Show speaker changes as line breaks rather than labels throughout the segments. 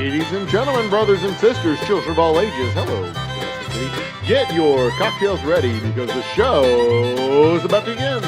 Ladies and gentlemen, brothers and sisters, children of all ages, hello. Get your cocktails ready because the show's about to begin.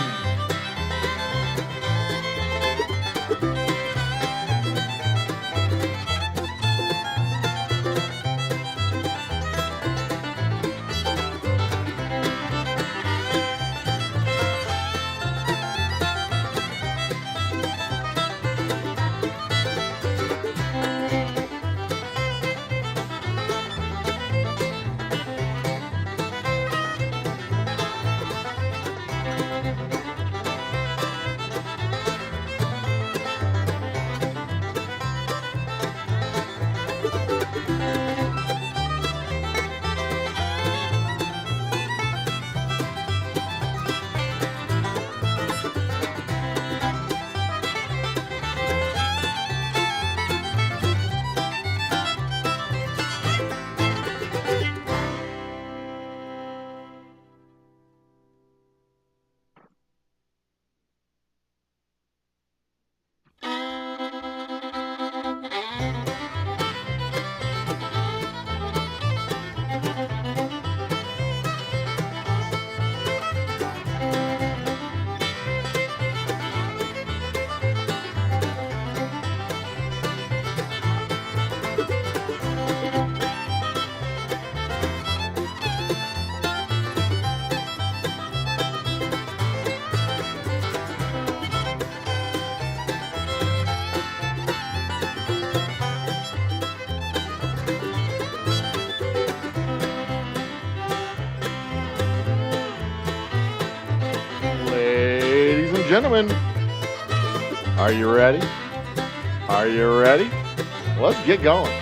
Ladies and gentlemen, are you ready? Are you ready? Let's get going.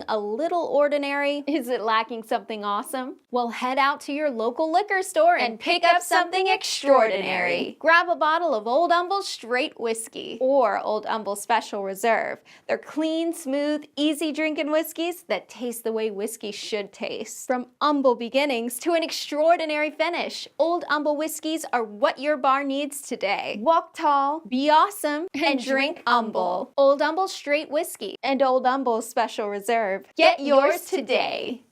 A little ordinary? Is it lacking something awesome? Well, head out to your local liquor store and pick up something extraordinary. Grab a bottle of Old Humble Straight Whiskey or Old Humble Special Reserve. They're clean, smooth, easy drinking whiskeys that taste the way whiskey should taste. From humble beginnings to an extraordinary finish, Old Humble whiskeys are what your bar needs today. Walk tall, be awesome, and drink humble. Old Humble Straight Whiskey and Old Humble Special Reserve. Get yours today.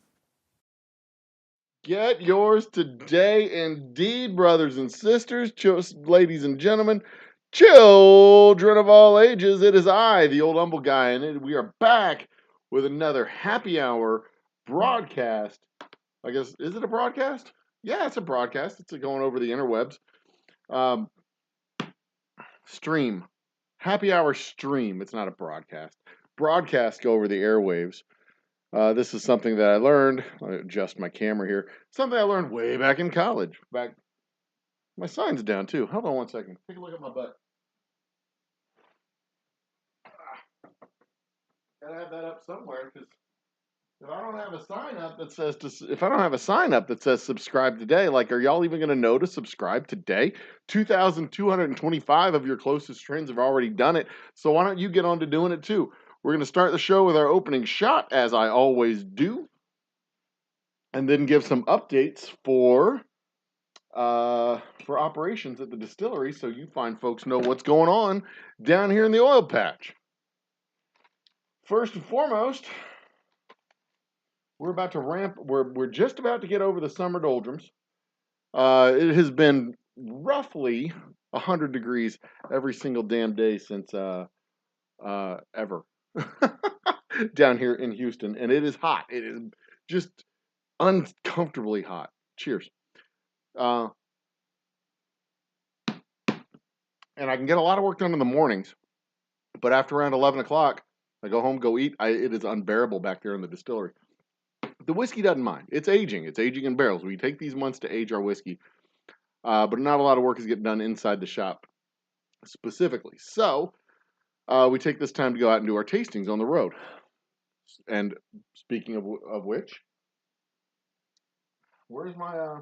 Get yours today, indeed, brothers and sisters, ladies and gentlemen, children of all ages. It is I, the Old Humble Guy, and we are back with another happy hour broadcast. I guess, is it a broadcast? Yeah, it's a broadcast. It's going over the interwebs. Stream. Happy hour stream. It's not a broadcast. Broadcasts go over the airwaves. This is something that I learned. I'll adjust my camera here. Something I learned way back in college. My sign's down too. Hold on one second. Take a look at my butt. Gotta have that up somewhere because if I don't have a sign up that says subscribe today, like, are y'all even gonna know to subscribe today? 2,225 of your closest friends have already done it. So why don't you get on to doing it too? We're going to start the show with our opening shot, as I always do, and then give some updates for operations at the distillery, so you fine folks know what's going on down here in the oil patch. First and foremost, we're just about to get over the summer doldrums. It has been roughly 100 degrees every single damn day since ever. Down here in Houston, and it is hot. It is just uncomfortably hot. Cheers. And I can get a lot of work done in the mornings, but after around 11 o'clock, I go home, go eat. It is unbearable back there in the distillery. The whiskey doesn't mind. It's aging. It's aging in barrels. We take these months to age our whiskey, but not a lot of work is getting done inside the shop specifically. So we take this time to go out and do our tastings on the road. And speaking of which, where's my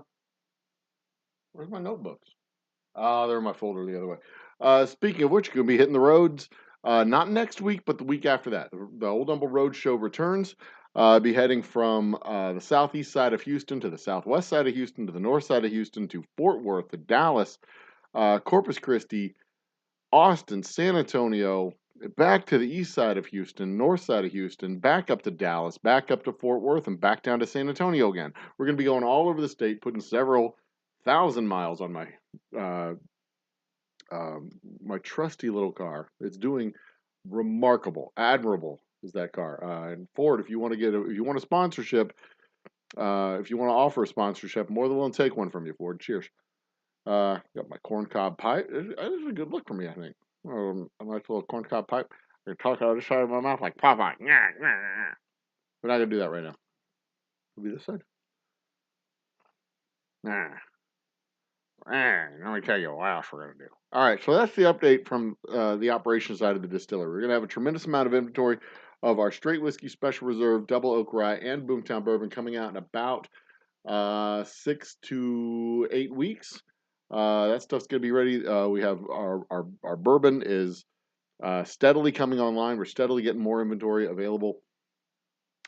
notebooks? They're in my folder the other way. Speaking of which, you're going to be hitting the roads, not next week, but the week after that. The Old Humble Road Show returns. Be heading from the southeast side of Houston to the southwest side of Houston to the north side of Houston to Fort Worth to Dallas, Corpus Christi, Austin, San Antonio, back to the east side of Houston, north side of Houston, back up to Dallas, back up to Fort Worth, and back down to San Antonio again. We're going to be going all over the state, putting several thousand miles on uh, my trusty little car. It's doing remarkable, admirable is that car. And Ford, if you want a sponsorship, if you want to offer a sponsorship, more than willing to take one from you, Ford. Cheers. Got my corncob pipe. It's a good look for me, I think. A nice little corncob pipe. I can talk out of the side of my mouth like Popeye. We're not gonna do that right now. It'll be this side. Let me tell you what else we're gonna do. All right, so that's the update from the operations side of the distillery. We're gonna have a tremendous amount of inventory of our straight whiskey, special reserve, double oak rye, and Boomtown bourbon coming out in about 6 to 8 weeks. That stuff's gonna be ready. We have our bourbon is steadily coming online. We're steadily getting more inventory available.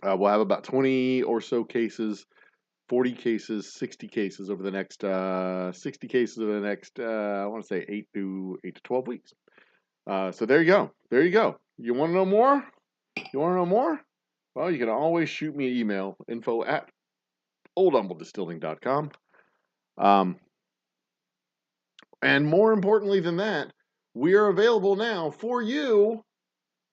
We'll have about 20 or so cases, 40 cases, 60 cases over the next 60 cases over the next I want to say 8 to 12 weeks. So there you go. There you go. You want to know more? You want to know more? Well, you can always shoot me an email, info@oldhumbledistilling.com. And more importantly than that, we are available now for you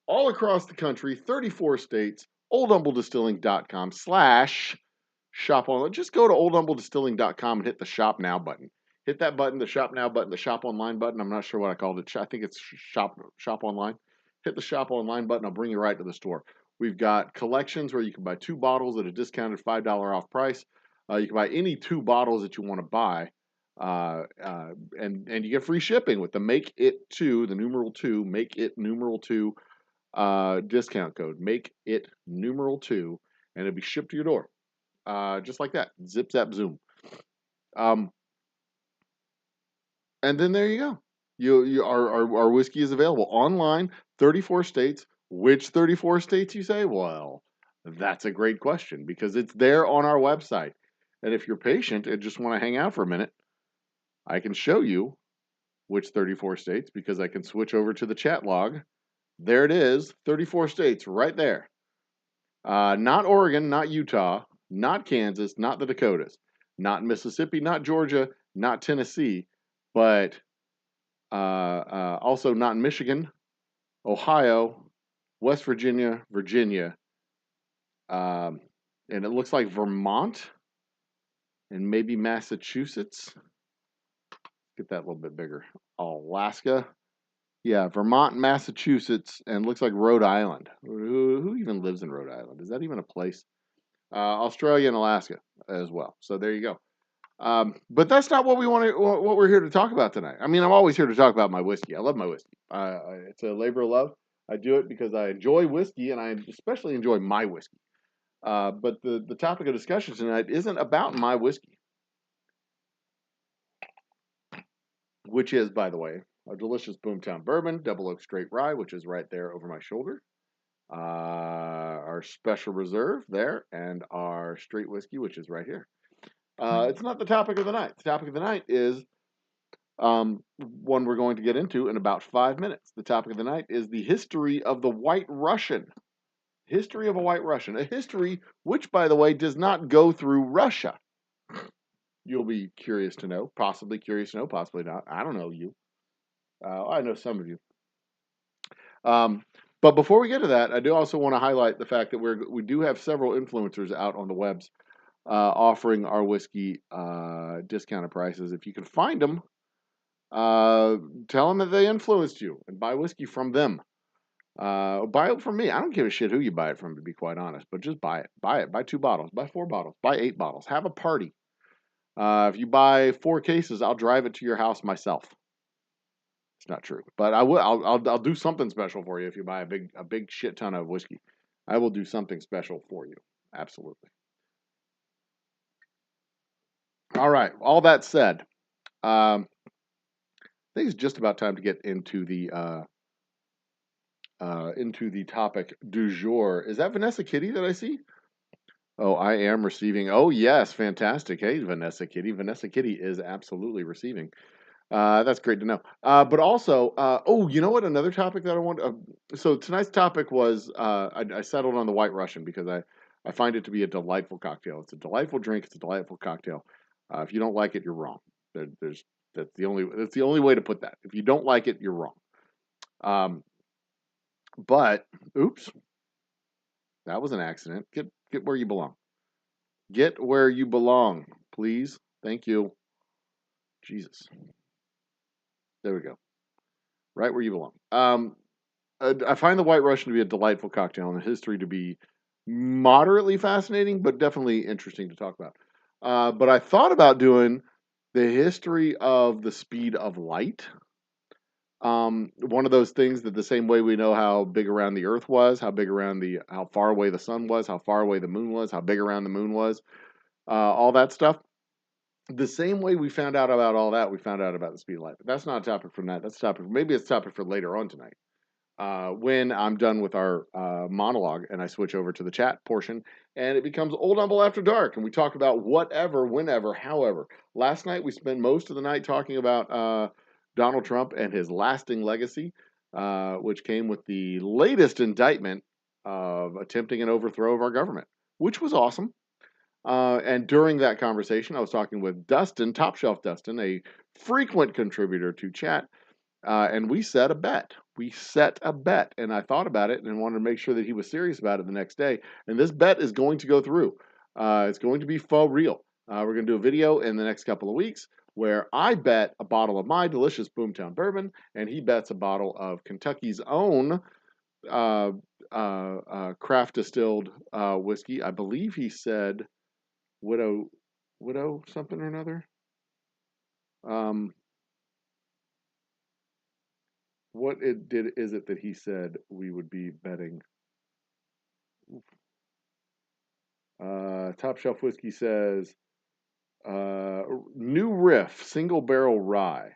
all across the country, 34 states, oldhumbledistilling.com/shop online. Just go to oldhumbledistilling.com and hit the shop now button. Hit that button, the shop now button, the shop online button. I'm not sure what I called it. I think it's shop online. Hit the shop online button. I'll bring you right to the store. We've got collections where you can buy 2 bottles at a discounted $5 off price. You can buy any 2 bottles that you want to buy. And you get free shipping with the Make It 2, the numeral 2, Make It numeral 2 discount code. Make It numeral 2, and it'll be shipped to your door. Just like that. Zip, zap, zoom. And then there you go. Our whiskey is available online, 34 states. Which 34 states, you say? Well, that's a great question because it's there on our website. And if you're patient and just want to hang out for a minute, I can show you which 34 states because I can switch over to the chat log. There it is, 34 states right there. Not Oregon, not Utah, not Kansas, not the Dakotas, not Mississippi, not Georgia, not Tennessee, but also not Michigan, Ohio, West Virginia, and it looks like Vermont and maybe Massachusetts. Get that a little bit bigger. Alaska. Yeah, Vermont, Massachusetts, and looks like Rhode Island. Who even lives in Rhode Island? Is that even a place? Australia and Alaska as well. So there you go. But that's not what we're here to talk about tonight. I mean, I'm always here to talk about my whiskey. I love my whiskey. It's a labor of love. I do it because I enjoy whiskey, and I especially enjoy my whiskey. But the topic of discussion tonight isn't about my whiskey, which is, by the way, a delicious Boomtown bourbon, double oak straight rye, which is right there over my shoulder. Our special reserve there, and our straight whiskey, which is right here. It's not the topic of the night. The topic of the night is one we're going to get into in about 5 minutes. The topic of the night is the history of the White Russian. History of a White Russian. A history which, by the way, does not go through Russia. You'll be curious to know, possibly curious to know, possibly not. I don't know you. I know some of you. But before we get to that, I do also want to highlight the fact that we do have several influencers out on the webs offering our whiskey discounted prices. If you can find them, tell them that they influenced you and buy whiskey from them. Buy it from me. I don't give a shit who you buy it from, to be quite honest, but just buy it. Buy it. Buy 2 bottles. Buy 4 bottles. Buy 8 bottles. Have a party. If you buy 4 cases, I'll drive it to your house myself. It's not true, but I will. I'll do something special for you if you buy a big shit ton of whiskey. I will do something special for you. Absolutely. All right. All that said, I think it's just about time to get into the topic du jour. Is that Vanessa Kitty that I see? Oh, I am receiving. Oh, yes, fantastic. Hey, Vanessa Kitty. Vanessa Kitty is absolutely receiving. That's great to know. But also, oh, you know what? Another topic that I want. So tonight's topic was I settled on the White Russian because I find it to be a delightful cocktail. It's a delightful drink. It's a delightful cocktail. If you don't like it, you're wrong. There's that's the only way to put that. If you don't like it, you're wrong. Um, but oops, that was an accident. Get where you belong. Get where you belong, please. Thank you. Jesus. There we go. Right where you belong. I find the White Russian to be a delightful cocktail and the history to be moderately fascinating, but definitely interesting to talk about. But I thought about doing the history of the speed of light. One of those things that the same way we know how big around the Earth was, how far away the sun was, how far away the moon was, how big around the moon was, all that stuff. The same way we found out about all that, we found out about the speed of light. But that's not a topic from that. That's a topic. Maybe it's a topic for later on tonight. When I'm done with our monologue and I switch over to the chat portion and it becomes Old Humble After Dark and we talk about whatever, whenever, however. Last night we spent most of the night talking about Donald Trump and his lasting legacy, which came with the latest indictment of attempting an overthrow of our government, which was awesome. And during that conversation, I was talking with Dustin, Top Shelf Dustin, a frequent contributor to chat, and we set a bet. We set a bet, and I thought about it and wanted to make sure that he was serious about it the next day. And this bet is going to go through. It's going to be for real. We're going to do a video in the next couple of weeks where I bet a bottle of my delicious Boomtown bourbon, and he bets a bottle of Kentucky's own craft distilled whiskey. I believe he said widow something or another. What is it that he said we would be betting? Top Shelf Whiskey says new riff single barrel rye.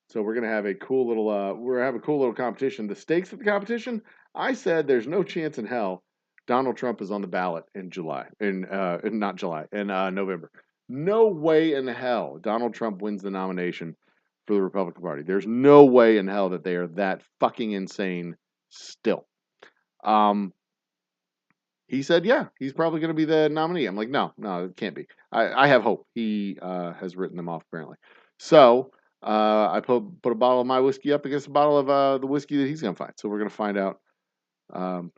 So we're gonna have a cool little competition. The stakes of the competition, I said there's no chance in hell Donald Trump is on the ballot in November. No way in hell Donald Trump wins the nomination for the Republican Party. There's no way in hell that they are that fucking insane still. He said, yeah, he's probably going to be the nominee. I'm like, no, it can't be. I have hope. He has written them off, apparently. So I put a bottle of my whiskey up against a bottle of the whiskey that he's going to find. So we're going to find out. One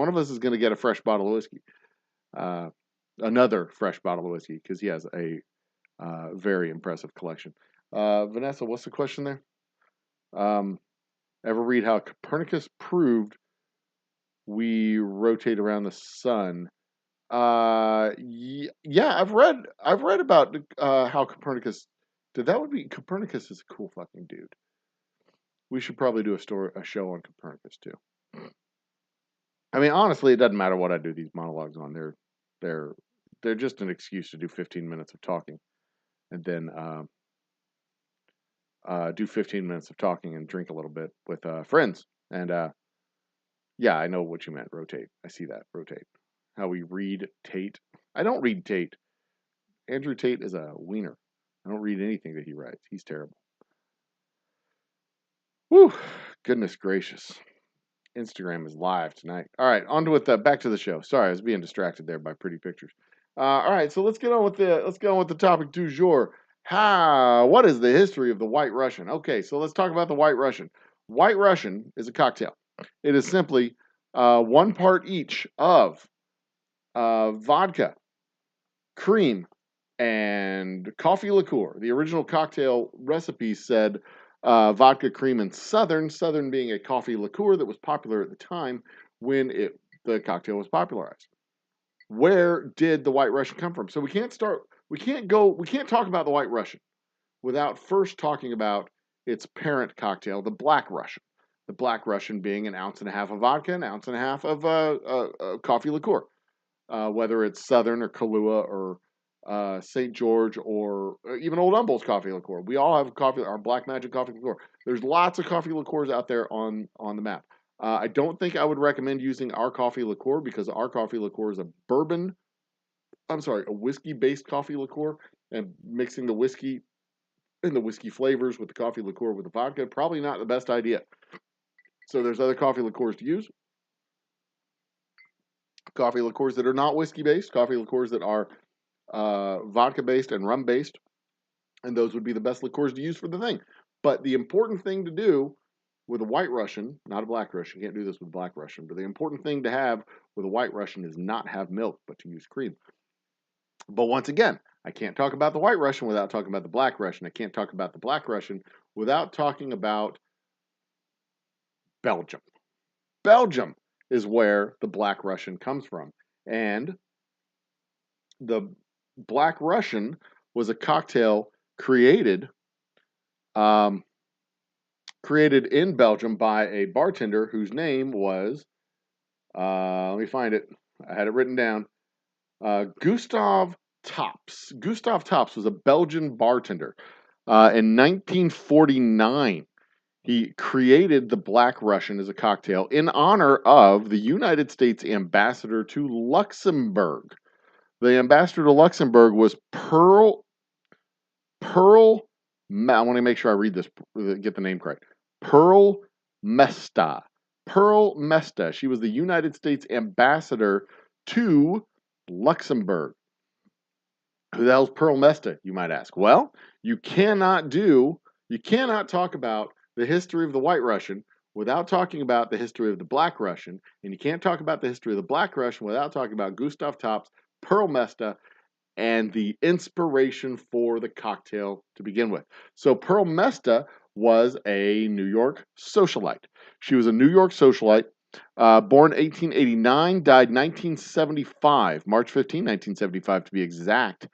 of us is going to get a fresh bottle of whiskey. Another fresh bottle of whiskey, because he has a very impressive collection. Vanessa, what's the question there? Ever read how Copernicus proved we rotate around the sun? Yeah, I've read about how Copernicus did that. Copernicus is a cool fucking dude. We should probably do a show on Copernicus too. I mean, honestly, it doesn't matter what I do these monologues on. They're just an excuse to do 15 minutes of talking, and then do 15 minutes of talking and drink a little bit with friends. And yeah, I know what you meant. Rotate. I see that. Rotate. How we read Tate. I don't read Tate. Andrew Tate is a wiener. I don't read anything that he writes. He's terrible. Whew. Goodness gracious. Instagram is live tonight. All right, on to back to the show. Sorry, I was being distracted there by pretty pictures. All right, so let's get on with the topic du jour. What is the history of the White Russian? Okay, so let's talk about the White Russian. White Russian is a cocktail. It is simply 1 part each of vodka, cream, and coffee liqueur. The original cocktail recipe said vodka, cream, and Southern being a coffee liqueur that was popular at the time when the cocktail was popularized. Where did the White Russian come from? So we can't talk about the White Russian without first talking about its parent cocktail, the Black Russian. The Black Russian being an ounce and a half of vodka, an ounce and a half of coffee liqueur, whether it's Southern or Kahlua or St. George or even Old Humble's coffee liqueur. We all have coffee, our Black Magic coffee liqueur. There's lots of coffee liqueurs out there on the map. I don't think I would recommend using our coffee liqueur because our coffee liqueur is a whiskey-based coffee liqueur, and mixing the whiskey and the whiskey flavors with the coffee liqueur with the vodka, probably not the best idea. So there's other coffee liqueurs to use. Coffee liqueurs that are not whiskey-based, coffee liqueurs that are vodka-based and rum-based, and those would be the best liqueurs to use for the thing. But the important thing to do with a White Russian, not a Black Russian, you can't do this with Black Russian, but the important thing to have with a White Russian is not have milk, but to use cream. But once again, I can't talk about the White Russian without talking about the Black Russian. I can't talk about the Black Russian without talking about Belgium. Belgium is where the Black Russian comes from. And the Black Russian was a cocktail created in Belgium by a bartender whose name was, let me find it. I had it written down. Gustav Tops. Gustav Tops was a Belgian bartender. In 1949, he created the Black Russian as a cocktail in honor of the United States ambassador to Luxembourg. The ambassador to Luxembourg was Pearl. I want to make sure I read this, get the name correct. Pearl Mesta. Pearl Mesta. She was the United States ambassador to Luxembourg. Who the hell's Pearl Mesta, you might ask? Well, you cannot talk about the history of the White Russian without talking about the history of the Black Russian, and you can't talk about the history of the Black Russian without talking about Gustav Tops, Pearl Mesta, and the inspiration for the cocktail to begin with. So Pearl Mesta was a New York socialite. She was a New York socialite, born 1889, died 1975, March 15, 1975 to be exact.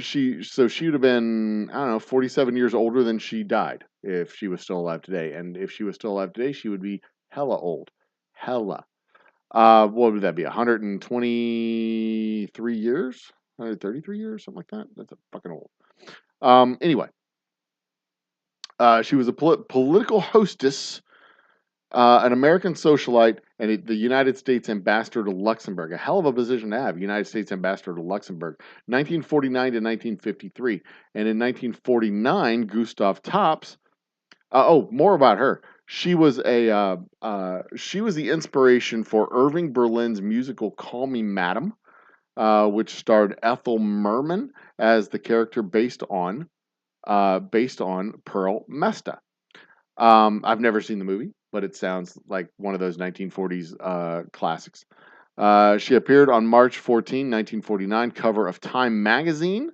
She would have been, I don't know, 47 years older than she died if she was still alive today. And if she was still alive today, she would be hella old. Hella. What would that be? 123 years? 133 years? Something like that? That's a fucking old. Anyway. She was a political hostess, an American socialite, and the United States ambassador to Luxembourg. A hell of a position to have, United States ambassador to Luxembourg, 1949 to 1953. And in 1949, Gustav Tops. More about her. She was the inspiration for Irving Berlin's musical "Call Me Madam," which starred Ethel Merman as the character based on Pearl Mesta. I've never seen the movie, but it sounds like one of those 1940s classics. She appeared on March 14, 1949, cover of Time magazine.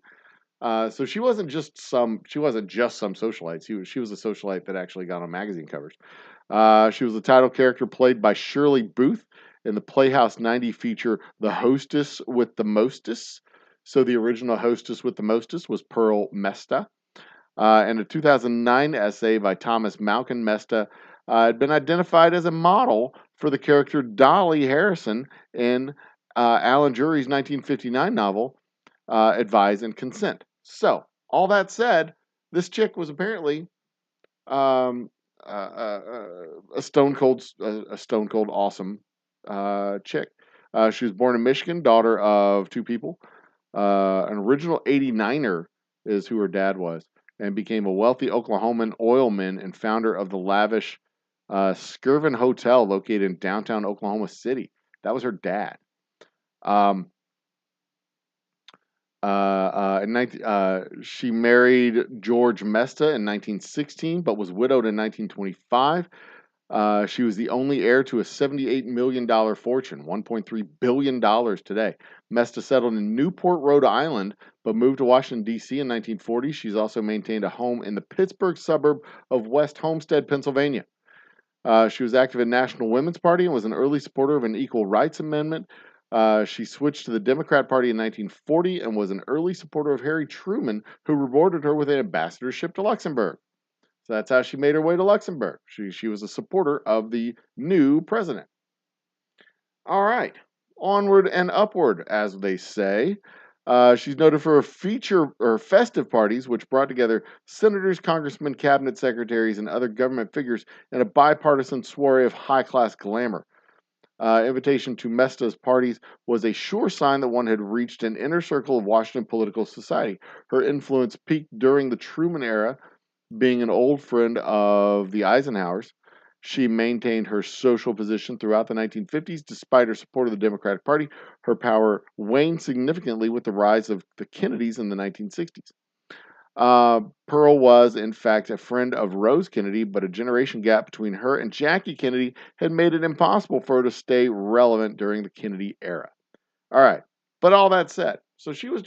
So she wasn't just some socialite. She was a socialite that actually got on magazine covers. She was the title character played by Shirley Booth in the Playhouse 90 feature The Hostess with the Mostess. So the original Hostess with the Mostess was Pearl Mesta. And a 2009 essay by Thomas Malkin Mesta had been identified as a model for the character Dolly Harrison in Alan Jury's 1959 novel, Advise and Consent. So, all that said, this chick was apparently a stone cold awesome chick. She was born in Michigan, daughter of two people. An original 89er is who her dad was, and became a wealthy Oklahoman oilman and founder of the lavish Skirvin Hotel located in downtown Oklahoma City. That was her dad. She married George Mesta in 1916, but was widowed in 1925. She was the only heir to a $78 million fortune, $1.3 billion today. Mesta settled in Newport, Rhode Island, but moved to Washington, D.C. in 1940. She's also maintained a home in the Pittsburgh suburb of West Homestead, Pennsylvania. She was active in National Women's Party and was an early supporter of an Equal Rights Amendment. She switched to the Democrat Party in 1940 and was an early supporter of Harry Truman, who rewarded her with an ambassadorship to Luxembourg. So that's how she made her way to Luxembourg. She was a supporter of the new president. All right. Onward and upward, as they say. She's noted for her feature or festive parties, which brought together senators, congressmen, cabinet secretaries, and other government figures in a bipartisan soiree of high-class glamour. Invitation to Mesta's parties was a sure sign that one had reached an inner circle of Washington political society. Her influence peaked during the Truman era, being an old friend of the Eisenhowers. She maintained her social position throughout the 1950s. Despite her support of the Democratic Party, her power waned significantly with the rise of the Kennedys in the 1960s. Pearl was, in fact, a friend of Rose Kennedy, but a generation gap between her and Jackie Kennedy had made it impossible for her to stay relevant during the Kennedy era. All right, but all that said, so she was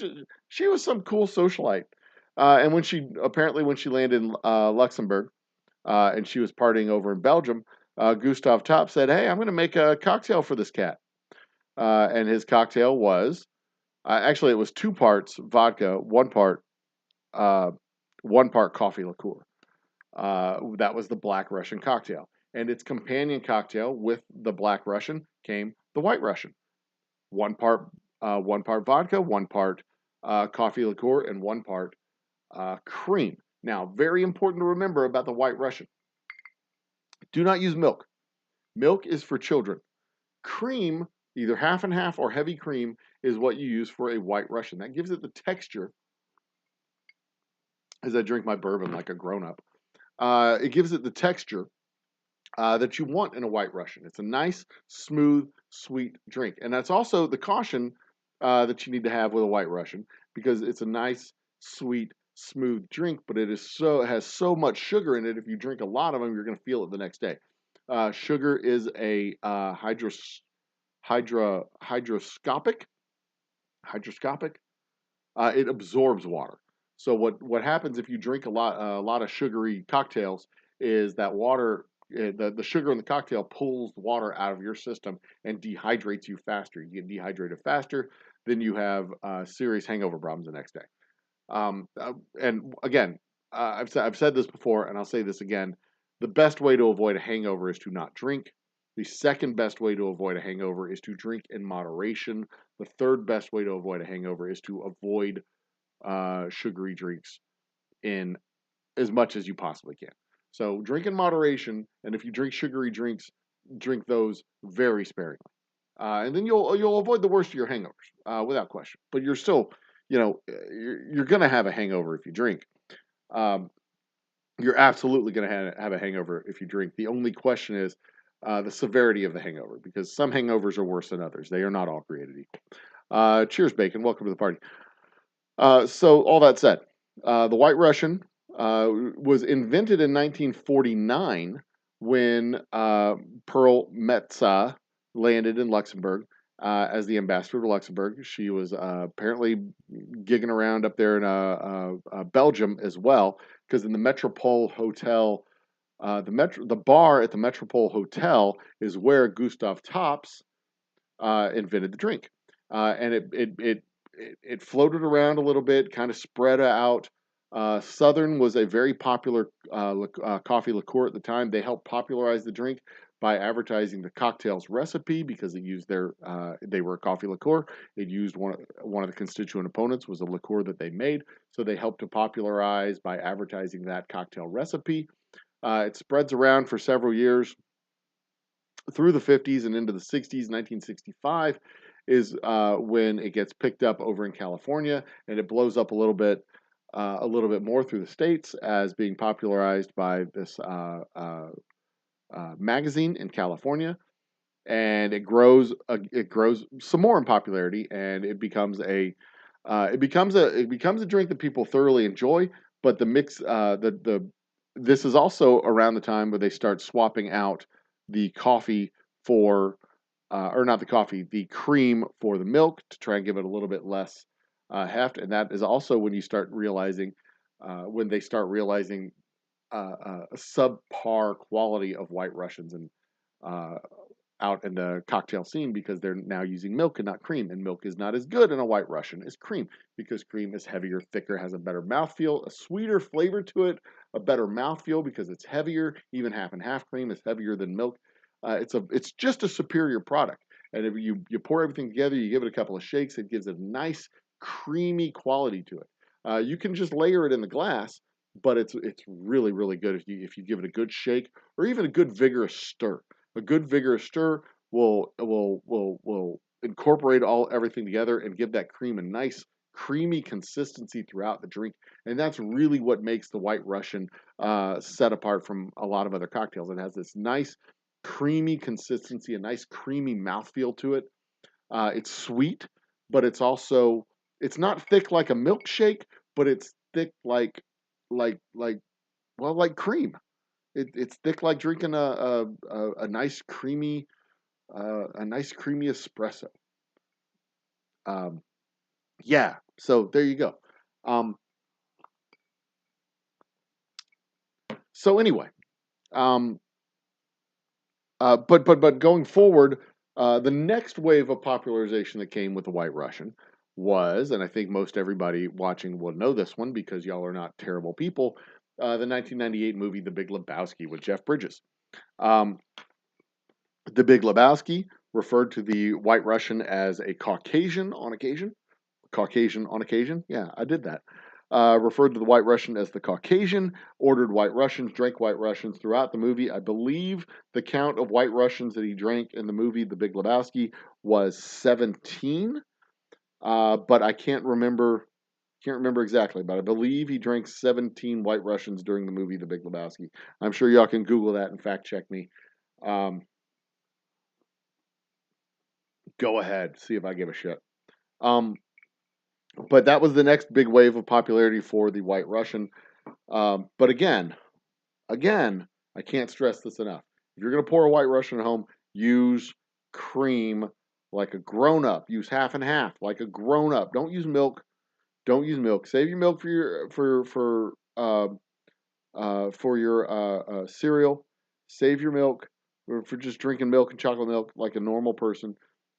some cool socialite, and when she landed in Luxembourg, and she was partying over in Belgium, Gustav Top said, "Hey, I'm going to make a cocktail for this cat," and his cocktail was actually it was 2 parts vodka, 1 part coffee liqueur. That was the Black Russian cocktail. And its companion cocktail with the Black Russian came the White Russian. 1 part vodka, 1 part coffee liqueur, and 1 part cream. Now, very important to remember about the White Russian. Do not use milk. Milk is for children. Cream, either half and half or heavy cream, is what you use for a White Russian. That gives it the texture, as I drink my bourbon like a grown-up. It gives it the texture that you want in a White Russian. It's a nice, smooth, sweet drink. And that's also the caution that you need to have with a White Russian, because it's a nice, sweet, smooth drink, but it has so much sugar in it. If you drink a lot of them, you're going to feel it the next day. Sugar is a hydroscopic. It absorbs water. So what happens if you drink a lot of sugary cocktails is that the sugar in the cocktail pulls the water out of your system and dehydrates you faster. You get dehydrated faster, then you have serious hangover problems the next day. And again, I've said this before, and I'll say this again: the best way to avoid a hangover is to not drink. The second best way to avoid a hangover is to drink in moderation. The third best way to avoid a hangover is to avoid sugary drinks in as much as you possibly can. So drink in moderation, and if you drink sugary drinks, drink those very sparingly, and then you'll avoid the worst of your hangovers without question. But you're still, you're gonna have a hangover if you drink. You're absolutely gonna have a hangover if you drink. The only question is the severity of the hangover, because some hangovers are worse than others. They are not all created equal. Cheers, Bacon. Welcome to the party. So all that said, the White Russian was invented in 1949 when Pearl Metza landed in Luxembourg as the ambassador to Luxembourg. She was apparently gigging around up there in Belgium as well, because in the Metropole Hotel, the bar at the Metropole Hotel is where Gustav Tops invented the drink, and it floated around a little bit, kind of spread out. Southern was a very popular coffee liqueur at the time. They helped popularize the drink by advertising the cocktail's recipe, because it used they were a coffee liqueur. It used one of the constituent opponents was a liqueur that they made, so they helped to popularize by advertising that cocktail recipe. It spreads around for several years through the 50s and into the 60s. 1965 is when it gets picked up over in California, and it blows up a little bit more through the states as being popularized by this magazine in California, and it grows some more in popularity, and it becomes a drink that people thoroughly enjoy. But the mix this is also around the time where they start swapping out the coffee for or not the coffee, the cream for the milk, to try and give it a little bit less heft. And that is also when you start realizing when they start realizing a subpar quality of White Russians, and out in the cocktail scene because they're now using milk and not cream, and milk is not as good in a White Russian as cream because cream is heavier, thicker, has a better mouthfeel, a sweeter flavor to it, a better mouthfeel because it's heavier. Even half and half cream is heavier than milk. It's just a superior product. And if you pour everything together, you give it a couple of shakes, it gives a nice creamy quality to it. You can just layer it in the glass, but it's really really good if you give it a good shake or even a good vigorous stir. A good vigorous stir will incorporate everything together and give that cream a nice creamy consistency throughout the drink, and that's really what makes the White Russian set apart from a lot of other cocktails. It has this nice creamy consistency, a nice creamy mouthfeel to it. It's sweet, but it's not thick like a milkshake, but it's thick like like cream. It's thick like drinking a nice creamy espresso. Um, yeah, so there you go. Um, so anyway, um, but going forward, the next wave of popularization that came with the White Russian was, and I think most everybody watching will know this one because y'all are not terrible people, the 1998 movie The Big Lebowski with Jeff Bridges. Um, the Big Lebowski referred to the White Russian as a Caucasian on occasion. Caucasian on occasion. Yeah, I did that. Referred to the White Russian as the Caucasian, ordered White Russians, drank White Russians throughout the movie. I believe the count of White Russians that he drank in the movie The Big Lebowski was 17, but I can't remember exactly, but I believe he drank 17 White Russians during the movie The Big Lebowski. I'm sure y'all can Google that and fact check me. Um, go ahead, see if I give a shit. Um, but that was the next big wave of popularity for the White Russian. But again, I can't stress this enough. If you're going to pour a White Russian at home, use cream like a grown up. Use half and half like a grown up. Don't use milk. Don't use milk. Save your milk for your cereal. Save your milk for just drinking milk and chocolate milk like a normal person.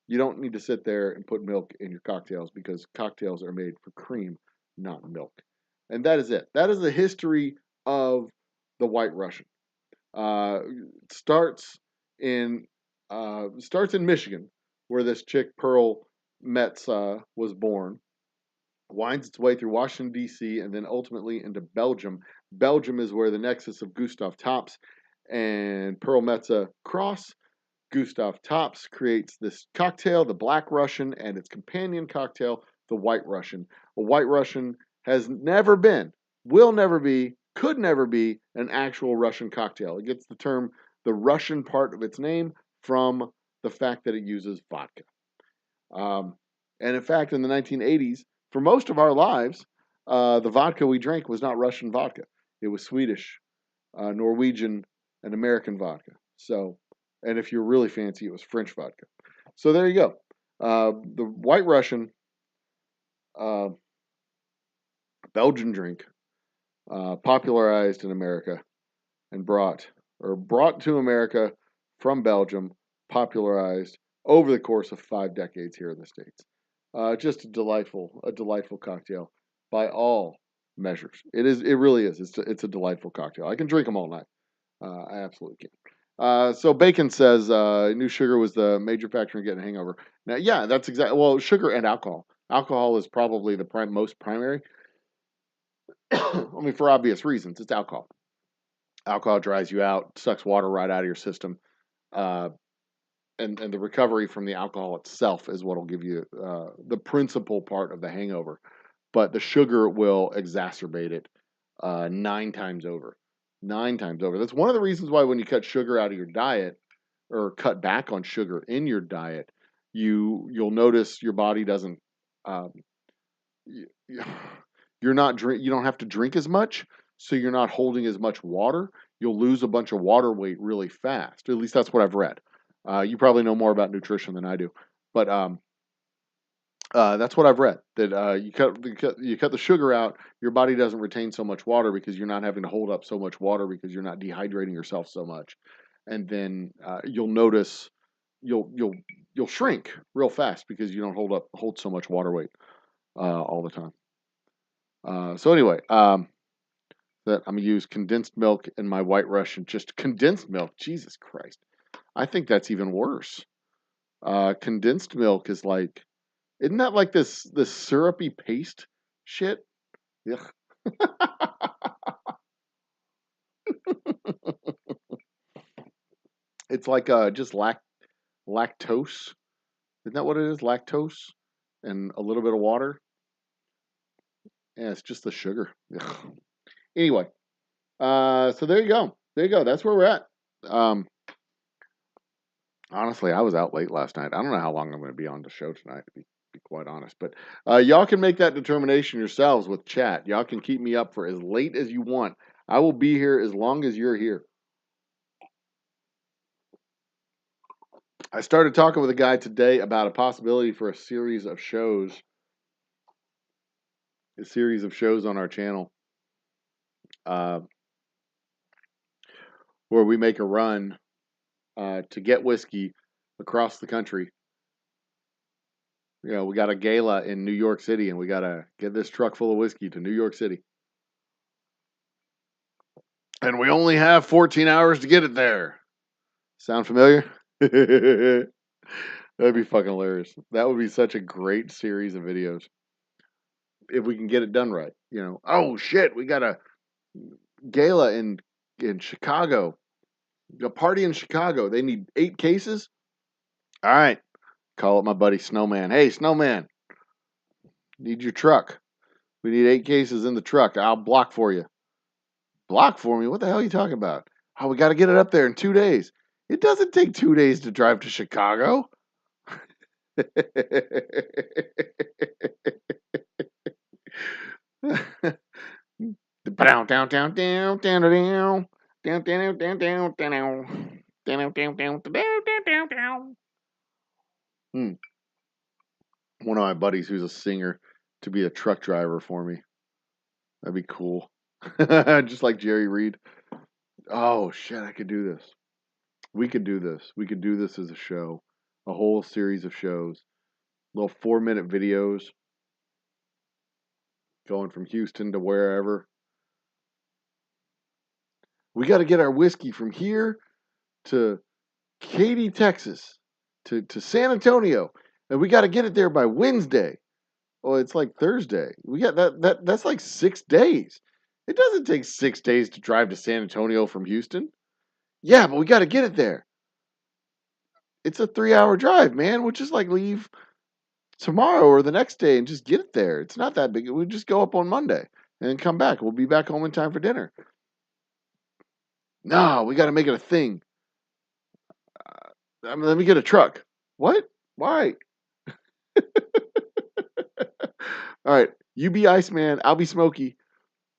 You don't need to sit there and put milk in your cocktails because cocktails are made for cream, not milk. And that is it. That is the history of the White Russian. Uh, starts in starts in Michigan, where this chick Pearl Metz was born. Winds its way through Washington D.C. and then ultimately into Belgium. Belgium is where the nexus of Gustav Tops and Pearl Metza cross. Gustav Tops creates this cocktail, the Black Russian, and its companion cocktail, the White Russian. A White Russian has never been, will never be, could never be an actual Russian cocktail. It gets the term, the Russian part of its name, from the fact that it uses vodka. And in fact, in the 1980s, for most of our lives, the vodka we drank was not Russian vodka. It was Swedish, Norwegian, and American vodka. So, and if you're really fancy, it was French vodka. So there you go. The White Russian, uh, Belgian drink, popularized in America and brought to America from Belgium, popularized over the course of 5 decades here in the States. Just a delightful cocktail by all measures. It really is. It's a delightful cocktail. I can drink them all night. I absolutely can. So Bacon says new sugar was the major factor in getting a hangover. Now, yeah, that's exactly. Well, sugar and alcohol. Alcohol is probably the most primary. I mean, for obvious reasons, it's alcohol. Alcohol dries you out, sucks water right out of your system, uh, and the recovery from the alcohol itself is what will give you the principal part of the hangover. But the sugar will exacerbate it 9 times over. 9 times over. That's one of the reasons why when you cut sugar out of your diet or cut back on sugar in your diet, you'll notice your body doesn't. Um, you, you're not drink. You don't have to drink as much, so you're not holding as much water. You'll lose a bunch of water weight really fast. At least that's what I've read. You probably know more about nutrition than I do, but that's what I've read. That you cut the sugar out, your body doesn't retain so much water because you're not having to hold up so much water because you're not dehydrating yourself so much, and then you'll notice you'll shrink real fast because you don't hold so much water weight all the time. So anyway, that I'm gonna use condensed milk in my White Russian. Just condensed milk. Jesus Christ, I think that's even worse. Condensed milk is like, isn't that like this syrupy paste shit? Ugh. It's like just lactose. Isn't that what it is? Lactose and a little bit of water. Yeah, it's just the sugar. Ugh. Anyway, so there you go. There you go. That's where we're at. Um, Honestly, I was out late last night. I don't know how long I'm going to be on the show tonight, to be quite honest. But y'all can make that determination yourselves with chat. Y'all can keep me up for as late as you want. I will be here as long as you're here. I started talking with a guy today about a possibility for a series of shows on our channel where we make a run to get whiskey across the country. You know, we got a gala in New York City, and we got to get this truck full of whiskey to New York City. And we only have 14 hours to get it there. Sound familiar? That'd be fucking hilarious. That would be such a great series of videos if we can get it done right. You know, oh shit, we got a gala in Chicago, a party in Chicago. They need 8 cases. All right, call up my buddy Snowman. Hey, Snowman, need your truck. We need 8 cases in the truck. I'll block for you. Block for me? What the hell are you talking about? Oh, we got to get it up there in 2 days. It doesn't take 2 days to drive to Chicago. One of my buddies who's a singer to be a truck driver for me. That'd be cool. Just like Jerry Reed. Oh shit, I could do this. We could do this. We could do this as a show. A whole series of shows. Little 4-minute videos going from Houston to wherever. We got to get our whiskey from here to Katy, Texas, to San Antonio, and we got to get it there by Wednesday. Oh, it's like Thursday. We got that's like 6 days. It doesn't take 6 days to drive to San Antonio from Houston. Yeah, but we got to get it there. It's a 3-hour drive, man. We'll just like leave tomorrow or the next day and just get it there. It's not that big. We'll just go up on Monday and then come back. We'll be back home in time for dinner. No, we got to make it a thing. Let me get a truck. What? Why? All right. You be Iceman. I'll be Smokey.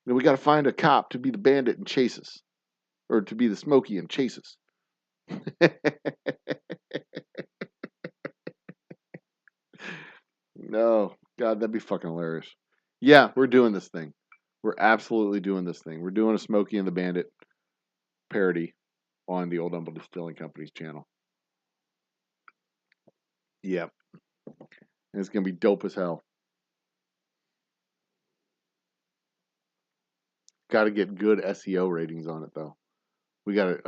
Then we got to find a cop to be the bandit and chase us. Or to be the Smokey and chase us. No. God, that'd be fucking hilarious. Yeah, we're doing this thing. We're absolutely doing this thing. We're doing a Smokey and the Bandit parody on the Old Humble Distilling Company's channel. Yeah. And it's going to be dope as hell. Got to get good SEO ratings on it, though. We got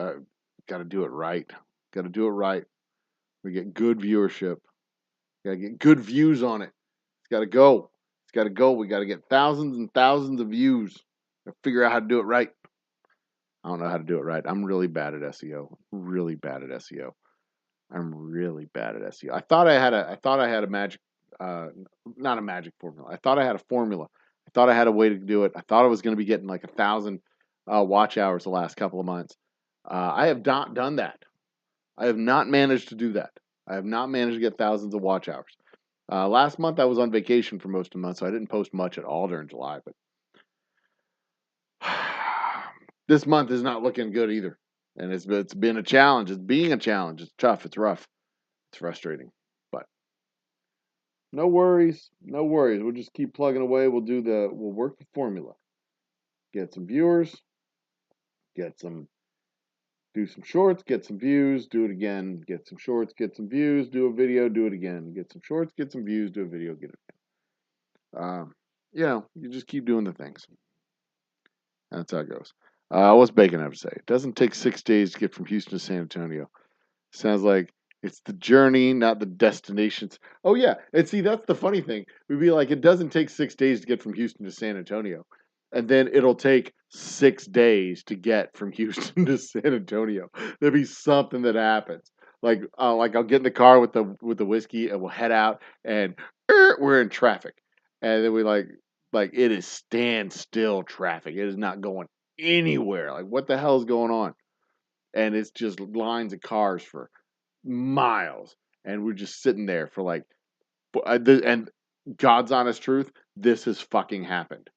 to do it right. Got to do it right. We get good viewership. Got to get good views on it. It's got to go. It's got to go. We got to get thousands and thousands of views. Got to figure out how to do it right. I don't know how to do it right. I'm really bad at SEO. Really bad at SEO. I'm really bad at SEO. I thought I had a magic, not a magic formula. I thought I had a formula. I thought I had a way to do it. I thought I was going to be getting like 1,000 watch hours the last couple of months. I have not done that. I have not managed to do that. I have not managed to get thousands of watch hours. Last month I was on vacation for most of the month, so I didn't post much at all during July. But this month is not looking good either, and it's been a challenge. It's being a challenge. It's tough. It's rough. It's frustrating, but no worries. No worries. We'll just keep plugging away. We'll work the formula. Get some viewers. Get some Do some shorts, get some views, do it again, get some shorts, get some views, do a video, do it again, get some shorts, get some views, do a video, get it again. You just keep doing the things. That's how it goes. What's Bacon have to say? It doesn't take 6 days to get from Houston to San Antonio. Sounds like it's the journey, not the destinations. Oh yeah, and see that's the funny thing. We'd be like, it doesn't take 6 days to get from Houston to San Antonio, and then it'll take 6 days to get from Houston to San Antonio. There'll be something that happens. Like I'll get in the car with the whiskey and we'll head out, and we're in traffic, and then we like it is standstill traffic. It is not going anywhere. Like what the hell is going on? And it's just lines of cars for miles, and we're just sitting there for like, and God's honest truth, this has fucking happened.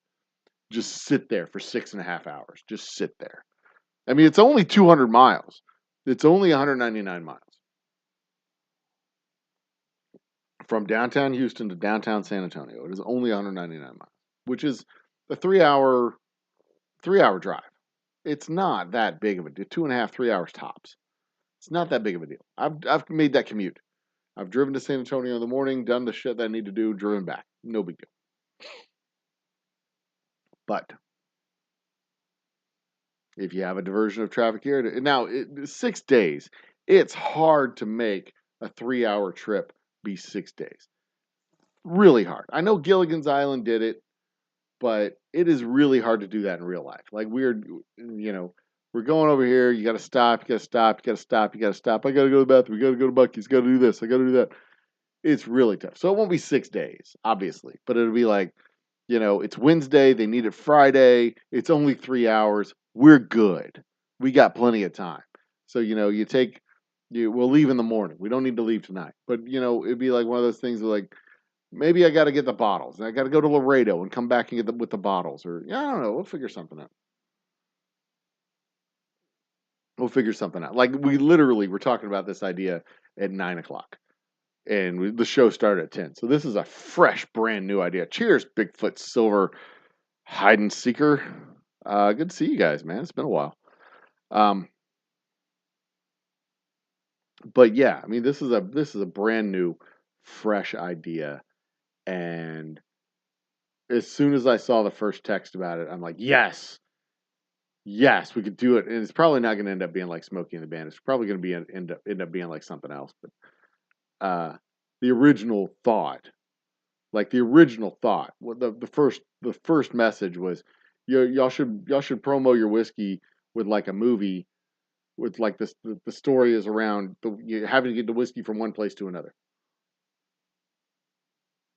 Just sit there for 6.5 hours. Just sit there. I mean, it's only 200 miles. It's only 199 miles from downtown Houston to downtown San Antonio. It is only 199 miles, which is a 3 hour drive. It's not that big of a deal. 2.5, 3 hours tops. It's not that big of a deal. I've made that commute. I've driven to San Antonio in the morning, done the shit that I need to do, driven back. No big deal. But if you have a diversion of traffic here, now 6 days, it's hard to make a 3 hour trip be 6 days. Really hard. I know Gilligan's Island did it, but it is really hard to do that in real life. Like we're going over here. You got to stop. You got to stop. You got to stop. You got to stop. I got to go to the bathroom. You got to go to Buc-ee's. Got to do this. I got to do that. It's really tough. So it won't be 6 days, obviously, but it'll be like, it's Wednesday. They need it Friday. It's only 3 hours. We're good. We got plenty of time. So, we'll leave in the morning. We don't need to leave tonight. But, it'd be like one of those things where like, maybe I got to get the bottles. And I got to go to Laredo and come back and get with the bottles. Or, I don't know. We'll figure something out. Like we literally were talking about this idea at 9 o'clock. And the show started at 10. So this is a fresh, brand new idea. Cheers, Bigfoot Silver Hide and Seeker. Good to see you guys, man. It's been a while. But yeah, I mean, this is a brand new, fresh idea. And as soon as I saw the first text about it, I'm like, yes, we could do it. And it's probably not going to end up being like Smokey and the Bandit. It's probably going to be end up being like something else. But the original thought. Like the original thought, the first message was, y'all should promo your whiskey with like a movie, with like this the story is around you having to get the whiskey from one place to another,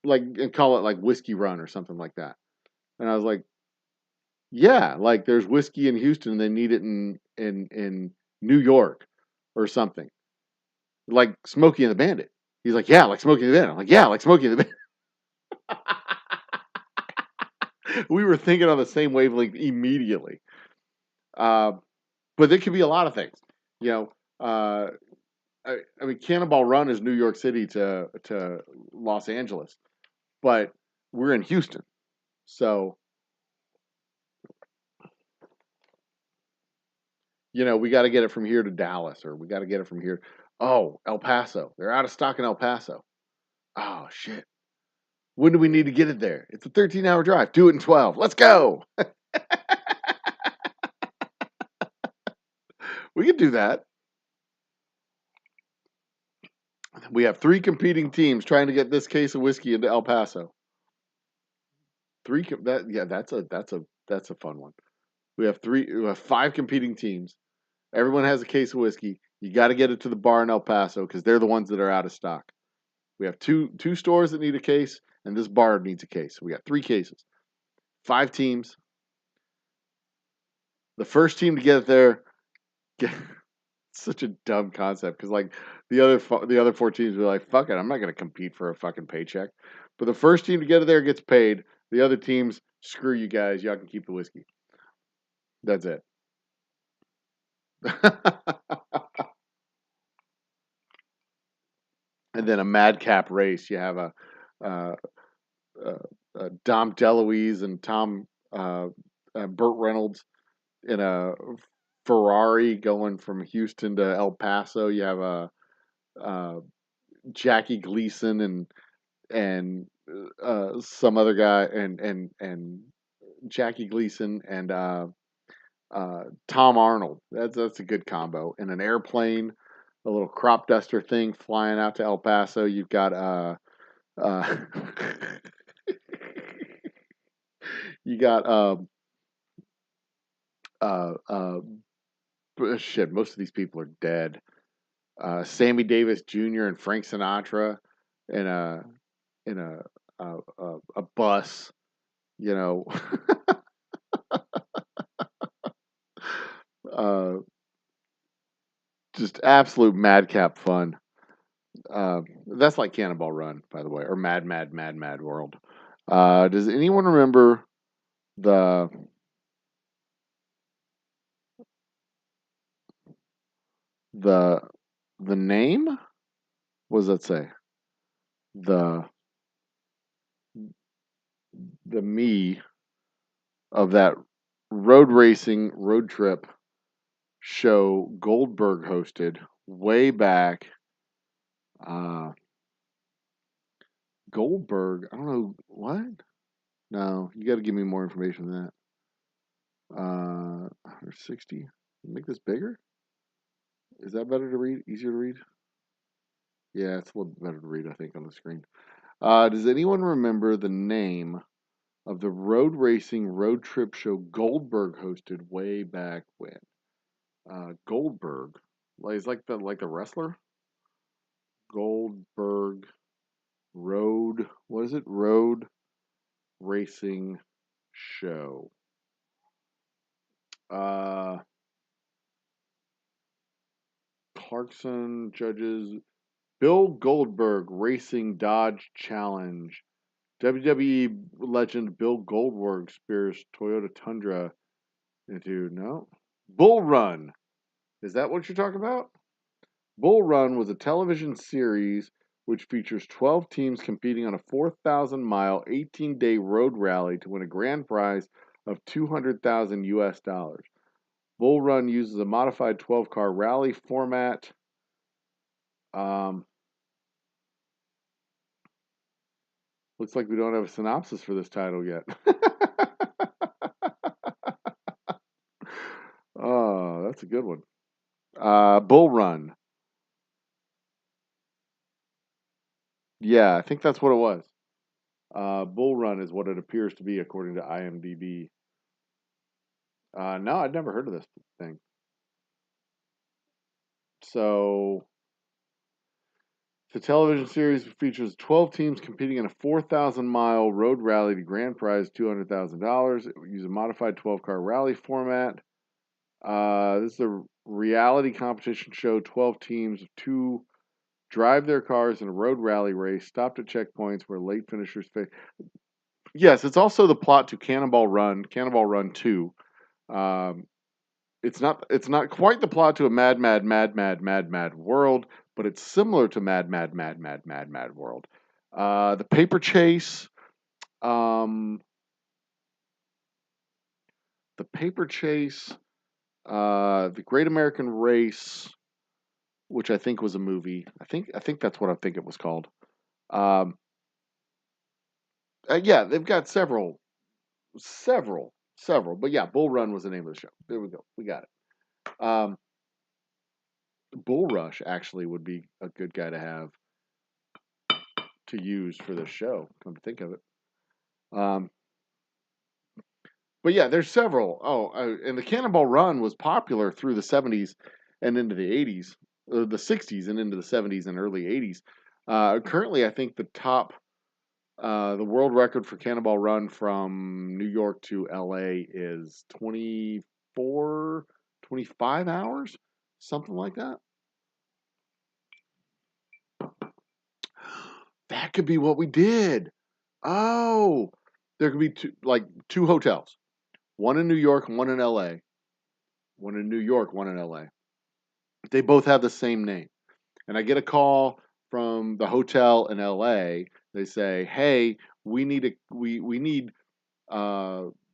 like and call it like Whiskey Run or something like that. And I was like, yeah, like there's whiskey in Houston, and they need it in New York or something, like Smokey and the Bandit. He's like, yeah, like Smokey and the Bandit. I'm like, yeah, like Smokey and the Bandit. We were thinking on the same wavelength immediately. But it could be a lot of things. I mean, Cannonball Run is New York City to Los Angeles, but we're in Houston. So, we got to get it from here to Dallas, or we got to get it from here. Oh, El Paso. They're out of stock in El Paso. Oh, shit. When do we need to get it there? It's a 13-hour drive. Do it in 12. Let's go. We could do that. We have 3 competing teams trying to get this case of whiskey into El Paso. That's a fun one. We have 5 competing teams. Everyone has a case of whiskey. You got to get it to the bar in El Paso because they're the ones that are out of stock. We have two stores that need a case, and this bar needs a case. So we got 3 cases, 5 teams. The first team to get it there. Such a dumb concept because like the other 4 teams were like, fuck it, I'm not going to compete for a fucking paycheck. But the first team to get it there gets paid. The other teams, screw you guys. Y'all can keep the whiskey. That's it. And then a madcap race. You have a Dom DeLuise and Burt Reynolds in a Ferrari going from Houston to El Paso. You have Jackie Gleason and some other guy and Jackie Gleason and Tom Arnold. That's a good combo. In an airplane, a little crop duster thing flying out to El Paso. You've got uh you got uh uh shit. Most of these people are dead. Sammy Davis Jr. and Frank Sinatra in a bus. You know, uh, just absolute madcap fun. That's like Cannonball Run, by the way, or Mad World. Does anyone remember the the the name? What does that say? The the me of that road racing road trip show Goldberg hosted way back. Uh, Goldberg, I don't know what. No, you got to give me more information than that. 160. Make this bigger. Is that better to read? Easier to read? Yeah, it's a little better to read, I think, on the screen. Does anyone remember the name of the road racing road trip show Goldberg hosted way back when? Goldberg, like is like the wrestler. Goldberg Road. What is it? Road racing show. Uh, Clarkson judges Bill Goldberg Racing Dodge Challenge. WWE legend Bill Goldberg spears Toyota Tundra into no Bull Run. Is that what you're talking about? Bull Run was a television series which features 12 teams competing on a 4,000-mile, 18-day road rally to win a grand prize of 200,000 US dollars. Bull Run uses a modified 12-car rally format. Looks like we don't have a synopsis for this title yet. Oh, that's a good one. Bull Run. Yeah, I think that's what it was. Bull Run is what it appears to be according to IMDb. No, I'd never heard of this thing. So, the television series features 12 teams competing in a 4,000-mile road rally to grand prize $200,000. It will use a modified 12-car rally format. This is a reality competition show. 12 teams of two drive their cars in a road rally race, stopped at checkpoints where late finishers face. Yes, it's also the plot to Cannonball Run 2. Um, it's not quite the plot to a Mad World, but it's similar to Mad World. The Paper Chase, um, the Paper Chase, the Great American Race, which I think was a movie. I think that's what I think it was called. Um, yeah, they've got several. But yeah, Bull Run was the name of the show. There we go. We got it. Bull Rush actually would be a good guy to have to use for this show. Come to think of it. Um, but yeah, there's several. Oh, and the Cannonball Run was popular through the 70s and into the 80s, the 60s and into the 70s and early 80s. Currently, I think the world record for Cannonball Run from New York to LA is 24, 25 hours, something like that. That could be what we did. Oh, there could be two hotels, one in New York and one in LA. One in New York, one in LA. They both have the same name. And I get a call from the hotel in LA. They say, "Hey, we need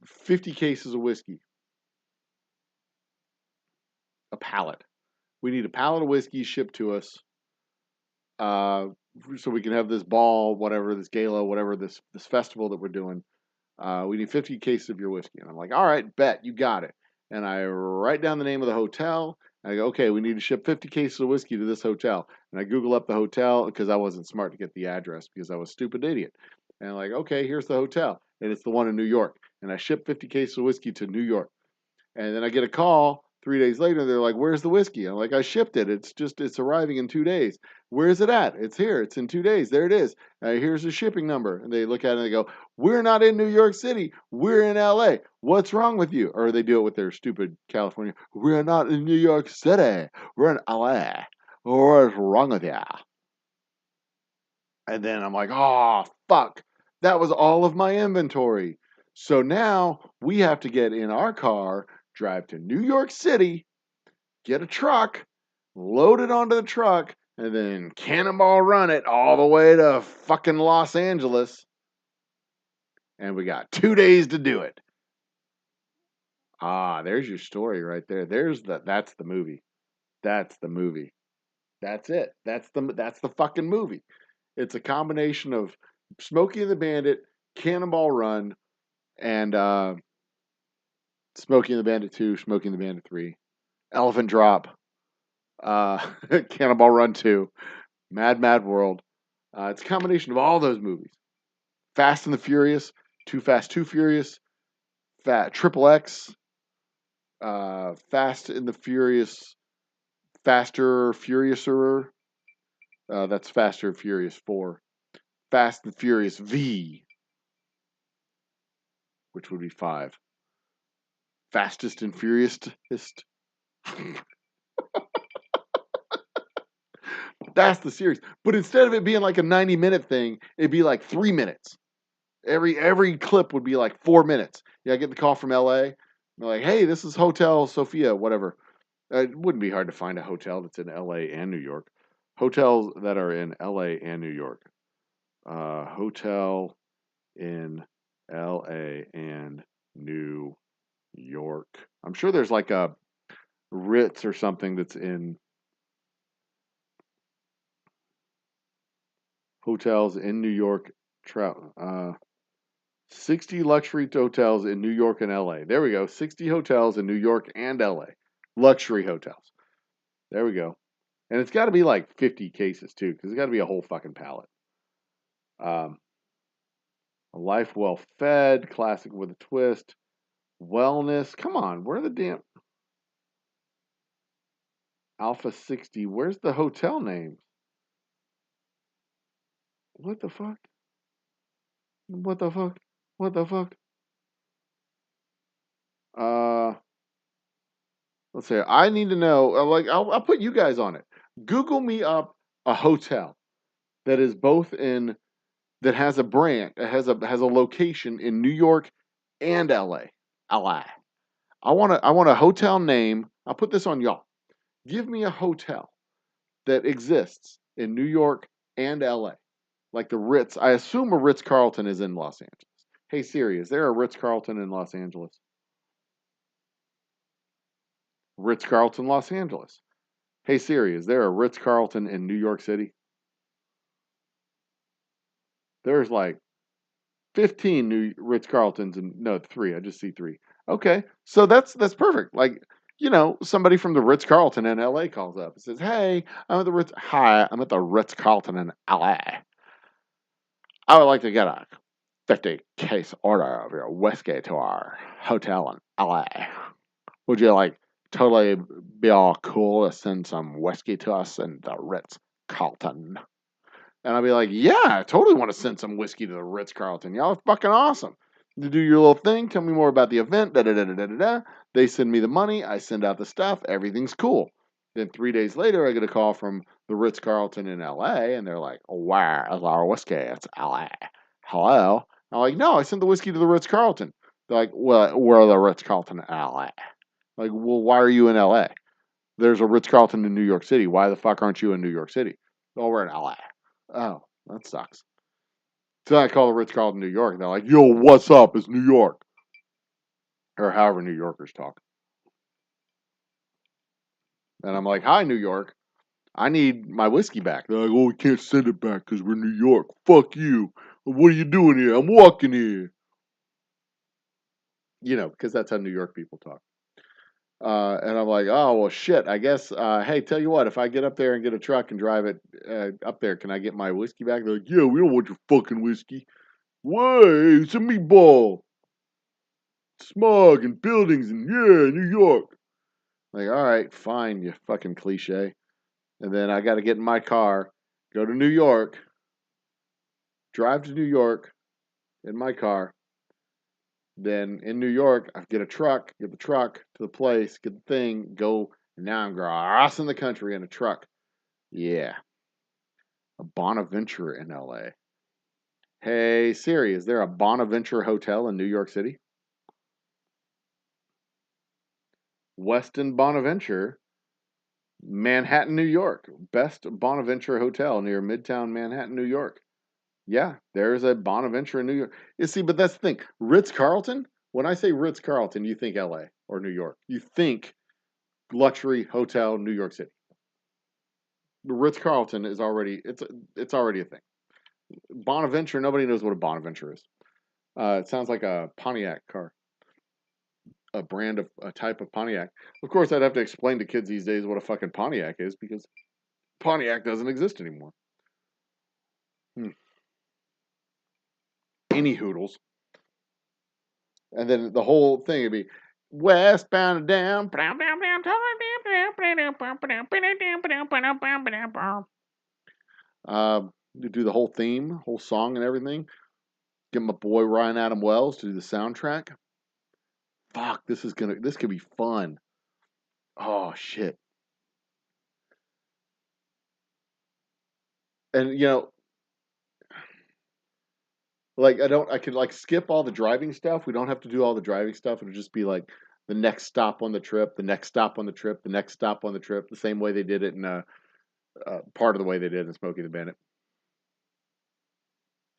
50 cases of whiskey." pallet. We need a pallet of whiskey shipped to us, so we can have this ball, whatever, this gala, whatever, this festival that we're doing. We need 50 cases of your whiskey. And I'm like, all right, bet, you got it. And I write down the name of the hotel. And I go, okay, we need to ship 50 cases of whiskey to this hotel. And I Google up the hotel because I wasn't smart to get the address because I was a stupid idiot. And I'm like, okay, here's the hotel. And it's the one in New York. And I ship 50 cases of whiskey to New York. And then I get a call 3 days later. They're like, where's the whiskey? I'm like, I shipped it. It's arriving in 2 days. Where's it at? It's here. It's in 2 days. There it is. Here's the shipping number. And they look at it and they go, we're not in New York City. We're in LA. What's wrong with you? Or they do it with their stupid California. We're not in New York City. We're in LA. What's wrong with you? And then I'm like, oh, fuck. That was all of my inventory. So now we have to get in our car, drive to New York City, get a truck, load it onto the truck, and then cannonball run it all the way to fucking Los Angeles. And we got 2 days to do it. Ah, there's your story right there. That's the movie. That's the movie. That's it. That's the fucking movie. It's a combination of Smokey and the Bandit, Cannonball Run, and Smokey and the Bandit 2, Smokey and the Bandit 3, Elephant Drop, Cannonball Run 2, Mad Mad World. It's a combination of all those movies. Fast and the Furious, Too Fast, Too Furious, Triple X, Fast and the Furious, Faster, Furiouser. That's Faster and Furious 4. Fast and Furious V, which would be 5. Fastest and Furiousest. That's the series. But instead of it being like a 90-minute thing, it'd be like 3 minutes. Every clip would be like 4 minutes. Yeah, I get the call from LA. They're like, hey, this is Hotel Sophia, whatever. It wouldn't be hard to find a hotel that's in LA and New York. Hotels that are in LA and New York. Hotel in LA and New York. I'm sure there's like a Ritz or something that's in hotels in New York. 60 luxury hotels in New York and LA. There we go. 60 hotels in New York and LA. Luxury hotels. There we go. And it's got to be like 50 cases too, because it's got to be a whole fucking pallet. A life well fed, classic with a twist, wellness. Come on, where are the damn Alpha 60? Where's the hotel names? What the fuck? What the fuck? What the fuck? Let's see. I need to know. Like, I'll put you guys on it. Google me up a hotel that is both in that has a brand, it has a location in New York and LA. LA. I want a hotel name. I'll put this on y'all. Give me a hotel that exists in New York and LA. Like the Ritz. I assume a Ritz-Carlton is in Los Angeles. Hey Siri, is there a Ritz-Carlton in Los Angeles? Ritz-Carlton, Los Angeles. Hey Siri, is there a Ritz-Carlton in New York City? There's like 15 new Ritz-Carltons and no, 3. I just see 3. Okay. So that's perfect. Like, somebody from the Ritz-Carlton in LA calls up and says, "Hey, I'm at the Ritz. Hi, I'm at the Ritz-Carlton in LA. I would like to get a 50-case order of your whiskey to our hotel in LA. Would you like totally be all cool to send some whiskey to us in the Ritz-Carlton?" And I'll be like, yeah, I totally want to send some whiskey to the Ritz-Carlton. Y'all are fucking awesome. You do your little thing. Tell me more about the event. Da, da, da, da, da, da. They send me the money. I send out the stuff. Everything's cool. Then 3 days later, I get a call from the Ritz-Carlton in L.A., and they're like, where is our whiskey? It's L.A. Hello? I'm like, no, I sent the whiskey to the Ritz-Carlton. They're like, well, we're the Ritz-Carlton in L.A. Like, well, why are you in L.A.? There's a Ritz-Carlton in New York City. Why the fuck aren't you in New York City? Oh, we're in L.A. Oh, that sucks. So I call the Ritz-Carlton New York, and they're like, yo, what's up? It's New York. Or however New Yorkers talk. And I'm like, hi, New York. I need my whiskey back. They're like, oh, we can't send it back because we're New York. Fuck you. What are you doing here? I'm walking here. You know, because that's how New York people talk. And I'm like, oh, well, shit. I guess, hey, tell you what, if I get up there and get a truck and drive it up there, can I get my whiskey back? They're like, yeah, we don't want your fucking whiskey. Why? It's a meatball. Smog and buildings and yeah, New York. Like, all right, fine, you fucking cliche. And then I got to get in my car, go to New York, drive to New York in my car. Then in New York, I get a truck, get the truck to the place, get the thing, go. And now I'm crossing the country in a truck. Yeah, a Bonaventure in LA. Hey Siri, is there a Bonaventure hotel in New York City? Westin Bonaventure, Manhattan, New York. Best Bonaventure hotel near Midtown Manhattan, New York. Yeah, there's a Bonaventure in New York. You see, but that's the thing. Ritz-Carlton, when I say Ritz-Carlton, you think LA or New York. You think luxury hotel, New York City. Ritz-Carlton is already it's already a thing. Bonaventure, nobody knows what a Bonaventure is. It sounds like a Pontiac car, a brand of a type of Pontiac. Of course, I'd have to explain to kids these days what a fucking Pontiac is because Pontiac doesn't exist anymore. Any hoodles. And then the whole thing would be westbound and down. You do the whole theme, whole song and everything. Get my boy Ryan Adam Wells to do the soundtrack. Fuck, this could be fun. Oh shit. And you know, like I could like skip all the driving stuff. We don't have to do all the driving stuff. It'll just be like the next stop on the trip, the next stop on the trip, the next stop on the trip, the same way they did it in part of the way they did in Smokey the Bandit.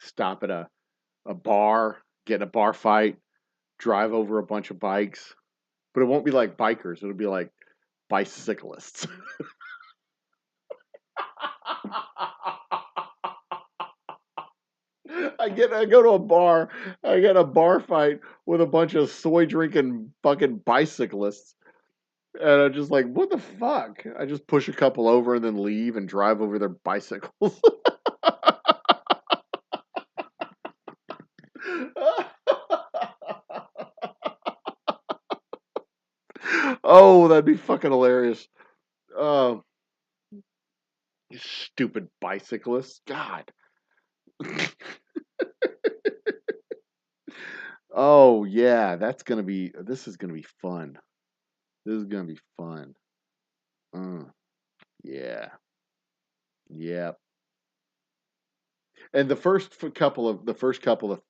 Stop at a bar, get in a bar fight, drive over a bunch of bikes. But it won't be like bikers, it'll be like bicyclists. I go to a bar, I get a bar fight with a bunch of soy drinking fucking bicyclists. And I'm just like, what the fuck? I just push a couple over and then leave and drive over their bicycles. Oh, that'd be fucking hilarious. Oh, you stupid bicyclists. God. Oh, yeah, this is gonna be fun. This is gonna be fun. Yeah. Yep. And the first couple of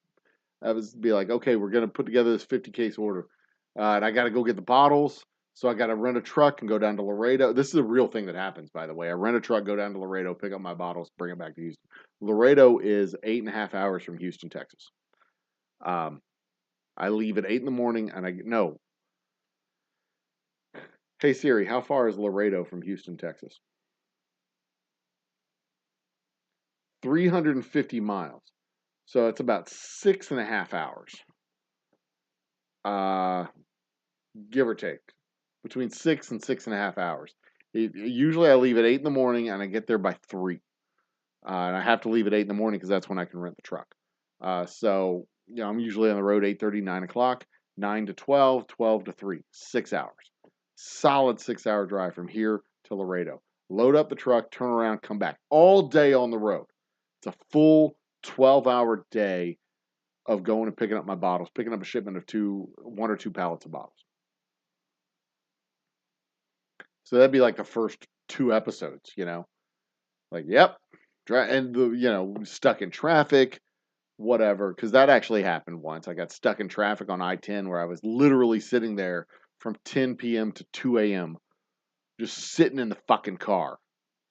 I was be like, okay, we're gonna put together this 50 case order, and I got to go get the bottles. So I got to rent a truck and go down to Laredo. This is a real thing that happens, by the way. I rent a truck, go down to Laredo, pick up my bottles, bring it back to Houston. Laredo is 8.5 hours from Houston, Texas. Um, I leave at 8 in the morning, and I no. Hey Siri, how far is Laredo from Houston, Texas? 350 miles. So it's about 6.5 hours. Uh, give or take, between 6 and 6.5 hours. Usually, I leave at 8 in the morning and I get there by 3. And I have to leave at 8 in the morning because that's when I can rent the truck. So I'm usually on the road 8:30, 9 o'clock, 9 to 12, 12 to 3, 6 hours. Solid 6 hour drive from here to Laredo. Load up the truck, turn around, come back. All day on the road. It's a full 12-hour day of going and picking up my bottles, picking up a shipment of 1 or 2 pallets of bottles. So that'd be like the first 2 episodes, like, yep, and stuck in traffic, whatever. Because that actually happened once. I got stuck in traffic on I-10 where I was literally sitting there from 10 p.m. to 2 a.m. just sitting in the fucking car,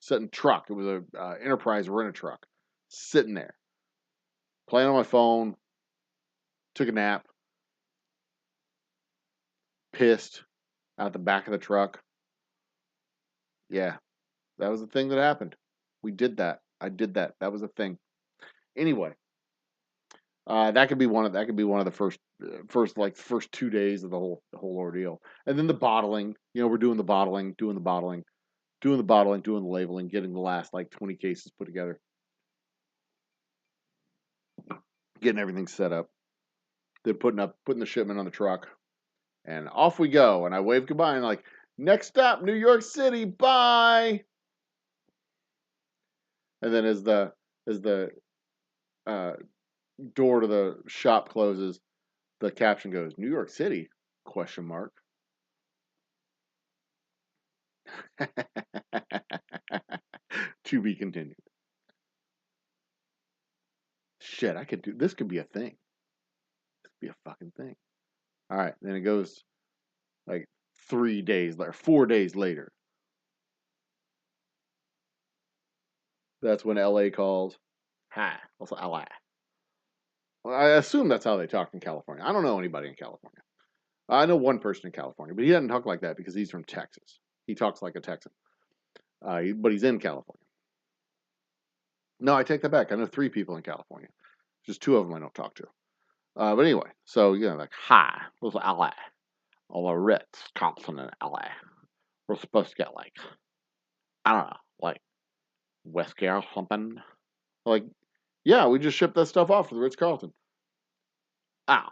sitting truck. It was a Enterprise rent-a-truck, sitting there, playing on my phone. Took a nap, pissed out the back of the truck. Yeah, that was the thing that happened. We did that. I did that. That was a thing. Anyway, that could be one of the first 2 days of the whole ordeal, and then the bottling. We're doing the bottling, doing the labeling, getting the last like 20 cases put together, getting everything set up, then putting the shipment on the truck, and off we go. And I wave goodbye and like, next stop, New York City, bye. And then as the uh, door to the shop closes, the caption goes, New York City? Question mark. To be continued. Shit, I could do this. Could be a thing. This could be a fucking thing. All right, then it goes like 3 days later, 4 days later. That's when LA calls. Hi, also LA. Well, I assume that's how they talk in California. I don't know anybody in California. I know one person in California, but he doesn't talk like that because he's from Texas. He talks like a Texan, but he's in California. No, I take that back. I know 3 people in California. Just 2 of them I don't talk to. But anyway, so like, hi, this is LA. All the Ritz Carlton in LA. We're supposed to get like, I don't know, like whiskey or something. Like, yeah, we just shipped that stuff off to the Ritz Carlton. Oh,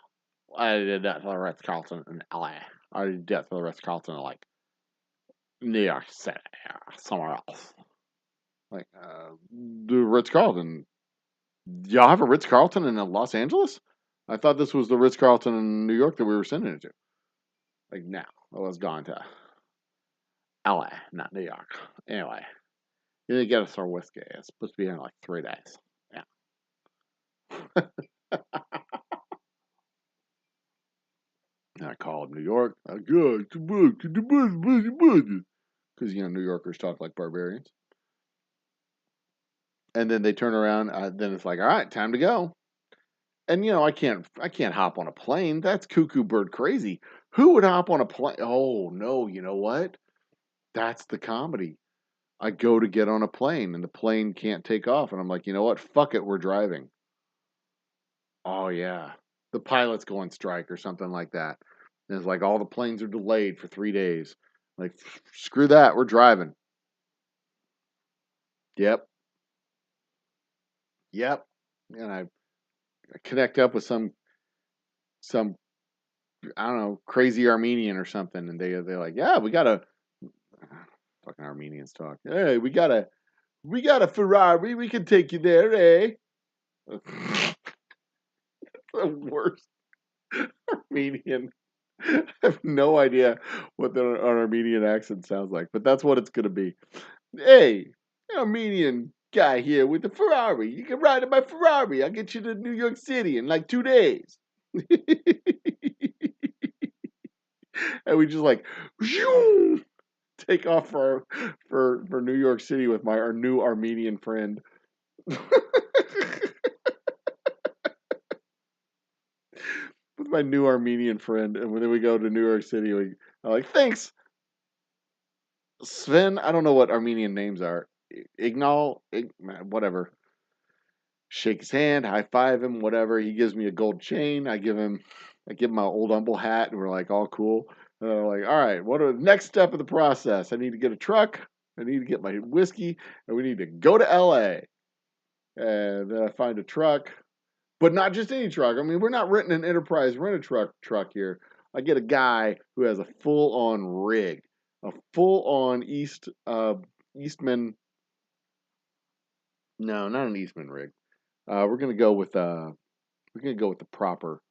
I did that for the Ritz Carlton in LA. I did that for the Ritz Carlton in like New York City or somewhere else. Like, the Ritz Carlton. Y'all have a Ritz Carlton in Los Angeles? I thought this was the Ritz Carlton in New York that we were sending it to. Like, no, it was gone to LA, not New York. Anyway, you didn't get us our whiskey. It's supposed to be here in like 3 days. Yeah. And I called New York. Good, because New Yorkers talk like barbarians. And then they turn around. Then it's like, all right, time to go. And I can't hop on a plane. That's cuckoo bird crazy. Who would hop on a plane? Oh no, you know what? That's the comedy. I go to get on a plane and the plane can't take off, and I'm like, you know what? Fuck it, we're driving. Oh yeah, the pilots go on strike or something like that. And it's like all the planes are delayed for 3 days. Like, screw that, we're driving. Yep, yep. And I connect up with some I don't know, crazy Armenian or something, and they're like, yeah, we got a fucking Armenians talk. Hey, we got a Ferrari. We can take you there, eh? The worst Armenian. I have no idea what an Armenian accent sounds like, but that's what it's gonna be. Hey, Armenian guy here with the Ferrari. You can ride in my Ferrari. I'll get you to New York City in like 2 days. And we just like take off for New York City with our new Armenian friend. With my new Armenian friend, and then we go to New York City. I'm like, thanks, Sven. I don't know what Armenian names are. Ignal, whatever. Shake his hand, high five him, whatever. He gives me a gold chain. I give him my Old Humble hat, and we're like all cool. And I'm like, all right, what are the next step of the process? I need to get a truck. I need to get my whiskey, and we need to go to LA. And then I find a truck, but not just any truck. I mean, we're not renting an Enterprise rent-a-truck here. I get a guy who has a full-on rig, a full-on Eastman. No, not an Eastman rig. We're gonna go with the proper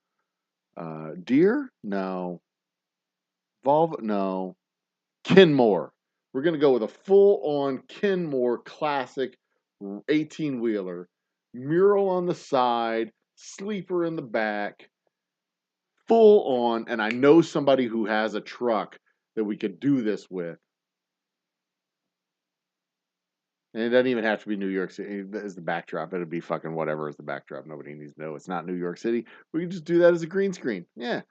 Deer. No, Volvo. No, Kenmore. We're gonna go with a full-on Kenmore classic 18-wheeler, mural on the side, sleeper in the back, full on. And I know somebody who has a truck that we could do this with. And it doesn't even have to be New York City as the backdrop. It'd be fucking whatever is the backdrop. Nobody needs to know it's not New York City. We can just do that as a green screen. Yeah,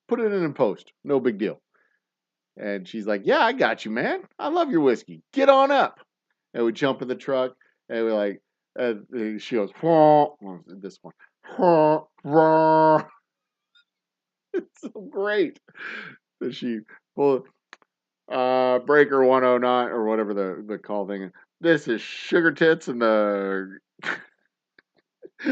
put it in post. No big deal. And she's like, yeah, I got you, man. I love your whiskey. Get on up. And we jump in the truck, and we're like, she goes, this one. It's so great. And she, well, breaker 109 or whatever the call thing is. This is Sugar Tits and the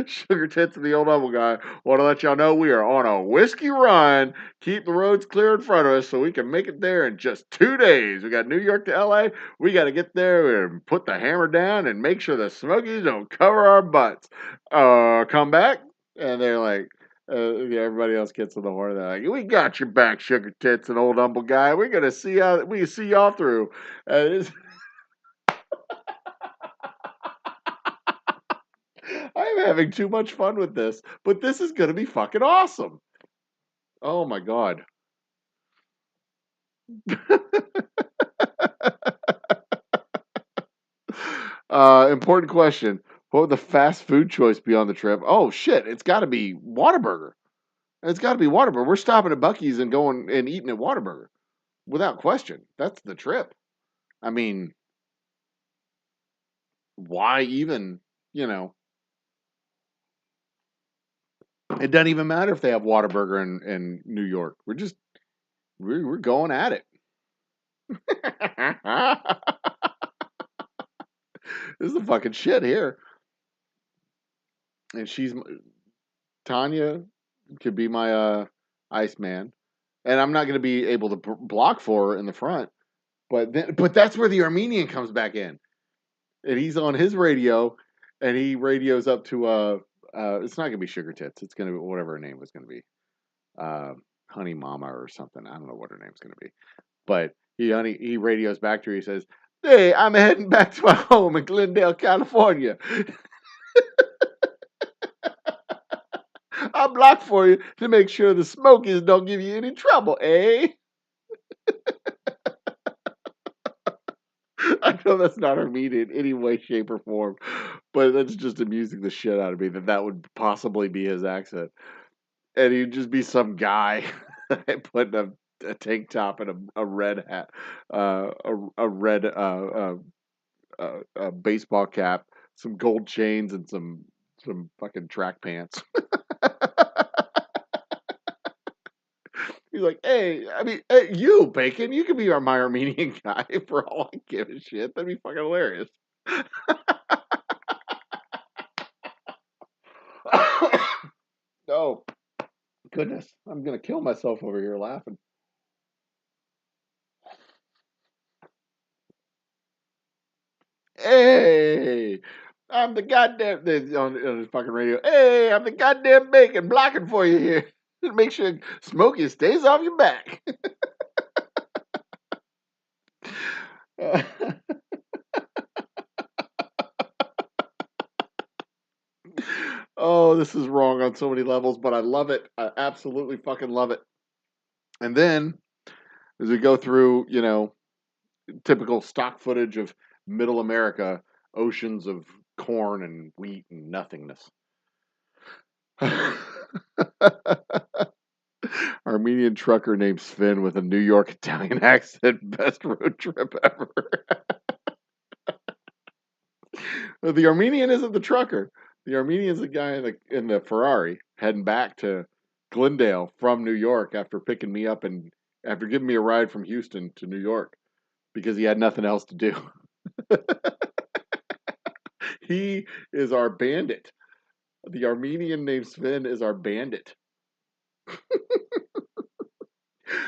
Sugar Tits and the Old Humble Guy. Want to let y'all know we are on a whiskey run. Keep the roads clear in front of us so we can make it there in just 2 days. We got New York to LA. We got to get there and put the hammer down and make sure the Smokies don't cover our butts. Come back. And they're like, everybody else gets on the horn. They're like, we got your back, Sugar Tits and Old Humble Guy. We're going to see how we can see y'all through. I'm having too much fun with this, but this is going to be fucking awesome. Oh my God. Important question. What would the fast food choice be on the trip? Oh shit, it's got to be Whataburger. It's got to be Whataburger. We're stopping at Buc-ee's and going and eating at Whataburger. Without question. That's the trip. I mean, why even, you know, it doesn't even matter if they have Whataburger in New York. We're going at it. This is the fucking shit here. And Tanya could be my Iceman. And I'm not going to be able to block for her in the front. But that's where the Armenian comes back in. And he's on his radio, and he radios up to it's not going to be Sugar Tits. It's going to be whatever her name was going to be. Honey Mama or something. I don't know what her name's going to be. But he radios back to her. He says, hey, I'm heading back to my home in Glendale, California. I'll block for you to make sure the Smokies don't give you any trouble, eh? I know that's not Armenian in any way, shape, or form, but that's just amusing the shit out of me that would possibly be his accent. And he'd just be some guy putting a tank top and a red hat, a red baseball cap, some gold chains, and some fucking track pants. He's like, hey, I mean, hey, you, Bacon, you can be my Armenian guy for all I give a shit. That'd be fucking hilarious. Oh, goodness. I'm going to kill myself over here laughing. Hey, I'm the goddamn, on the fucking radio. Hey, I'm the goddamn Bacon blocking for you here. Make sure Smokey stays off your back. Oh, this is wrong on so many levels, but I love it. I absolutely fucking love it. And then, as we go through, typical stock footage of middle America, oceans of corn and wheat and nothingness. Armenian trucker named Sven with a New York Italian accent. Best road trip ever. The Armenian isn't the trucker. The Armenian is the guy in the Ferrari heading back to Glendale from New York after picking me up and after giving me a ride from Houston to New York because he had nothing else to do. He is our bandit. The Armenian named Sven is our bandit.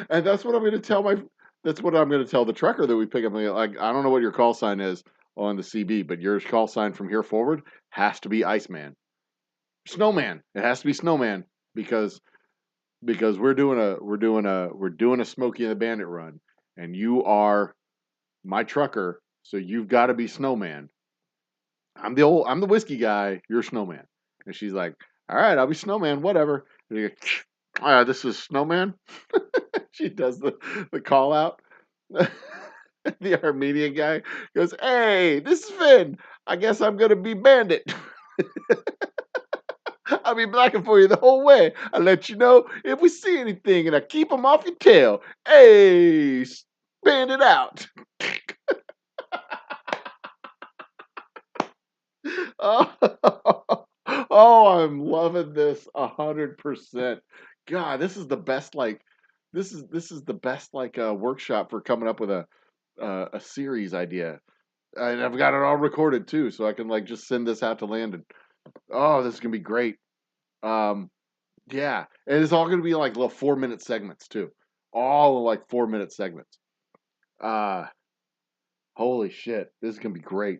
And that's what I'm going to tell the trucker that we pick up. Like, I don't know what your call sign is on the CB, but your call sign from here forward has to be Iceman. Snowman. It has to be Snowman because we're doing a Smokey and the Bandit run, and you are my trucker, so you've got to be Snowman. I'm the whiskey guy. You're Snowman. And she's like, all right, I'll be Snowman. Whatever. And this is Snowman. She does the call out. The Armenian guy goes, hey, this is Finn. I guess I'm gonna be Bandit. I'll be blocking for you the whole way. I'll let you know if we see anything, and I keep them off your tail. Hey, Bandit out. Oh, oh, I'm loving this 100%. God, this is the best. Like, this is the best workshop for coming up with a series idea. And I've got it all recorded too, so I can like just send this out to Landon. Oh, this is gonna be great. Um, yeah, and it's all gonna be like little 4 minute segments too, all like 4 minute segments. Uh, holy shit, this is gonna be great.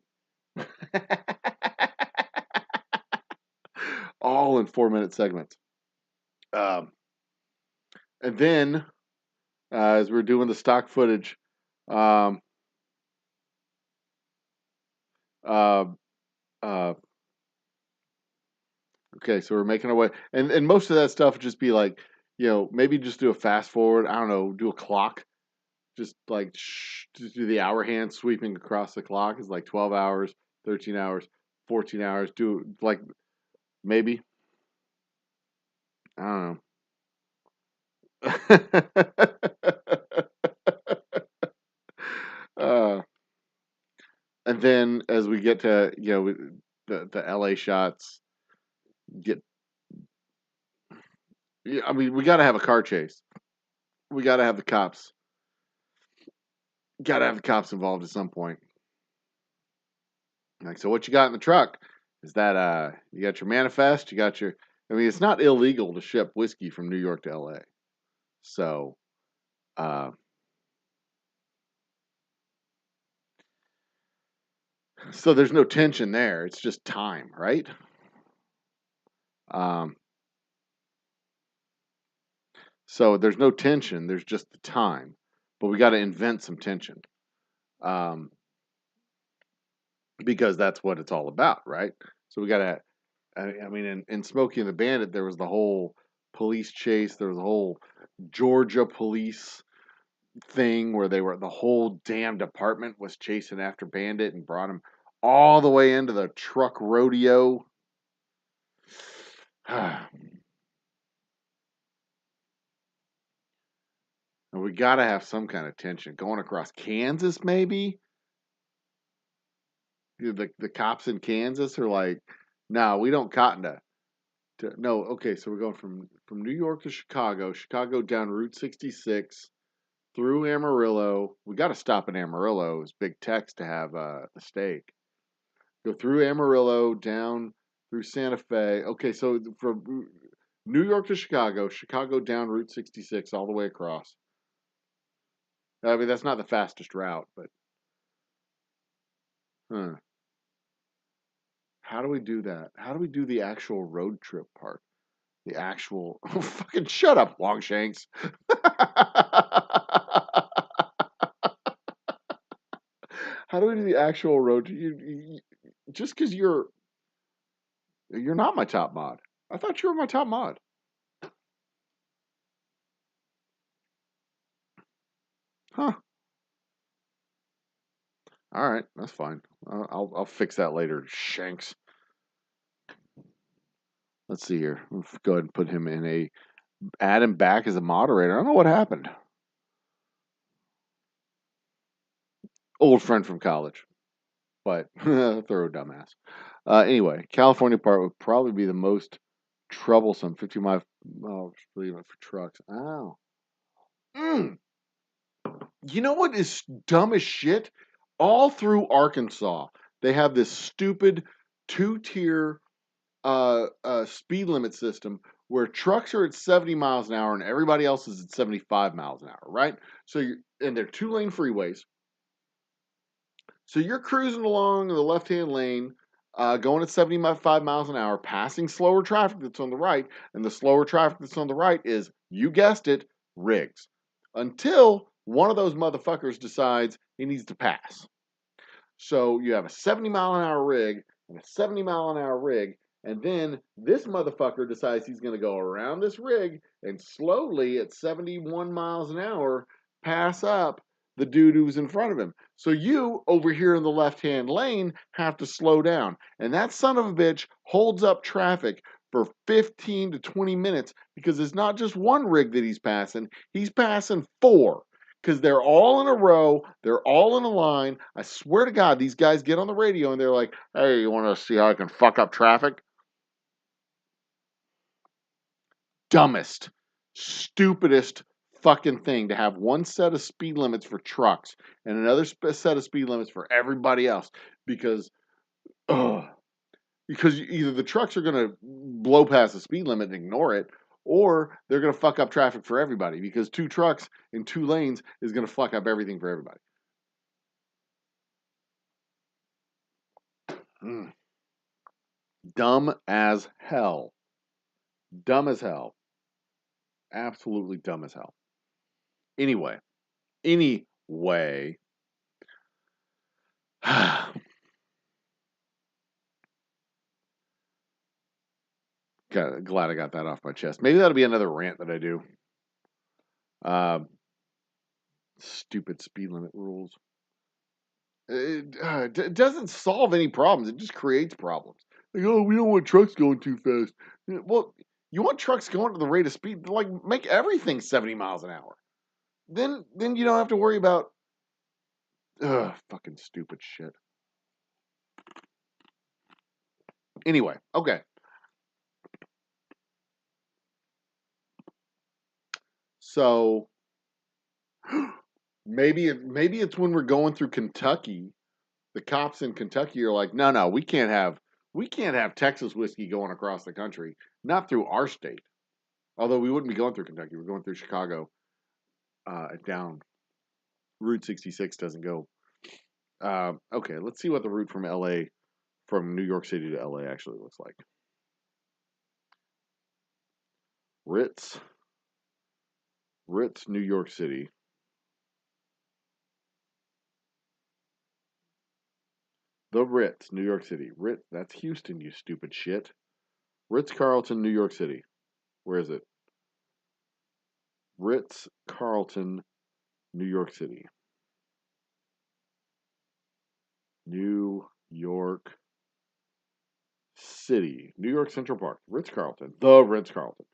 All in 4 minute segments. Um, and then as we're doing the stock footage, um, uh, uh, okay, so we're making our way, and most of that stuff would just be like, maybe just do a fast forward. I don't know, do a clock, just like just do the hour hand sweeping across the clock is like 12 hours, 13 hours, 14 hours. Do like maybe I don't know. uh, and then as we get to the LA shots, get yeah, I mean we got to have a car chase. We got to have the cops. Got to have the cops involved at some point. Like, so what you got in the truck? Is that you got your manifest? You got your I mean, it's not illegal to ship whiskey from New York to LA. So uh so there's no tension there. It's just time, right? Um so there's no tension, there's just the time. But we got to invent some tension. Um because that's what it's all about, right? So we got to I mean, in Smokey and the Bandit, there was the whole police chase. There was the whole Georgia police thing where the whole damn department was chasing after Bandit and brought him all the way into the truck rodeo. And we got to have some kind of tension going across Kansas, maybe. The cops in Kansas are like, no, we don't cotton to no. Okay, so we're going from New York to Chicago, Chicago down Route 66 through Amarillo. We got to stop in Amarillo. It's big text to have the steak. Go through Amarillo, down through Santa Fe. Okay, so from New York to Chicago, Chicago down Route 66 all the way across. I mean, that's not the fastest route, but huh. How do we do that? How do we do the actual road trip part? The actual fucking shut up, Longshanks. How do we do the actual road? Just because you're not my top mod. I thought you were my top mod. Huh. All right, that's fine. I'll fix that later, Shanks. Let's see here. Let's go ahead and put him in add him back as a moderator. I don't know what happened. Old friend from college, but thorough dumbass. Anyway, California part would probably be the most troublesome. 50 mile for trucks. Ow. Mm. You know what is dumb as shit? All through Arkansas, they have this stupid two-tier speed limit system where trucks are at 70 miles an hour and everybody else is at 75 miles an hour, right? So and they're two-lane freeways. So you're cruising along in the left-hand lane, going at 75 miles an hour, passing slower traffic that's on the right, and the slower traffic that's on the right is, you guessed it, rigs. Until one of those motherfuckers decides he needs to pass. So you have a 70 mile an hour rig and a 70 mile an hour rig, and then this motherfucker decides he's going to go around this rig and slowly at 71 miles an hour pass up the dude who's in front of him. So you over here in the left-hand lane have to slow down. And that son of a bitch holds up traffic for 15 to 20 minutes because it's not just one rig that he's passing 4. because they're all in a row. They're all in a line. I swear to God, these guys get on the radio and they're like, hey, you want to see how I can fuck up traffic? Dumbest, stupidest fucking thing to have one set of speed limits for trucks and another set of speed limits for everybody else because, ugh, because either the trucks are going to blow past the speed limit and ignore it, or they're going to fuck up traffic for everybody because two trucks in two lanes is going to fuck up everything for everybody. Mm. Dumb as hell. Dumb as hell. Absolutely dumb as hell. Anyway. Glad I got that off my chest. Maybe that'll be another rant that I do. Stupid speed limit rules. It doesn't solve any problems. It just creates problems. Like, oh, we don't want trucks going too fast. Well, you want trucks going at the rate of speed. Like, make everything 70 miles an hour. Then you don't have to worry about fucking stupid shit. Anyway, okay. So maybe it's when we're going through Kentucky. The cops in Kentucky are like, no, we can't have Texas whiskey going across the country, not through our state. Although we wouldn't be going through Kentucky, we're going through Chicago, down. Route 66 doesn't go. Okay, let's see what the route from New York City to LA actually looks like. Ritz, New York City. The Ritz, New York City. That's Houston, you stupid shit. Ritz-Carlton, New York City. Where is it? Ritz-Carlton, New York City. New York City. New York Central Park. Ritz-Carlton. The Ritz-Carlton.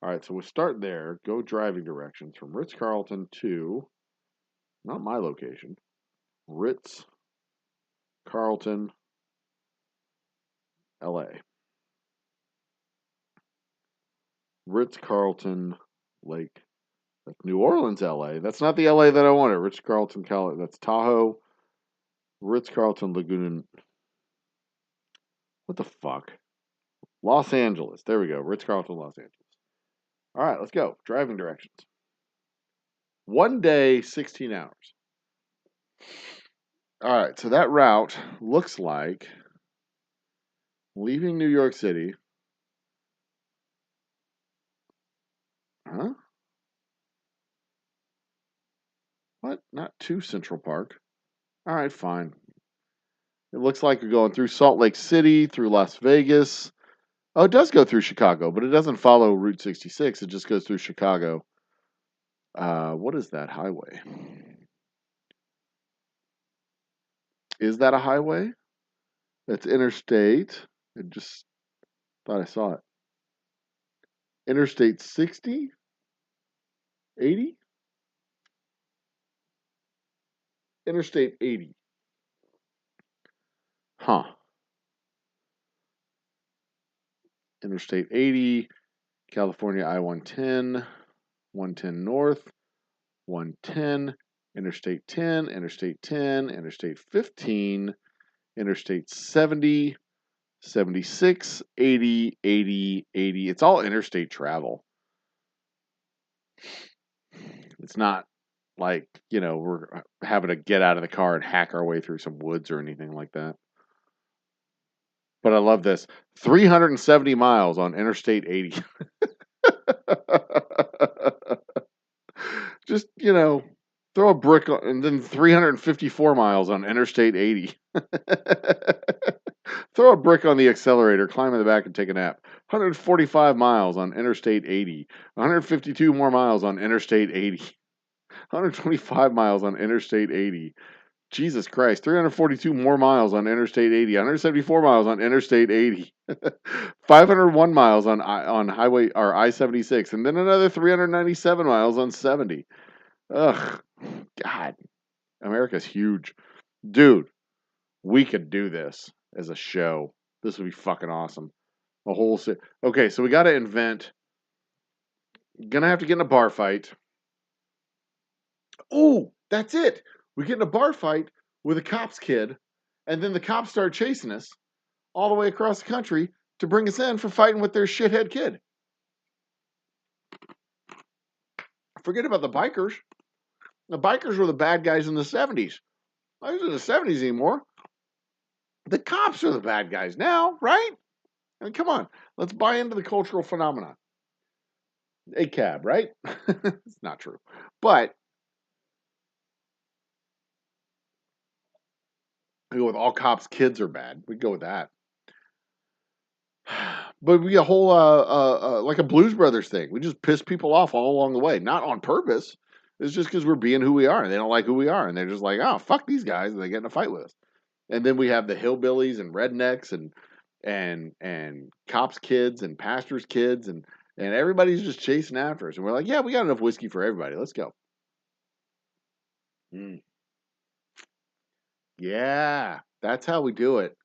All right, so we'll start there. Go driving directions from Ritz-Carlton to, not my location, Ritz-Carlton, LA. Ritz-Carlton Lake. That's New Orleans, LA. That's not the LA that I wanted. Ritz-Carlton, California. That's Tahoe. Ritz-Carlton Laguna. What the fuck? Los Angeles. There we go. Ritz-Carlton, Los Angeles. All right, let's go. Driving directions. 1 day, 16 hours. All right, so that route looks like leaving New York City. Huh? What? Not to Central Park. All right, fine. It looks like you're going through Salt Lake City, through Las Vegas. Oh, it does go through Chicago, but it doesn't follow Route 66. It just goes through Chicago. What is that highway? Is that a highway? That's interstate. I just thought I saw it. Interstate 60? 80? Interstate 80. Huh. Interstate 80, California I-110, 110 North, 110, Interstate 10, Interstate 10, Interstate 15, Interstate 70, 76, 80, 80, 80. It's all interstate travel. It's not like, we're having to get out of the car and hack our way through some woods or anything like that. But I love this. 370 miles on Interstate 80. Just, throw a brick on, and then 354 miles on Interstate 80. Throw a brick on the accelerator, climb in the back, and take a nap. 145 miles on Interstate 80. 152 more miles on Interstate 80. 125 miles on Interstate 80. Jesus Christ, 342 more miles on Interstate 80, 174 miles on Interstate 80, 501 miles on Highway or I-76, and then another 397 miles on 70. Ugh. God, America's huge. Dude, we could do this as a show. This would be fucking awesome. A whole okay, so we got to invent. Gonna have to get in a bar fight. Oh, that's it. We get in a bar fight with a cop's kid, and then the cops start chasing us all the way across the country to bring us in for fighting with their shithead kid. Forget about the bikers. The bikers were the bad guys in the 70s. I was in the 70s anymore. The cops are the bad guys now, right? I mean, come on. Let's buy into the cultural phenomenon. A cab, right? It's not true. But we go with all cops' kids are bad. We go with that. But we a whole like a Blues Brothers thing. We just piss people off all along the way, not on purpose. It's just because we're being who we are, and they don't like who we are, and they're just like, oh, fuck these guys, and they get in a fight with us. And then we have the hillbillies and rednecks and cops' kids and pastors' kids, and everybody's just chasing after us. And we're like, yeah, we got enough whiskey for everybody. Let's go. Mm. Yeah, that's how we do it.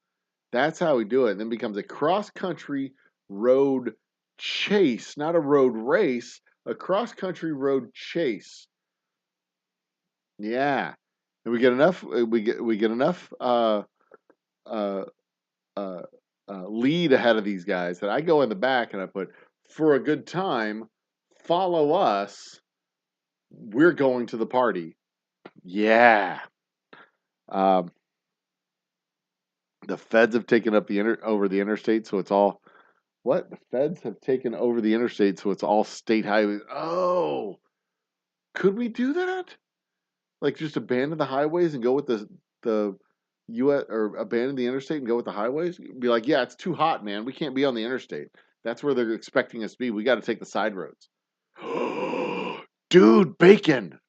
That's how we do it. And then it becomes a cross-country road chase, not a road race, a cross-country road chase. Yeah, and we get enough. We get enough uh, uh, lead ahead of these guys that I go in the back and I put for a good time. Follow us. We're going to the party. Yeah. Um, the feds have taken up over the interstate, so it's all what? The feds have taken over the interstate, so it's all state highways. Oh, could we do that? Like just abandon the highways and go with the U.S. or abandon the interstate and go with the highways? Be like, yeah, it's too hot, man. We can't be on the interstate. That's where they're expecting us to be. We got to take the side roads. Dude, bacon.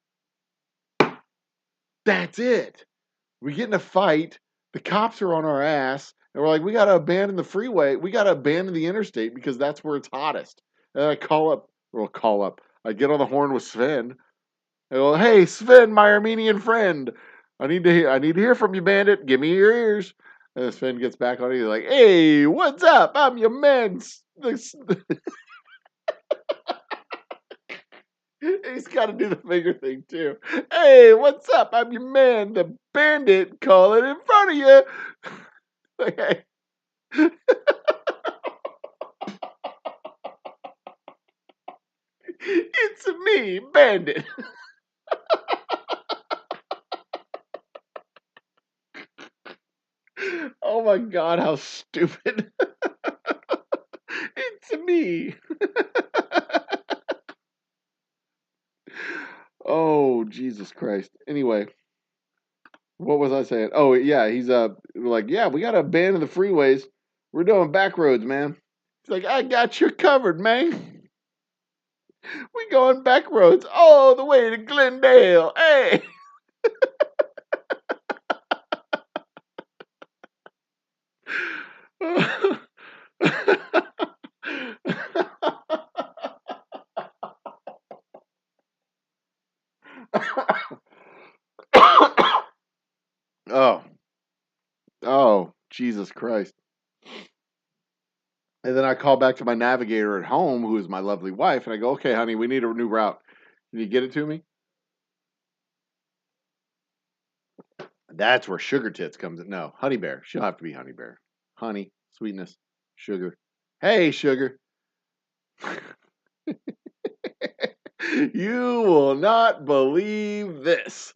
That's it. We get in a fight. The cops are on our ass. And we're like, we got to abandon the freeway. We got to abandon the interstate because that's where it's hottest. And I call up. I get on the horn with Sven. I go, hey, Sven, my Armenian friend. I need to hear from you, bandit. Give me your ears. And Sven gets back on it. He's like, hey, what's up? I'm your man. He's got to do the finger thing, too. Hey, what's up? I'm your man, the bandit, calling in front of you. Like, hey. It's me, bandit. Oh my God, how stupid. It's me. Oh, Jesus Christ. Anyway, what was I saying? Oh, yeah, he's like, yeah, we got to abandon the freeways. We're doing back roads, man. He's like, I got you covered, man. We going back roads all the way to Glendale. Hey. Oh, oh, Jesus Christ. And then I call back to my navigator at home, who is my lovely wife, and I go, okay, honey, we need a new route. Can you get it to me? That's where Sugar Tits comes in. No, Honey Bear. She'll have to be Honey Bear. Honey, sweetness, sugar. Hey, sugar. You will not believe this.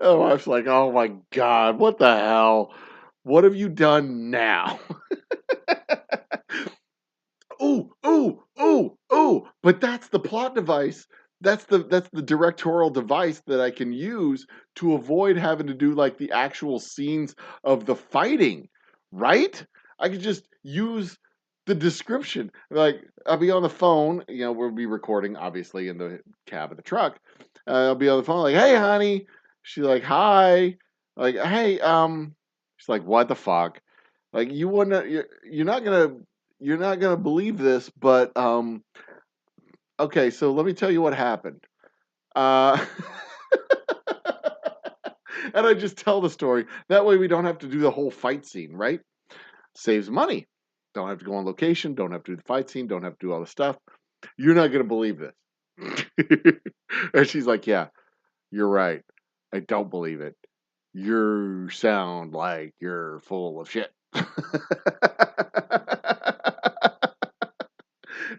My wife's like, oh my God, what the hell? What have you done now? Ooh, ooh, ooh, ooh. But that's the plot device. That's the directorial device that I can use to avoid having to do like the actual scenes of the fighting, right? I could just use the description. Like I'll be on the phone, we'll be recording obviously in the cab of the truck. I'll be on the phone like, "Hey, honey." She's like, "Hi." Like, "Hey, she's like, "What the fuck?" Like you wouldn't you're not gonna believe this, but Okay, so let me tell you what happened. Uh, and I just tell the story. That way we don't have to do the whole fight scene, right? Saves money. Don't have to go on location. Don't have to do the fight scene. Don't have to do all the stuff. You're not going to believe this. And she's like, yeah, you're right. I don't believe it. You sound like you're full of shit.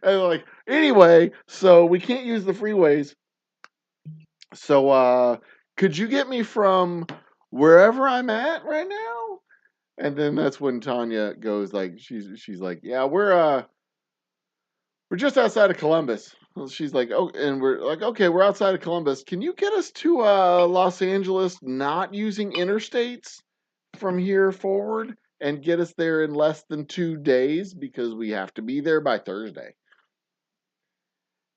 And like, anyway, so we can't use the freeways. So could you get me from wherever I'm at right now? And then that's when Tanya goes like she's like, yeah, we're just outside of Columbus. Well, she's like, oh, and we're like, okay, we're outside of Columbus. Can you get us to Los Angeles not using interstates from here forward and get us there in less than 2 days because we have to be there by Thursday?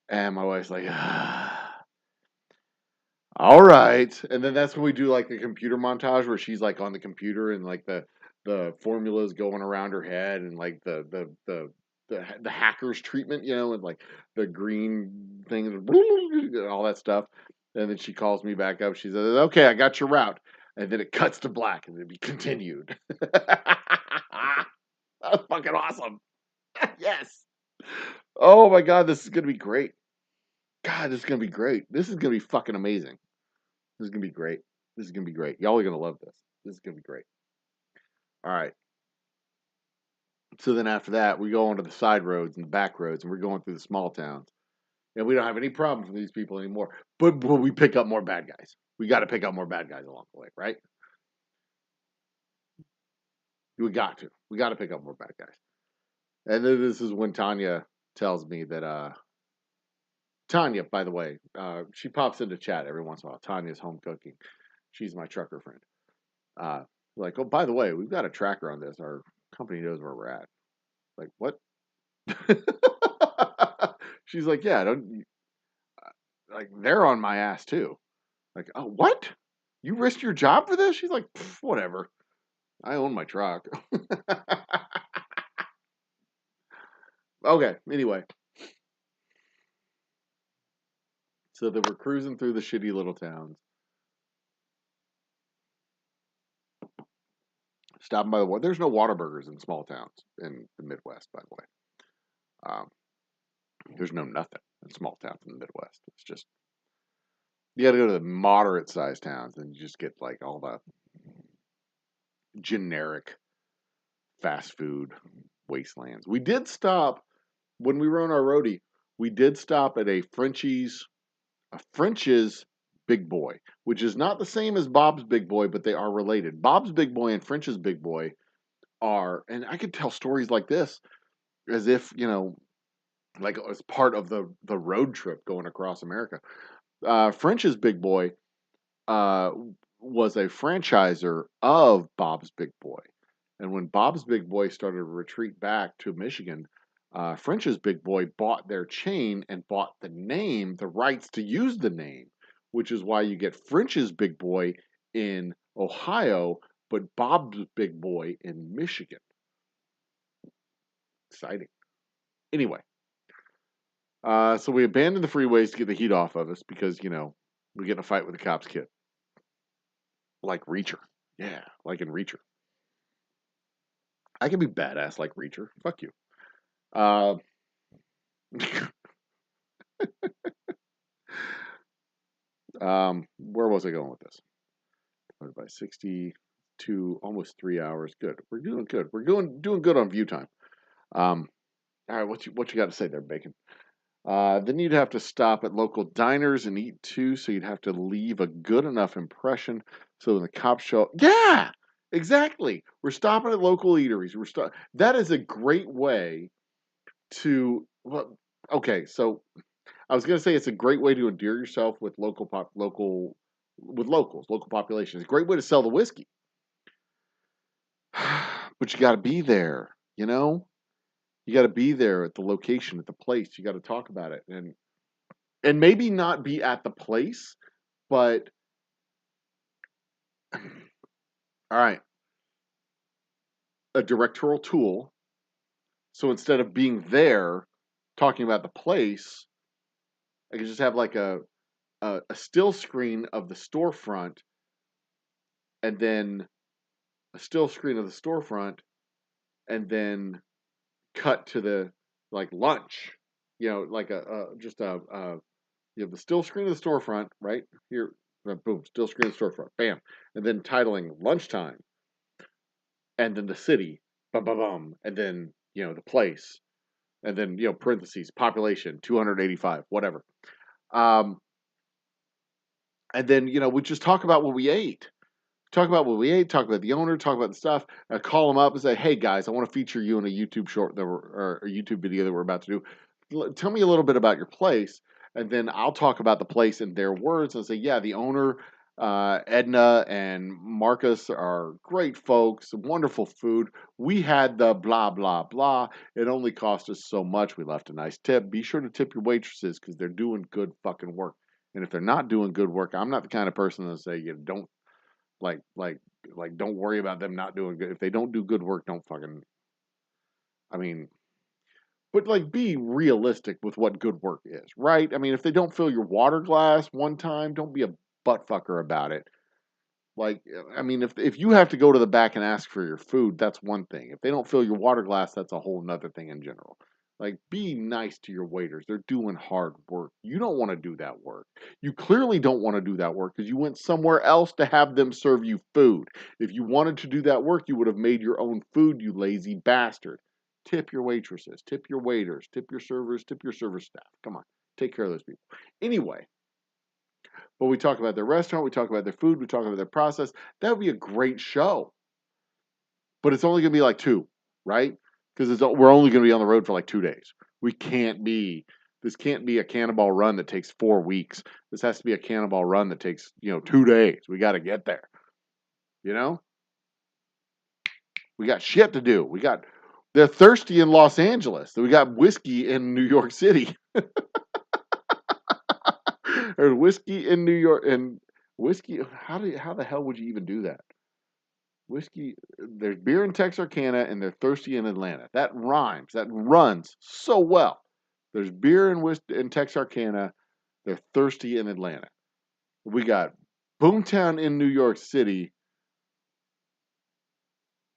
And my wife's like, all right. And then that's when we do like the computer montage where she's like on the computer and like the formulas going around her head and like the hacker's treatment, and like the green thing and all that stuff. And then she calls me back up. She says, "Okay, I got your route." And then it cuts to black and then be continued. That's fucking awesome. Yes. Oh my god, this is gonna be great. God, this is gonna be great. This is gonna be fucking amazing. This is gonna be great. This is gonna be great. Y'all are gonna love this. This is gonna be great. All right. So then after that, we go onto the side roads and the back roads, and we're going through the small towns, and we don't have any problems with these people anymore. But we pick up more bad guys. We got to pick up more bad guys along the way, right? We got to. We got to pick up more bad guys. And then this is when Tanya tells me that Tanya, by the way, she pops into chat every once in a while. Tanya's home cooking. She's my trucker friend. Uh, like, oh, by the way, we've got a tracker on this. Our company knows where we're at. Like, what? She's like, yeah, don't like they're on my ass too. Like, oh, what? You risked your job for this? She's like, whatever. I own my truck. Okay, anyway. So then we're cruising through the shitty little towns. Stopping by the water. There's no Whataburgers in small towns in the Midwest, by the way. Um, there's no nothing in small towns in the Midwest. It's just, you got to go to the moderate sized towns and you just get like all the generic fast food wastelands. We did stop when we were on our roadie. We did stop at a French's Big Boy, which is not the same as Bob's Big Boy, but they are related. Bob's Big Boy and French's Big Boy are, and I could tell stories like this as if like as part of the road trip going across America. French's Big Boy uh, was a franchiser of Bob's Big Boy. And when Bob's Big Boy started to retreat back to Michigan, French's Big Boy bought their chain and bought the rights to use the name, which is why you get French's Big Boy in Ohio, but Bob's Big Boy in Michigan. Exciting. Anyway, so we abandoned the freeways to get the heat off of us because, we get in a fight with the cops kid. Like Reacher. Yeah, like in Reacher. I can be badass like Reacher. Fuck you. Uh, where was I going with this? By 62, almost 3 hours. Good. We're doing good. We're doing good on view time. All right, what you got to say there, Bacon? Then you'd have to stop at local diners and eat too, so you'd have to leave a good enough impression so when the cops show up. Yeah, exactly. We're stopping at local eateries. That is a great way to. Well, okay, so I was gonna say it's a great way to endear yourself with local population. It's a great way to sell the whiskey, but you got to be there. You got to be there at the location, at the place. You got to talk about it, and maybe not be at the place, but all right, a directorial tool. So instead of being there talking about the place, I could just have like a still screen of the storefront, and then a still screen of the storefront, and then cut to the like lunch. Like just you have the still screen of the storefront right here. Boom, still screen of the storefront. Bam, and then titling lunchtime, and then the city, bum bum bum, and then the place, and then parentheses population 285, whatever. Um, and then we just talk about what we ate. Talk about what we ate, talk about the owner, talk about the stuff. Call them up and say, "Hey guys, I want to feature you in a YouTube short or a YouTube video that we're about to do. Tell me a little bit about your place," and then I'll talk about the place in their words and say, "Yeah, the owner, Edna and Marcus are great folks, wonderful food. We had the blah blah blah. It only cost us so much. We left a nice tip. Be sure to tip your waitresses because they're doing good fucking work. And if they're not doing good work, I'm not the kind of person to say don't." Like, like, don't worry about them not doing good. If they don't do good work, don't fucking. I mean, but like, be realistic with what good work is, right? I mean, if they don't fill your water glass one time, don't be a butt fucker about it. Like, I mean, if you have to go to the back and ask for your food, that's one thing. If they don't fill your water glass, that's a whole nother thing in general. Like, be nice to your waiters. They're doing hard work. You don't want to do that work. You clearly don't want to do that work because you went somewhere else to have them serve you food. If you wanted to do that work, you would have made your own food, you lazy bastard. Tip your waitresses, tip your waiters, tip your servers, tip your server staff. Come on, take care of those people. Anyway, but we talk about their restaurant, we talk about their food, we talk about their process. That would be a great show. But it's only going to be like 2, right? Because we're only going to be on the road for like 2 days. This can't be a cannonball run that takes 4 weeks. This has to be a cannonball run that takes, 2 days. We got to get there. We got shit to do. They're thirsty in Los Angeles. We got whiskey in New York City. There's whiskey in New York and whiskey. How the hell would you even do that? Whiskey, there's beer in Texarkana and they're thirsty in Atlanta. That rhymes. That runs so well. There's beer in Texarkana. They're thirsty in Atlanta. We got Boomtown in New York City.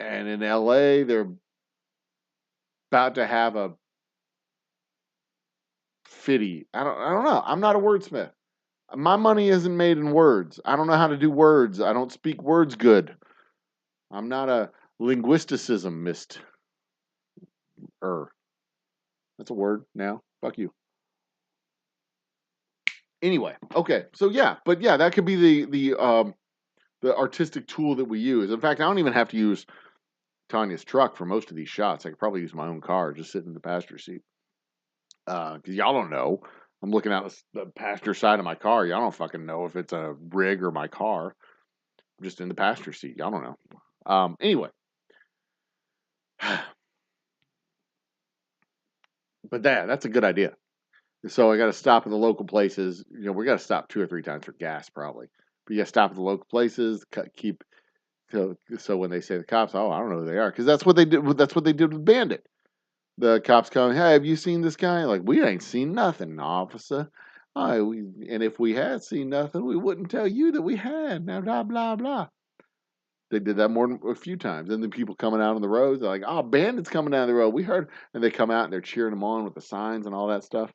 And in LA, they're about to have a fitty. I don't know. I'm not a wordsmith. My money isn't made in words. I don't know how to do words. I don't speak words good. I'm not a linguisticismist. That's a word now. Fuck you. Anyway, okay. So yeah, but yeah, that could be the artistic tool that we use. In fact, I don't even have to use Tanya's truck for most of these shots. I could probably use my own car, just sit in the passenger seat. Because y'all don't know. I'm looking out the passenger side of my car. Y'all don't fucking know if it's a rig or my car. I'm just in the passenger seat. Y'all don't know. Anyway. But that's a good idea. So I got to stop at the local places. We got to stop 2 or 3 times for gas probably. But you got to stop at the local places. Keep so when they say the cops, I don't know who they are because that's what they did. That's what they did with Bandit. The cops come, hey, have you seen this guy? Like, we ain't seen nothing, officer. And if we had seen nothing, we wouldn't tell you that we had. Now, blah blah blah. They did that more than a few times. And then people coming out on the roads, they're like, oh, Bandit's coming down the road. We heard. And they come out and they're cheering them on with the signs and all that stuff.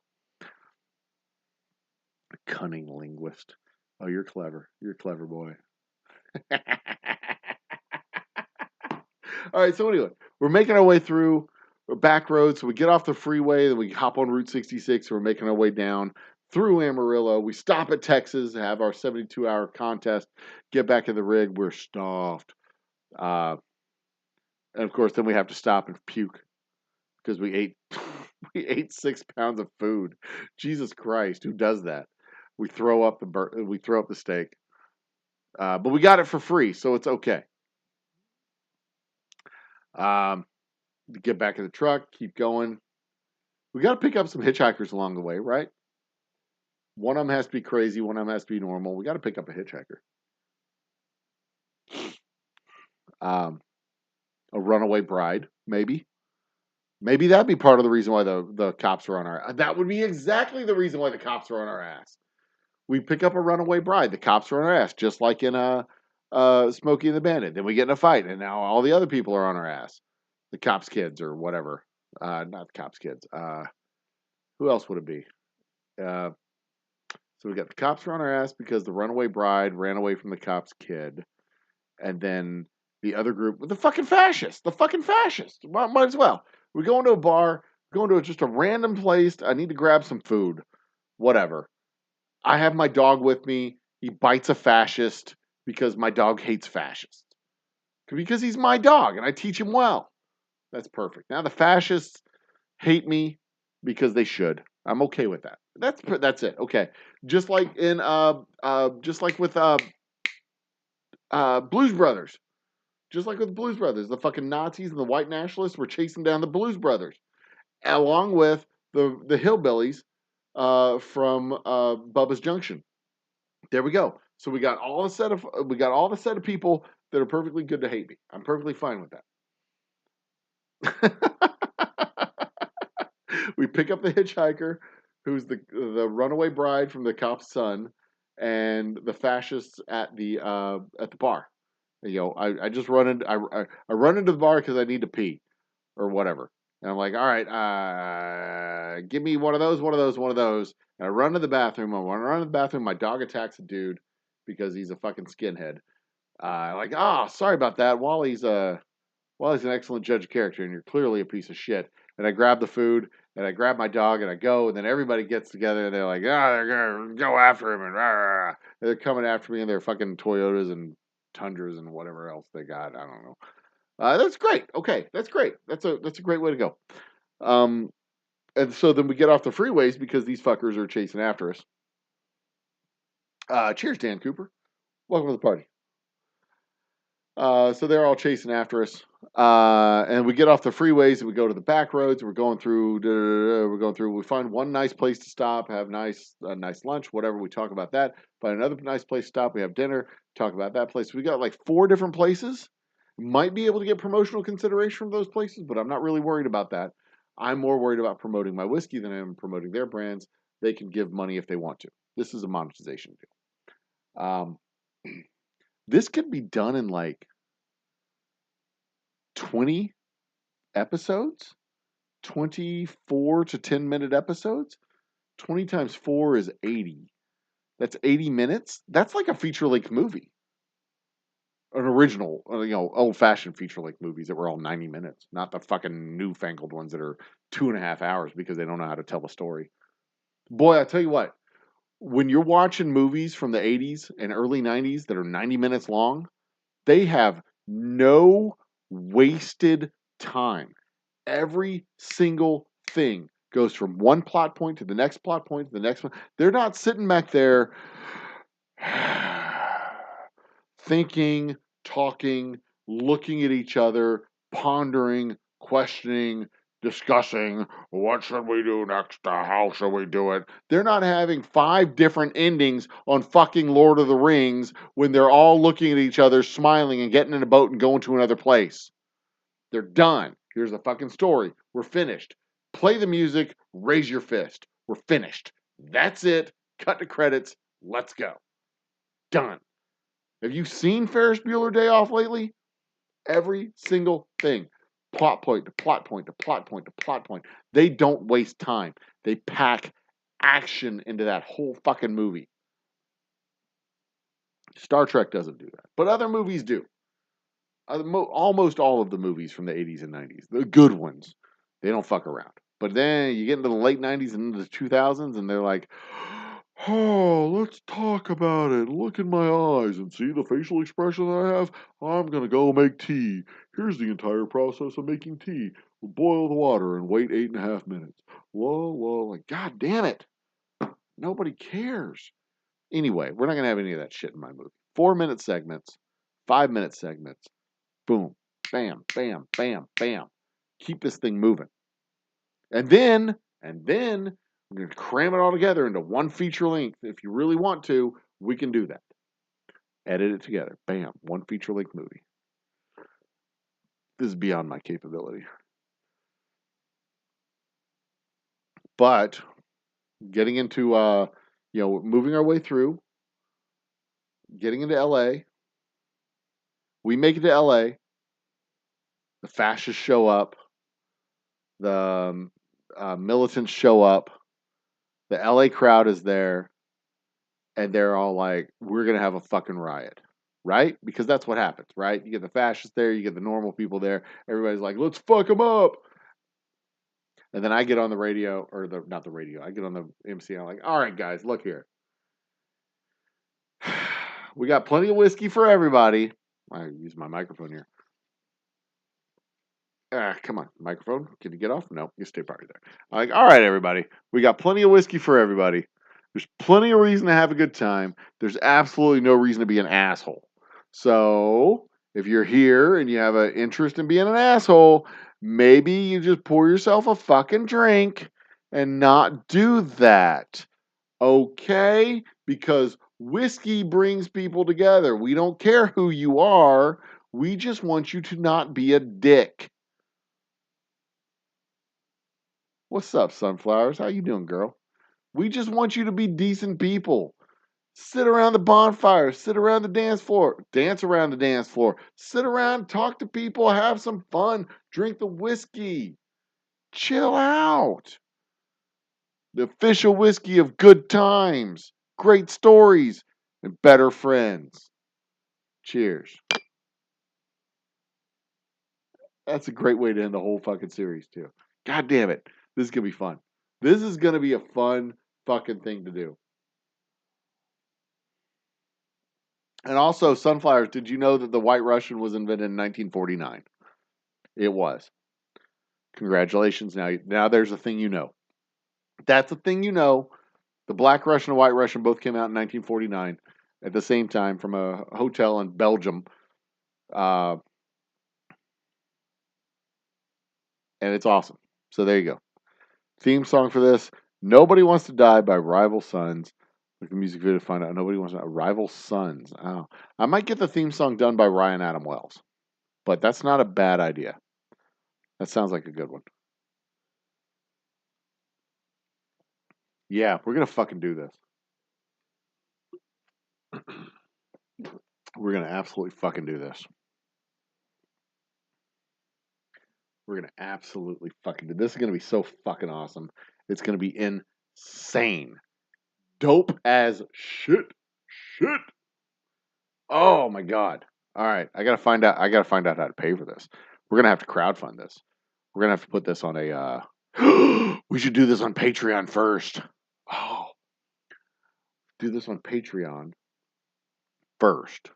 Cunning linguist. Oh, you're clever. You're a clever boy. All right, so anyway, we're making our way through a back road. So we get off the freeway, then we hop on Route 66. We're making our way down through Amarillo. We stop at Texas, have our 72-hour contest, get back in the rig. We're stuffed. And of course, then we have to stop and puke because we ate we ate 6 pounds of food. Jesus Christ, who does that? We throw up the steak, but we got it for free, so it's okay. Get back in the truck, keep going. We got to pick up some hitchhikers along the way, right? One of them has to be crazy, one of them has to be normal. We got to pick up a hitchhiker. A runaway bride, maybe. Maybe that'd be part of the reason why the cops are on our. That would be exactly the reason why the cops are on our ass. We pick up a runaway bride. The cops are on our ass, just like in Smokey and the Bandit. Then we get in a fight, and now all the other people are on our ass. The cops' kids or whatever. Not the cops' kids. Who else would it be? Uh, so we got the cops are on our ass because the runaway bride ran away from the cop's kid, and then the other group, the fucking fascists. The fucking fascists. Might as well. We go into a bar, go into just a random place. I need to grab some food. Whatever. I have my dog with me. He bites a fascist because my dog hates fascists. Because he's my dog and I teach him well. That's perfect. Now the fascists hate me because they should. I'm okay with that. That's it. Okay. Just like in just like with Blues Brothers. Just like with Blues Brothers, the fucking Nazis and the white nationalists were chasing down the Blues Brothers, along with the hillbillies from Bubba's Junction. There we go. So we got all the set of people that are perfectly good to hate me. I'm perfectly fine with that. We pick up the hitchhiker, who's the runaway bride from the cop's son, and the fascists at the bar. You know, I just run into I run into the bar because I need to pee or whatever. And I'm like, all right, give me one of those, one of those, one of those. And I run to the bathroom. When I run to the bathroom, my dog attacks a dude because he's a fucking skinhead. Like, sorry about that. Wally's an excellent judge of character, and you're clearly a piece of shit. And I grab the food, and I grab my dog, and I go, and then everybody gets together, and they're like, they're gonna go after him, and, and they're coming after me in their fucking Toyotas and Tundras and whatever else they got. I don't know. That's great. Okay, that's great. That's a great way to go. And so then we get off the freeways because these fuckers are chasing after us. Cheers, Dan Cooper. Welcome to the party. So they're all chasing after us. And we get off the freeways and we go to the back roads. We're going through. We find one nice place to stop, have nice lunch, whatever. We talk about that. Find another nice place to stop. We have dinner. Talk about that place. We got like 4 different places. Might be able to get promotional consideration from those places, but I'm not really worried about that. I'm more worried about promoting my whiskey than I am promoting their brands. They can give money if they want to. This is a monetization deal. This could be done in like 20 episodes, 24 to 10-minute episodes. 20 times 4 is 80. That's 80 minutes. That's like a feature-length movie. An original, old-fashioned feature-length movies that were all 90 minutes, not the fucking newfangled ones that are 2.5 hours because they don't know how to tell a story. Boy, I tell you what, when you're watching movies from the 80s and early 90s that are 90 minutes long, they have no wasted time. Every single thing goes from one plot point to the next plot point to the next one. They're not sitting back there thinking, talking, looking at each other, pondering, questioning, discussing, what should we do next? How should we do it? They're not having 5 different endings on fucking Lord of the Rings when they're all looking at each other, smiling, and getting in a boat and going to another place. They're done. Here's the fucking story. We're finished. Play the music, raise your fist. We're finished. That's it. Cut to credits. Let's go. Done. Have you seen Ferris Bueller Day Off lately? Every single thing. Plot point to plot point to plot point to plot point. They don't waste time. They pack action into that whole fucking movie. Star Trek doesn't do that, but other movies do. Almost all of the movies from the 80s and 90s, the good ones, they don't fuck around. But then you get into the late 90s and into the 2000s, and they're like, oh, let's talk about it. Look in my eyes and see the facial expression I have. I'm going to go make tea. Here's the entire process of making tea. We'll boil the water and wait 8.5 minutes. Whoa, like, God damn it. Nobody cares. Anyway, we're not going to have any of that shit in my movie. 4-minute segments, 5-minute segments. Boom, bam, bam, bam, bam. Keep this thing moving. And then we're going to cram it all together into one feature length. If you really want to, we can do that. Edit it together. Bam, one feature length movie. This is beyond my capability. But getting into, moving our way through, getting into LA, we make it to LA. The fascists show up. The militants show up. The LA crowd is there. And they're all like, we're going to have a fucking riot. Right? Because that's what happens, right? You get the fascists there. You get the normal people there. Everybody's like, let's fuck them up. And then I get on the radio, or not the radio. I get on the MC. I'm like, all right, guys, look here. We got plenty of whiskey for everybody. I use my microphone here. Come on, microphone. Can you get off? No, you stay right there. I'm like, all right, everybody. We got plenty of whiskey for everybody. There's plenty of reason to have a good time. There's absolutely no reason to be an asshole. So if you're here and you have an interest in being an asshole, maybe you just pour yourself a fucking drink and not do that. Okay? Because whiskey brings people together. We don't care who you are. We just want you to not be a dick. What's up, Sunflowers? How you doing, girl? We just want you to be decent people. Sit around the bonfire, sit around the dance floor, dance around the dance floor, sit around, talk to people, have some fun, drink the whiskey. Chill out. The official whiskey of good times, great stories, and better friends. Cheers. That's a great way to end the whole fucking series, too. God damn it. This is going to be fun. This is going to be a fun fucking thing to do. And also, Sunflowers, did you know that the White Russian was invented in 1949? It was. Congratulations. Now there's a thing you know. That's a thing you know. The Black Russian and White Russian both came out in 1949 at the same time from a hotel in Belgium. And it's awesome. So there you go. Theme song for this, Nobody Wants to Die by Rival Sons. Look at the music video to find out. Nobody Wants to Die. Rival Sons. Oh. I might get the theme song done by Ryan Adam Wells. But that's not a bad idea. That sounds like a good one. Yeah, we're going to fucking do this. We're going to absolutely fucking do this. We're going to absolutely fucking do this. This is going to be so fucking awesome. It's going to be insane. Dope as shit. Shit. Oh my God. All right. I got to find out how to pay for this. We're going to have to crowdfund this. We're going to have to put this on a, we should do this on Patreon first. Oh. Do this on Patreon first.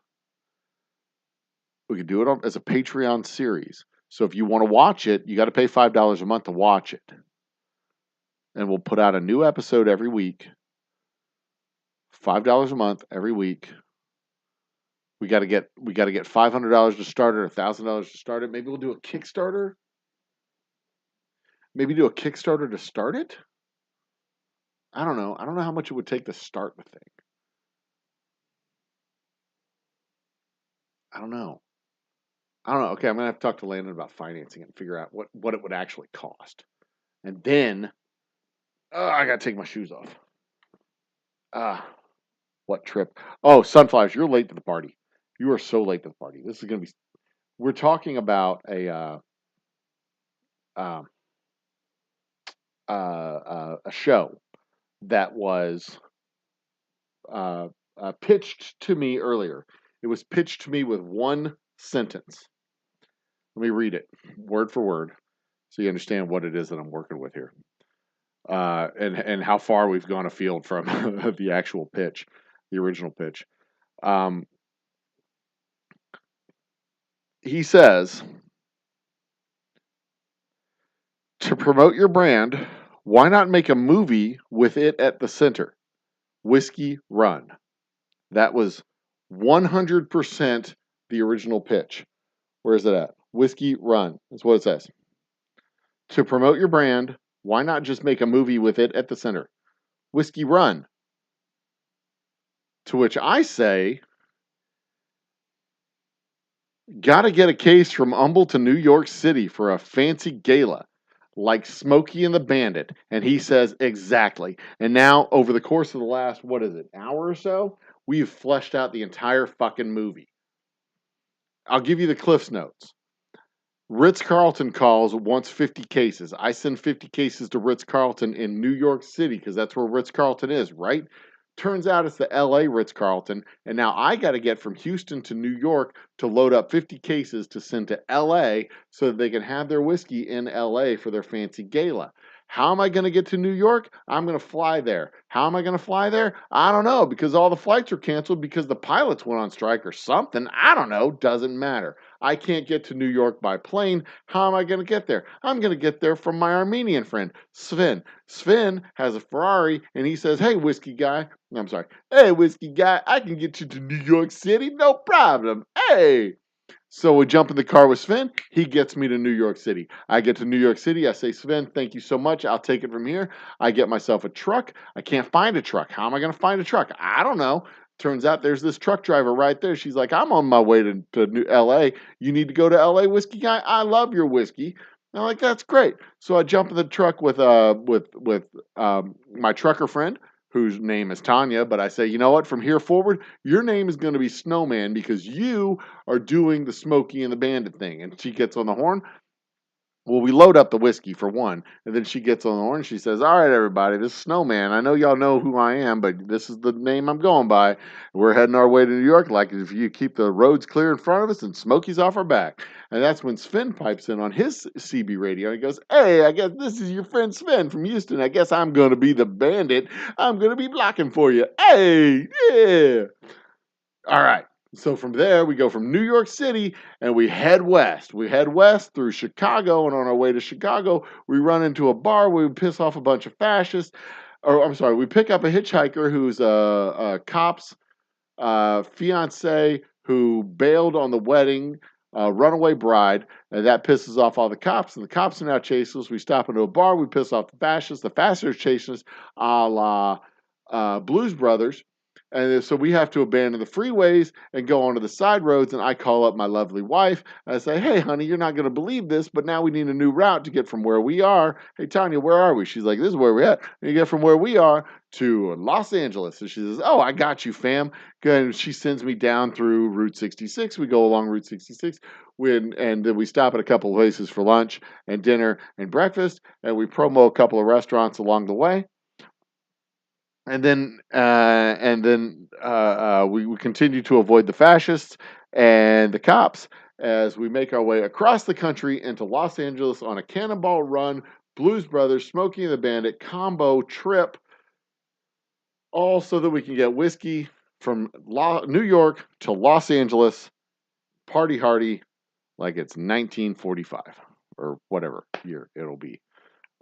We could do it as a Patreon series. So if you want to watch it, you got to pay $5 a month to watch it. And we'll put out a new episode every week. $5 a month every week. We got to get $500 to start it, $1,000 to start it. Maybe we'll do a Kickstarter. Maybe do a Kickstarter to start it. I don't know. I don't know how much it would take to start the thing. I don't know. Okay, I'm going to have to talk to Landon about financing it and figure out what it would actually cost. And then, I got to take my shoes off. What trip? Oh, Sunflowers, you're late to the party. You are so late to the party. This is going to be, we're talking about a show that was pitched to me earlier. It was pitched to me with one sentence. Let me read it word for word so you understand what it is that I'm working with here. And how far we've gone afield from the actual pitch, the original pitch. He says, to promote your brand, why not make a movie with it at the center? Whiskey Run. That was 100% the original pitch. Where is it at? Whiskey Run. That's what it says. To promote your brand, why not just make a movie with it at the center? Whiskey Run. To which I say, gotta get a case from Humble to New York City for a fancy gala. like Smokey and the Bandit. And he says, exactly. And now, over the course of the last, hour or so, we've fleshed out the entire fucking movie. I'll give you the Cliff's Notes. Ritz-Carlton calls, wants 50 cases. I send 50 cases to Ritz-Carlton in New York City because that's where Ritz-Carlton is, right? Turns out it's the LA Ritz-Carlton, and now I got to get from Houston to New York to load up 50 cases to send to LA so that they can have their whiskey in LA for their fancy gala. How am I going to get to New York? I'm going to fly there. How am I going to fly there? I don't know, because all the flights are canceled because the pilots went on strike or something. I don't know. Doesn't matter. I can't get to New York by plane. How am I going to get there? I'm going to get there from my Armenian friend, Sven. Sven has a Ferrari, and he says, hey, whiskey guy. I'm sorry. Hey, whiskey guy, I can get you to New York City. No problem. Hey. So we jump in the car with Sven. He gets me to New York City. I get to New York City. I say, Sven, thank you so much. I'll take it from here. I get myself a truck. I can't find a truck. How am I going to find a truck? I don't know. Turns out there's this truck driver right there. She's like, I'm on my way to LA. You need to go to LA, whiskey guy? I love your whiskey. I'm like, that's great. So I jump in the truck with my trucker friend, whose name is Tanya. But I say, you know what? From here forward, your name is going to be Snowman because you are doing the Smokey and the Bandit thing. And she gets on the horn. Well, we load up the whiskey for one, and then she gets on the horn. She says, all right, everybody, this is Snowman. I know y'all know who I am, but this is the name I'm going by. We're heading our way to New York. Like, if you keep the roads clear in front of us and Smokey's off our back. And that's when Sven pipes in on his CB radio. He goes, hey, I guess this is your friend Sven from Houston. I guess I'm going to be the bandit. I'm going to be blocking for you. Hey, yeah. All right. So from there, we go from New York City and we head west. We head west through Chicago, and on our way to Chicago, we run into a bar where we piss off a bunch of fascists. Or I'm sorry, we pick up a hitchhiker who's a cop's fiance who bailed on the wedding, runaway bride, and that pisses off all the cops. And the cops are now chasing us. We stop into a bar, we piss off the fascists. The fascists are chasing us, a la Blues Brothers. And so we have to abandon the freeways and go onto the side roads. And I call up my lovely wife. And I say, hey, honey, you're not going to believe this, but now we need a new route to get from where we are. Hey, Tanya, where are we? She's like, this is where we're at. And you get from where we are to Los Angeles. And she says, oh, I got you, fam. And she sends me down through Route 66. We go along Route 66. And then we stop at a couple of places for lunch and dinner and breakfast. And we promo a couple of restaurants along the way. And then we continue to avoid the fascists and the cops as we make our way across the country into Los Angeles on a Cannonball Run, Blues Brothers, Smokey and the Bandit combo trip, all so that we can get whiskey from New York to Los Angeles, party hardy, like it's 1945 or whatever year it'll be.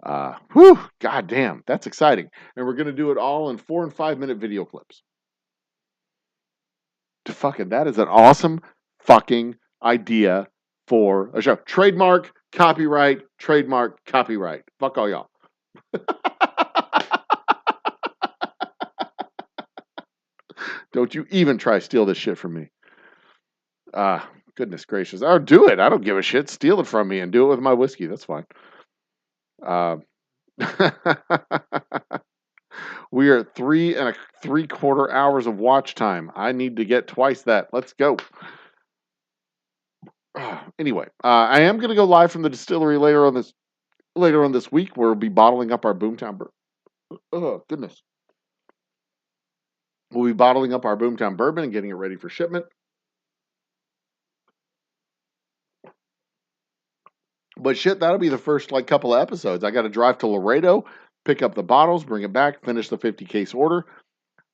God damn, that's exciting. And we're going to do it all in 4 and 5 minute video clips. That is an awesome fucking idea for a show. Trademark, copyright, trademark, copyright. Fuck all y'all. Don't you even try to steal this shit from me. Goodness gracious. Or do it. I don't give a shit. Steal it from me and do it with my whiskey. That's fine. We are at 3 3/4 hours of watch time. I need to get twice that. Let's go. Anyway, I am going to go live from the distillery later on this week. Where we'll be bottling up our Boomtown bourbon. Oh goodness, we'll be bottling up our Boomtown bourbon and getting it ready for shipment. But shit, that'll be the first couple of episodes. I got to drive to Laredo, pick up the bottles, bring it back, finish the 50 case order,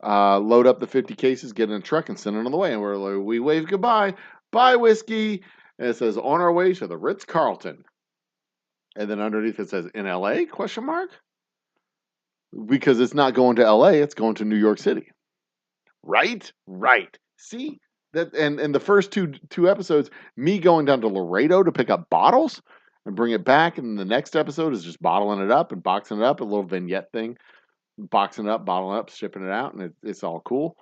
load up the 50 cases, get in a truck, and send it on the way. And we wave goodbye. Bye, whiskey. And it says, on our way to the Ritz-Carlton. And then underneath it says, in LA, question mark? Because it's not going to LA, it's going to New York City. Right? See? That and the first two episodes, me going down to Laredo to pick up bottles and bring it back. And the next episode is just bottling it up and boxing it up, a little vignette thing. Boxing it up, bottling it up, shipping it out, and it's all cool.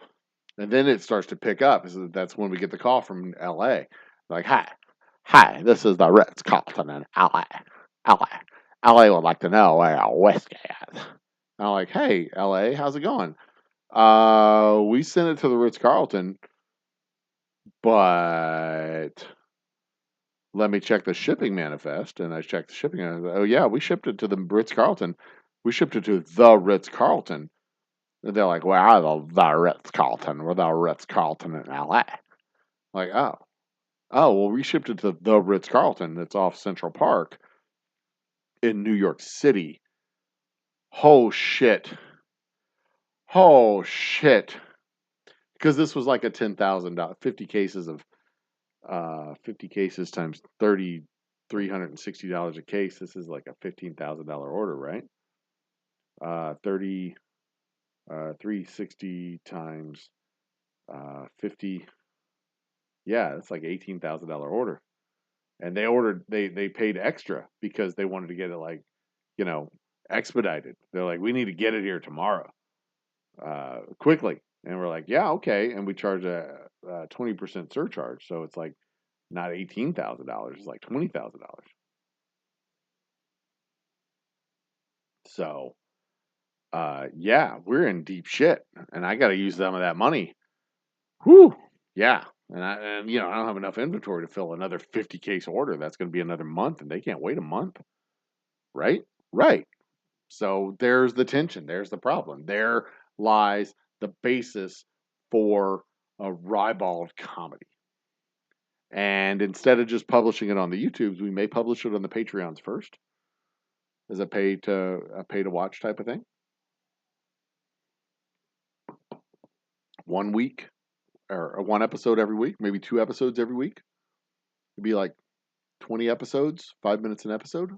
And then it starts to pick up. So that's when we get the call from LA. Like, hi, this is the Ritz-Carlton in LA. LA would like to know where our whiskey is. And I'm like, hey, LA, how's it going? We sent it to the Ritz Carlton, but let me check the shipping manifest. And I checked the shipping. Oh, yeah, we shipped it to the Ritz Carlton. We shipped it to the Ritz Carlton. And they're like, where are the Ritz Carlton? We're the Ritz Carlton in LA. Like, oh. Oh, well, we shipped it to the Ritz Carlton that's off Central Park in New York City. Oh, shit. Oh, shit. Because this was like a $10,000, 50 cases of 50 cases times $360 a case. This is like a $15,000 order, right? 360 times 50. Yeah, it's like $18,000 order. And they paid extra because they wanted to get it like, expedited. They're like, we need to get it here tomorrow, quickly. And we're like, yeah, okay. And we charge a 20% surcharge. So it's like not $18,000, it's like $20,000. So, yeah, we're in deep shit, and I got to use some of that money. Whew, yeah, and I don't have enough inventory to fill another 50 case order. That's going to be another month, and they can't wait a month, right? Right. So there's the tension. There's the problem. There lies the basis for a ribald comedy. And instead of just publishing it on the YouTubes, we may publish it on the Patreons first as a pay to watch type of thing. 1 week or one episode every week, maybe 2 episodes every week. It'd be like 20 episodes, 5 minutes an episode.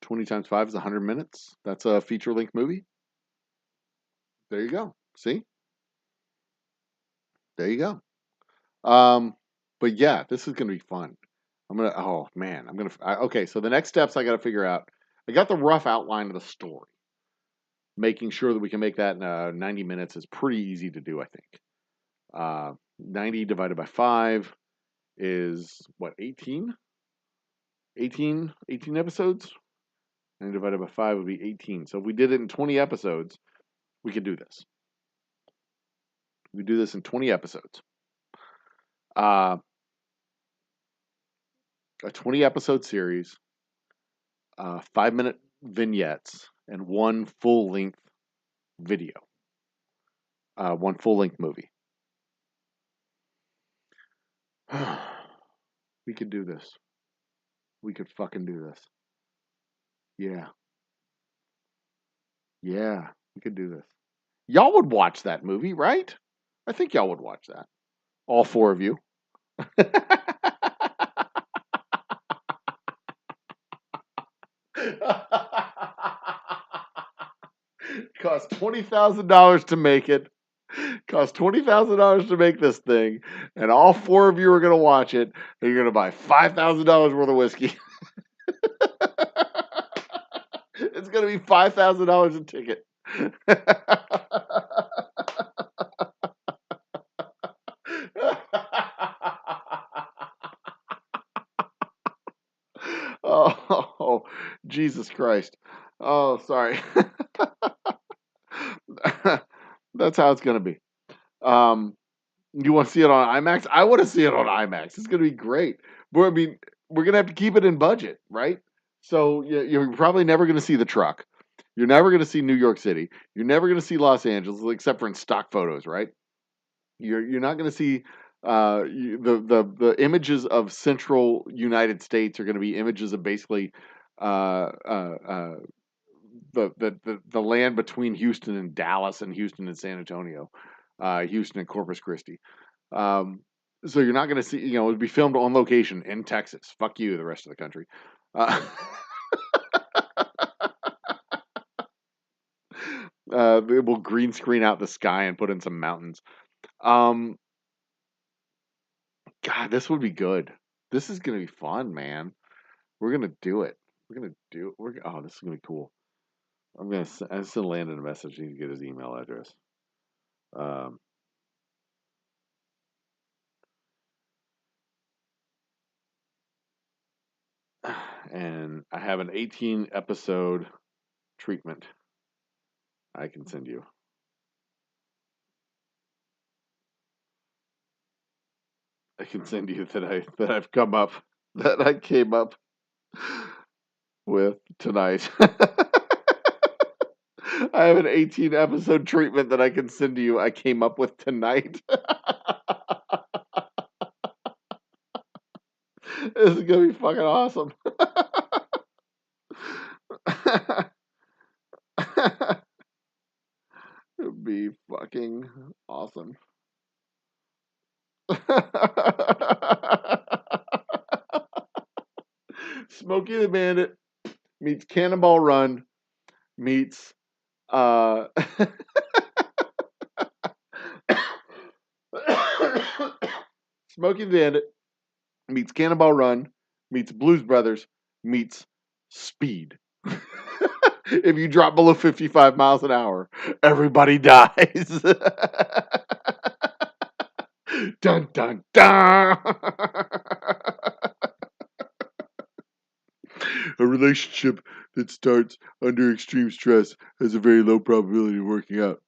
20 times 5 is 100 minutes. That's a feature length movie. There you go. See? There you go. But yeah, this is going to be fun. Oh man, okay, so the next steps I got to figure out. I got the rough outline of the story. Making sure that we can make that in 90 minutes is pretty easy to do, I think. 90 divided by 5 is what, 18? 18 episodes? 90 divided by 5 would be 18. So if we did it in 20 episodes, we could do this. We do this in 20 episodes. A 20 episode series, 5-minute vignettes, and one full length video. One full length movie. We could do this. We could fucking do this. Yeah. Yeah, we could do this. Y'all would watch that movie, right? I think y'all would watch that. All 4 of you. Cost $20,000 to make it. Cost $20,000 to make this thing, and all 4 of you are going to watch it, and you're going to buy $5,000 worth of whiskey. It's going to be $5,000 a ticket. Oh, Jesus Christ. Oh, sorry. That's how it's going to be. You want to see it on IMAX? I want to see it on IMAX. It's going to be great. We're going to have to keep it in budget, right? So you're probably never going to see the truck. You're never going to see New York City. You're never going to see Los Angeles, except for in stock photos, right? You're not going to see the images of central United States are going to be images of basically uh, uh, uh, the land between Houston and Dallas and Houston and San Antonio, Houston and Corpus Christi. So you're not going to see, it would be filmed on location in Texas. Fuck you, the rest of the country. We'll green screen out the sky and put in some mountains. God, this would be good. This is gonna be fun, man. We're gonna do it. Oh, this is gonna be cool. I send Landon a message. I need to get his email address. Um, and I have an 18 episode treatment I can send you. I can send you that I came up with tonight. I have an 18 episode treatment that I can send to you. I came up with tonight. This is gonna be fucking awesome. It'd be fucking awesome. Smokey the Bandit meets Cannonball Run meets Smokey the Bandit meets Cannonball Run meets Blues Brothers meets Speed. If you drop below 55 miles an hour, everybody dies. Dun dun dun. A relationship that starts under extreme stress has a very low probability of working out.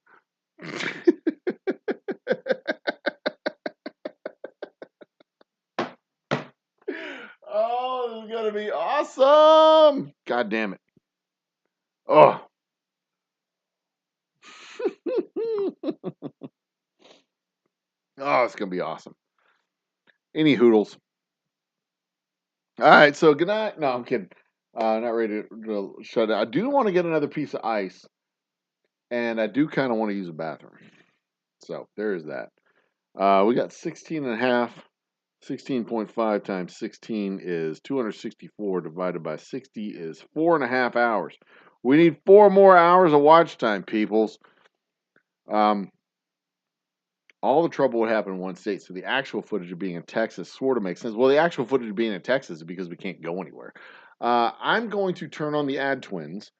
Oh, this is gonna be awesome! God damn it! Oh, oh, it's gonna be awesome. Any hoodles. All right, so good night. No, I'm kidding. Not ready to shut it. I do want to get another piece of ice, and I do kind of want to use a bathroom. So there is that. We got 16 and a half. 16.5 times 16 is 264 divided by 60 is 4.5 hours. We need 4 more hours of watch time, peoples. All the trouble would happen in one state, so the actual footage of being in Texas sort of makes sense. Well, the actual footage of being in Texas is because we can't go anywhere. I'm going to turn on the ad twins,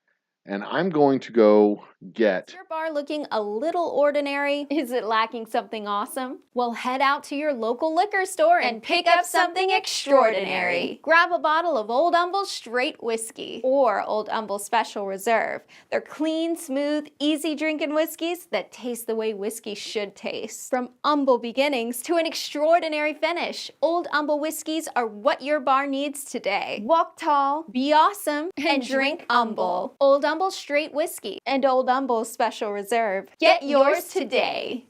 and I'm going to go get...
Is your bar looking a little ordinary? Is it lacking something awesome? Well, head out to your local liquor store and pick up something extraordinary. Grab a bottle of Old Humble Straight Whiskey or Old Humble Special Reserve. They're clean, smooth, easy drinking whiskeys that taste the way whiskey should taste. From humble beginnings to an extraordinary finish, Old Humble whiskeys are what your bar needs today. Walk tall, be awesome, and drink humble. Old Humble Straight Whiskey and Old Humble Special Reserve. Get yours today.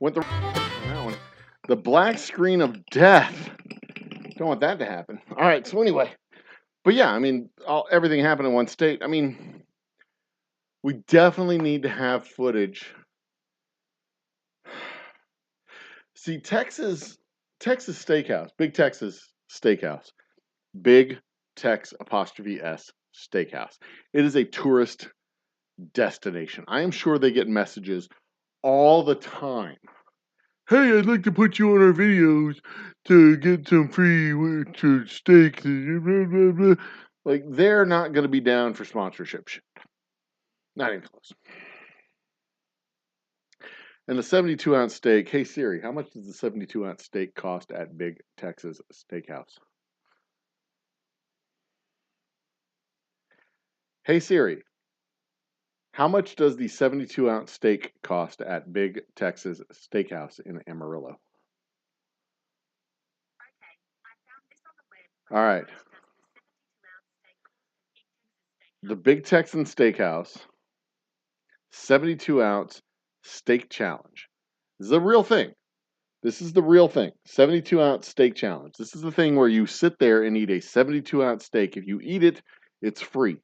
Went the that one. The black screen of death. Don't want that to happen. All right, so anyway. But yeah, I mean, everything happened in one state. I mean, we definitely need to have footage. See, Texas Steakhouse, Big Texas Steakhouse, Big Tex apostrophe S Steakhouse. It is a tourist destination. I am sure they get messages all the time. Hey, I'd like to put you on our videos to get some free steaks. Blah, blah, blah. Like, they're not going to be down for sponsorship shit. Not even close. And the 72-ounce steak. Hey, Siri, how much does the 72-ounce steak cost at Big Texas Steakhouse? Hey, Siri, how much does the 72-ounce steak cost at Big Texas Steakhouse in Amarillo? All right. The Big Texan Steakhouse 72-ounce steak challenge. This is a real thing. This is the real thing. 72-ounce steak challenge. This is the thing where you sit there and eat a 72-ounce steak. If you eat it, it's free.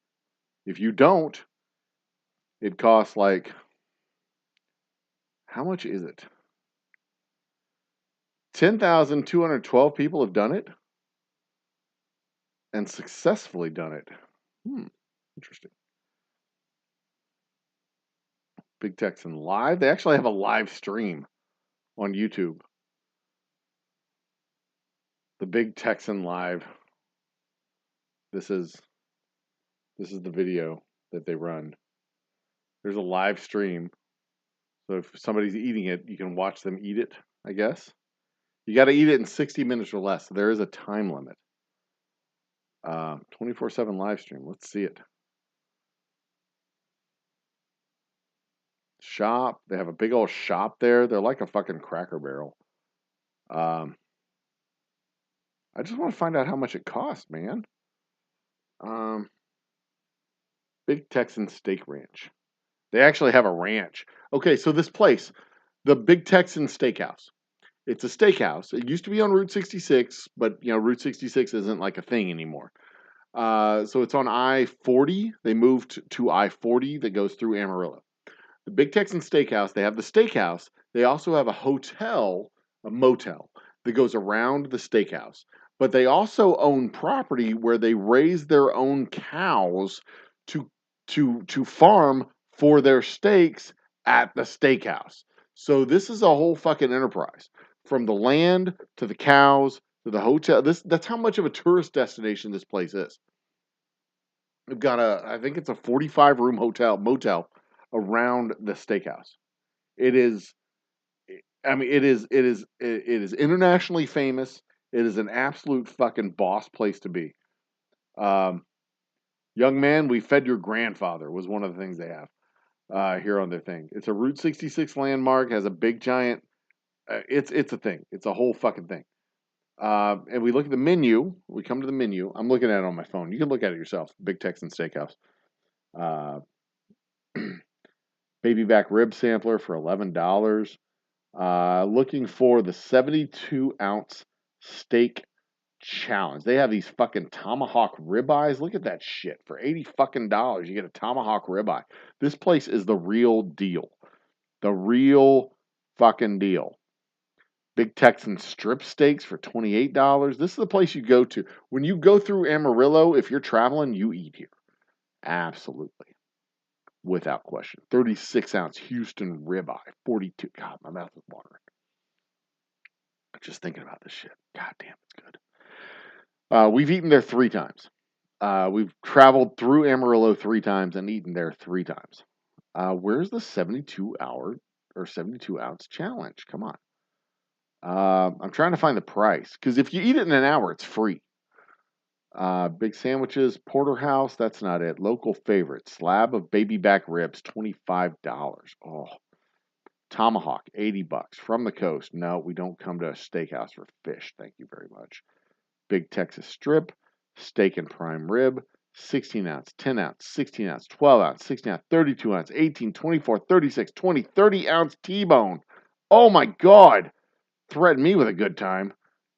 If you don't, it costs like, how much is it? 10,212 people have done it and successfully done it. Interesting. Big Texan Live. They actually have a live stream on YouTube. The Big Texan Live. This is the video that they run. There's a live stream. So if somebody's eating it, you can watch them eat it, I guess. You got to eat it in 60 minutes or less. So there is a time limit. 24/7 live stream. Let's see it. Shop. They have a big old shop there. They're like a fucking Cracker Barrel. I just want to find out how much it costs, man. Big Texan Steak Ranch. They actually have a ranch. Okay, so this place, the Big Texan Steakhouse. It's a steakhouse. It used to be on Route 66, but Route 66 isn't like a thing anymore. So it's on I-40. They moved to I-40 that goes through Amarillo. The Big Texan Steakhouse, they have the steakhouse. They also have a hotel, a motel that goes around the steakhouse. But they also own property where they raise their own cows to farm for their steaks at the steakhouse. So this is a whole fucking enterprise. From the land to the cows to the hotel. That's how much of a tourist destination this place is. We've got I think it's a 45-room motel around the steakhouse. It is, I mean, it is internationally famous. It is an absolute fucking boss place to be. Young man, we fed your grandfather was one of the things they have here on their thing. It's a Route 66 landmark. Has a big giant. It's a thing. It's a whole fucking thing. And we look at the menu. We come to the menu. I'm looking at it on my phone. You can look at it yourself. Big Texan Steakhouse. Baby back rib sampler for $11. Looking for the 72-ounce steak challenge. They have these fucking tomahawk ribeyes. Look at that shit. For $80 fucking dollars, you get a tomahawk ribeye. This place is the real deal. The real fucking deal. Big Texan strip steaks for $28. This is the place you go to. When you go through Amarillo, if you're traveling, you eat here. Absolutely. Without question. 36-ounce Houston ribeye. 42. God, my mouth is watering. Just thinking about this shit. God damn, it's good. We've eaten there 3 times. We've traveled through Amarillo 3 times and eaten there 3 times. Where's the 72-ounce challenge? Come on. I'm trying to find the price. Because if you eat it in an hour, it's free. Big sandwiches, porterhouse, that's not it. Local favorite, slab of baby back ribs, $25. Oh, tomahawk, $80. From the coast, no, we don't come to a steakhouse for fish. Thank you very much. Big Texas strip, steak and prime rib, 16-ounce, 10-ounce, 16-ounce, 12-ounce, 16-ounce, 32-ounce, 18, 24, 36, 20, 30-ounce T-bone. Oh my God! Threaten me with a good time.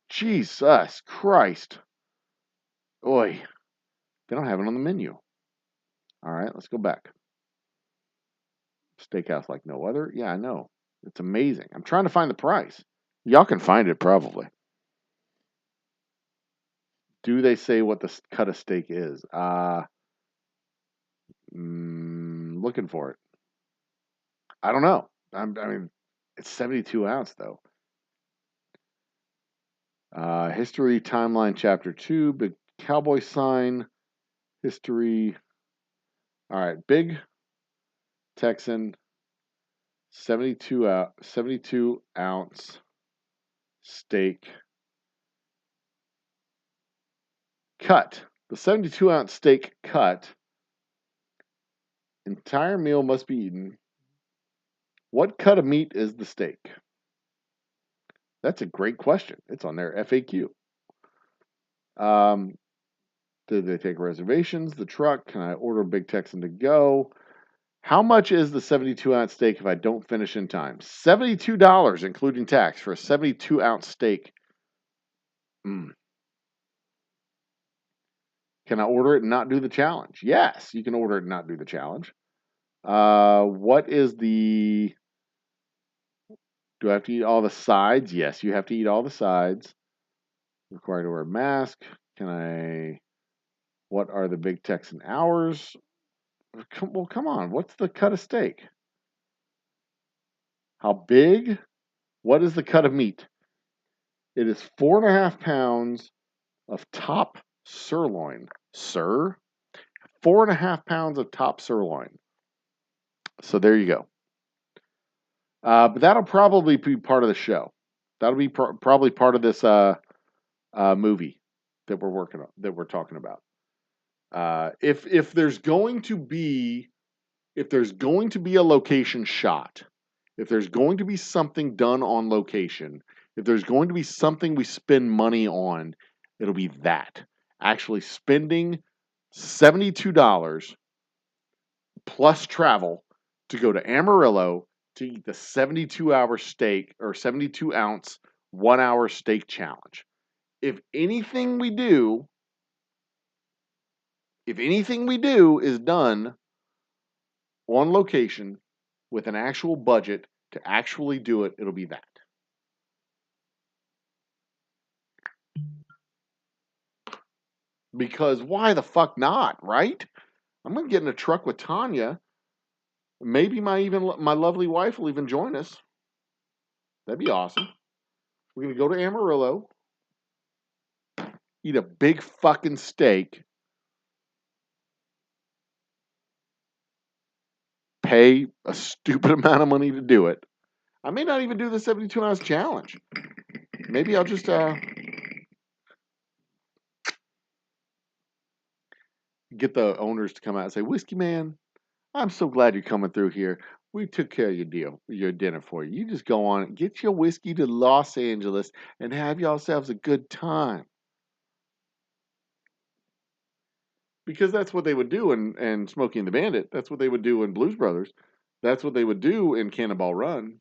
Jesus Christ. Oi. They don't have it on the menu. All right, let's go back. Steakhouse like no other? Yeah, I know. It's amazing. I'm trying to find the price. Y'all can find it probably. Do they say what the cut of steak is? Looking for it. I don't know. I mean, it's 72 ounce though. History timeline chapter 2. Big cowboy sign. History. All right, Big Texan 72 ounce steak cut. The 72-ounce steak cut. Entire meal must be eaten. What cut of meat is the steak? That's a great question. It's on their FAQ. Did they take reservations? The truck? Can I order Big Texan to go? How much is the 72-ounce steak if I don't finish in time? $72, including tax, for a 72-ounce steak. Can I order it and not do the challenge? Yes, you can order it and not do the challenge. What is the Do I have to eat all the sides? Yes, you have to eat all the sides. Required to wear a mask. Can I? What are the big Texan hours? Well, come on. What's the cut of steak? How big? What is the cut of meat? It is 4.5 pounds of top sirloin, sir. 4.5 pounds of top sirloin. So there you go. But that'll probably be part of the show. That'll be probably part of this movie that we're working on, that we're talking about. If there's going to be a location shot, if there's going to be something done on location, if there's going to be something we spend money on, it'll be that. Actually spending $72 plus travel to go to Amarillo to eat the 72-hour steak or 72-ounce 1-hour steak challenge. If anything we do is done on location with an actual budget to actually do it, it'll be that. Because why the fuck not, right? I'm gonna get in a truck with Tanya. Maybe my lovely wife will even join us. That'd be awesome. We're gonna go to Amarillo, eat a big fucking steak, pay a stupid amount of money to do it. I may not even do the 72-ounce challenge. Maybe I'll just get the owners to come out and say, "Whiskey Man, I'm so glad you're coming through here. We took care of your dinner for you. You just go on and get your whiskey to Los Angeles and have yourselves a good time." Because that's what they would do in Smokey and the Bandit. That's what they would do in Blues Brothers. That's what they would do in Cannonball Run.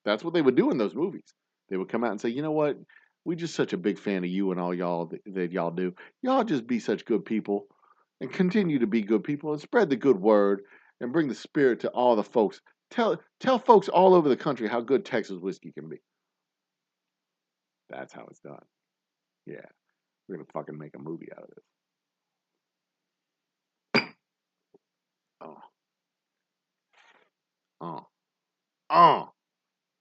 That's what they would do in those movies. They would come out and say, "You know what? We just such a big fan of you and all y'all that y'all do. Y'all just be such good people and continue to be good people and spread the good word and bring the spirit to all the folks. Tell folks all over the country how good Texas whiskey can be." That's how it's done. Yeah. We're gonna fucking make a movie out of this. Oh, oh, oh,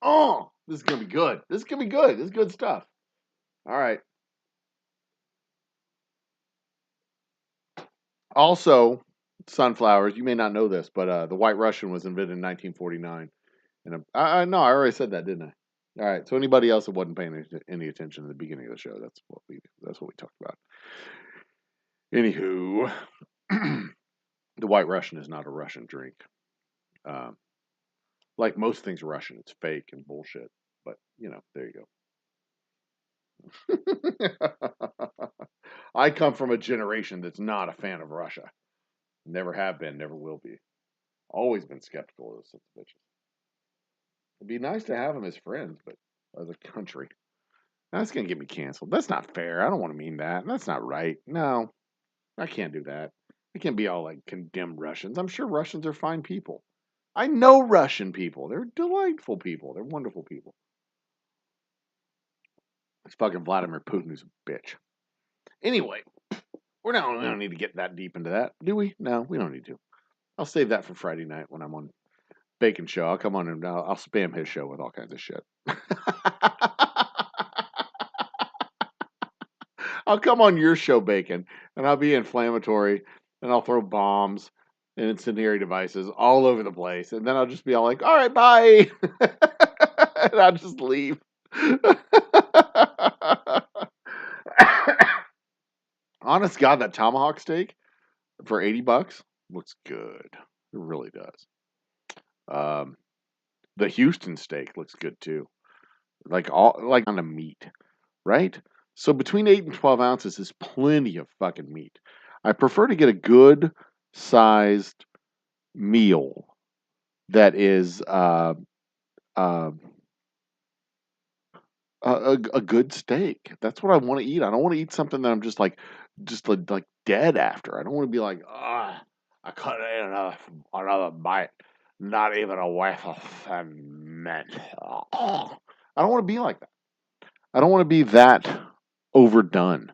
oh. This is gonna be good. This is gonna be good. This is good stuff. All right. Also, sunflowers. You may not know this, but the White Russian was invented in 1949. And no, I already said that, didn't I? All right. So anybody else that wasn't paying any attention at the beginning of the show, that's what we talked about. Anywho, the White Russian is not a Russian drink. Um, like most things Russian, it's fake and bullshit. But there you go. I come from a generation that's not a fan of Russia. Never have been, never will be. Always been skeptical of those sons of bitches. It'd be nice to have them as friends, but as a country, that's gonna get me canceled. That's not fair. I don't want to mean that. That's not right. No, I can't do that. I can't be all like condemn Russians. I'm sure Russians are fine people. I know Russian people. They're delightful people. They're wonderful people. It's fucking Vladimir Putin who's a bitch. Anyway, we don't need to get that deep into that, do we? No, we don't need to. I'll save that for Friday night when I'm on Bacon Show. I'll come on and I'll spam his show with all kinds of shit. I'll come on your show, Bacon, and I'll be inflammatory, and I'll throw bombs and incendiary devices all over the place, and then I'll just be all like, "All right, bye," and I'll just leave. Honest God, that tomahawk steak for $80 looks good. It really does. The Houston steak looks good too. Like on the meat, right? So between 8 and 12 ounces is plenty of fucking meat. I prefer to get a good sized meal that is uh, a good steak. That's what I want to eat. I don't want to eat something that I'm just like dead after. I don't want to be like, I couldn't eat another bite, not even a whiff of man. I don't want to be like that. I don't want to be that overdone.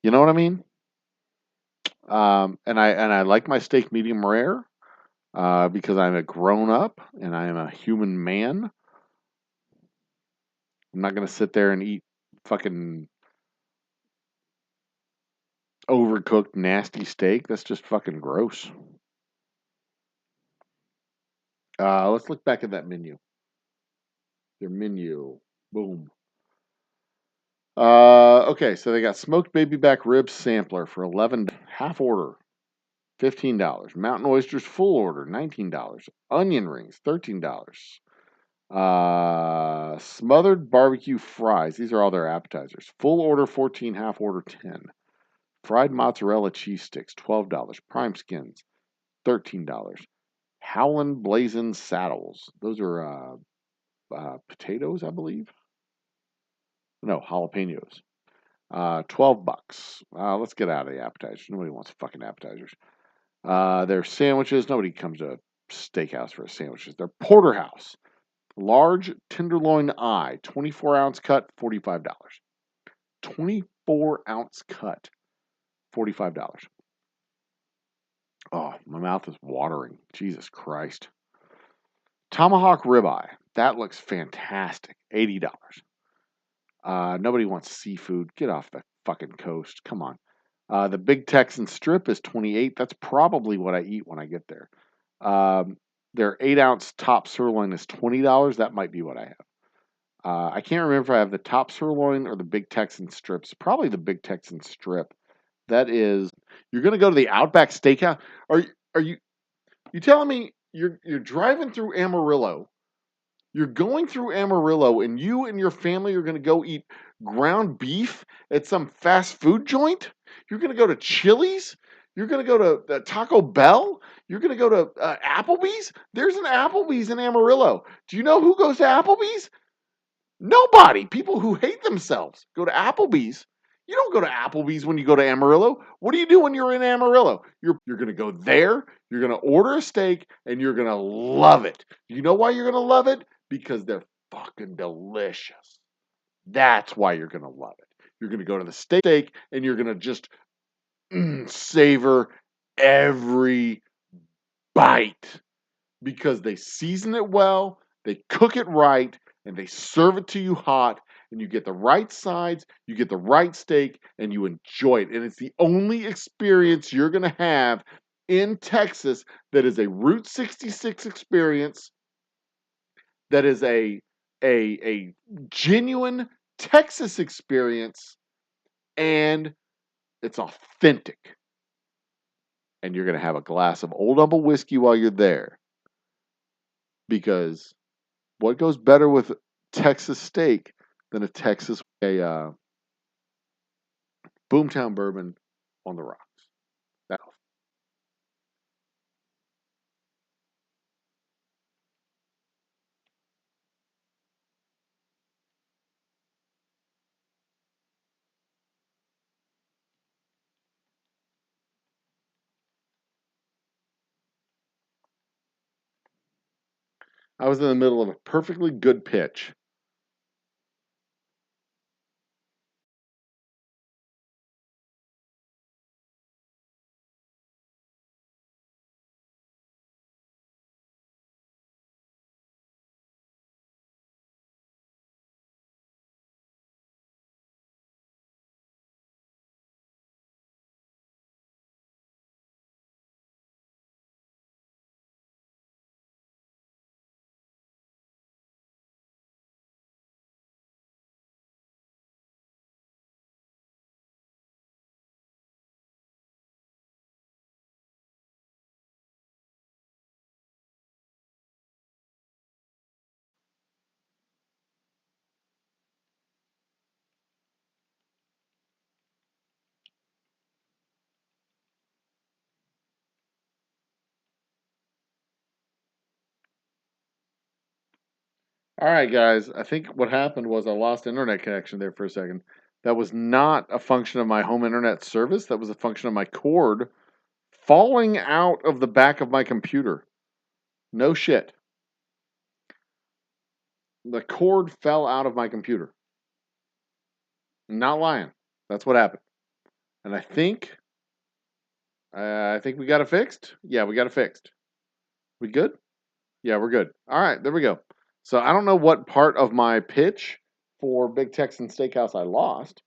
You know what I mean? And I like my steak medium rare because I'm a grown up and I am a human man. I'm not gonna sit there and eat fucking overcooked nasty steak. That's just fucking gross. Let's look back at that menu. Their menu. Boom. Okay, so they got smoked baby back ribs sampler for 11, half order $15, mountain oysters full order $19, onion rings $13, smothered barbecue fries. These are all their appetizers. Full order 14, half order 10. Fried mozzarella cheese sticks $12, prime skins $13. Howlin' Blazin' Saddles. Those are potatoes, I believe. No, jalapenos. $12. Let's get out of the appetizers. Nobody wants fucking appetizers. Their sandwiches. Nobody comes to a steakhouse for sandwiches. They're porterhouse. Large tenderloin eye, 24-ounce cut, $45. 24-ounce cut, $45. Oh, my mouth is watering. Jesus Christ. Tomahawk ribeye. That looks fantastic. $80. Nobody wants seafood. Get off the fucking coast. Come on. The Big Texan strip is $28. That's probably what I eat when I get there. Their 8-ounce top sirloin is $20. That might be what I have. I can't remember if I have the top sirloin or the Big Texan strips. Probably the Big Texan strip. That is, you're going to go to the Outback Steakhouse. Are you telling me you're driving through Amarillo? You're going through Amarillo, and you and your family are going to go eat ground beef at some fast food joint? You're going to go to Chili's? You're going to go to Taco Bell? You're going to go to Applebee's? There's an Applebee's in Amarillo. Do you know who goes to Applebee's? Nobody. People who hate themselves go to Applebee's. You don't go to Applebee's when you go to Amarillo. What do you do when you're in Amarillo? You're going to go there, you're going to order a steak, and you're going to love it. You know why you're going to love it? Because they're fucking delicious. That's why you're going to love it. You're going to go to the steak, and you're going to just savor every bite because they season it well, they cook it right, and they serve it to you hot, and you get the right sides, you get the right steak, and you enjoy it. And it's the only experience you're going to have in Texas that is a Route 66 experience, that is a genuine Texas experience, and it's authentic. And you're going to have a glass of Old Humble whiskey while you're there. Because what goes better with Texas steak than a Boomtown bourbon on the rocks? That, I was in the middle of a perfectly good pitch. All right, guys. I think what happened was I lost internet connection there for a second. That was not a function of my home internet service. That was a function of my cord falling out of the back of my computer. No shit. The cord fell out of my computer. I'm not lying. That's what happened. And I think we got it fixed. Yeah, we got it fixed. We good? Yeah, we're good. All right, there we go. So I don't know what part of my pitch for Big Texan Steakhouse I lost,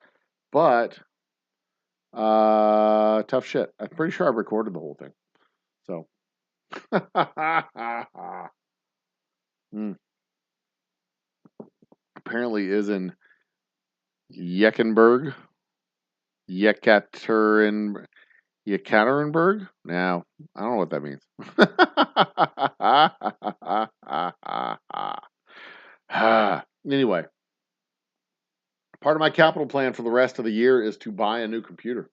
but tough shit. I'm pretty sure I recorded the whole thing. So apparently is in Yekaterinburg. Yekaterinburg? Now, I don't know what that means. Anyway, part of my capital plan for the rest of the year is to buy a new computer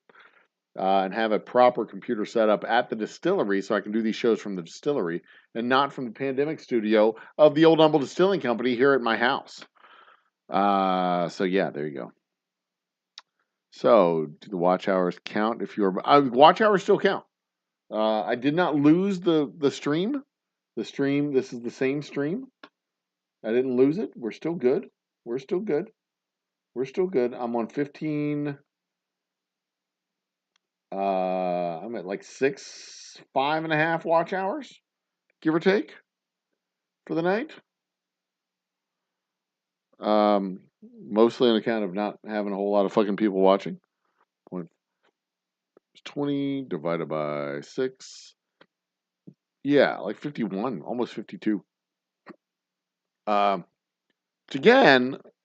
and have a proper computer set up at the distillery so I can do these shows from the distillery and not from the pandemic studio of the Old Humble Distilling Company here at my house. So yeah, there you go. So, do the watch hours count if you're... watch hours still count. I did not lose the stream. The stream, this is the same stream. I didn't lose it. We're still good. We're still good. We're still good. I'm on 15... I'm at like 5.5 watch hours, give or take, for the night. Mostly on account of not having a whole lot of fucking people watching. 20 divided by 6. Yeah, like 51, almost 52. Again,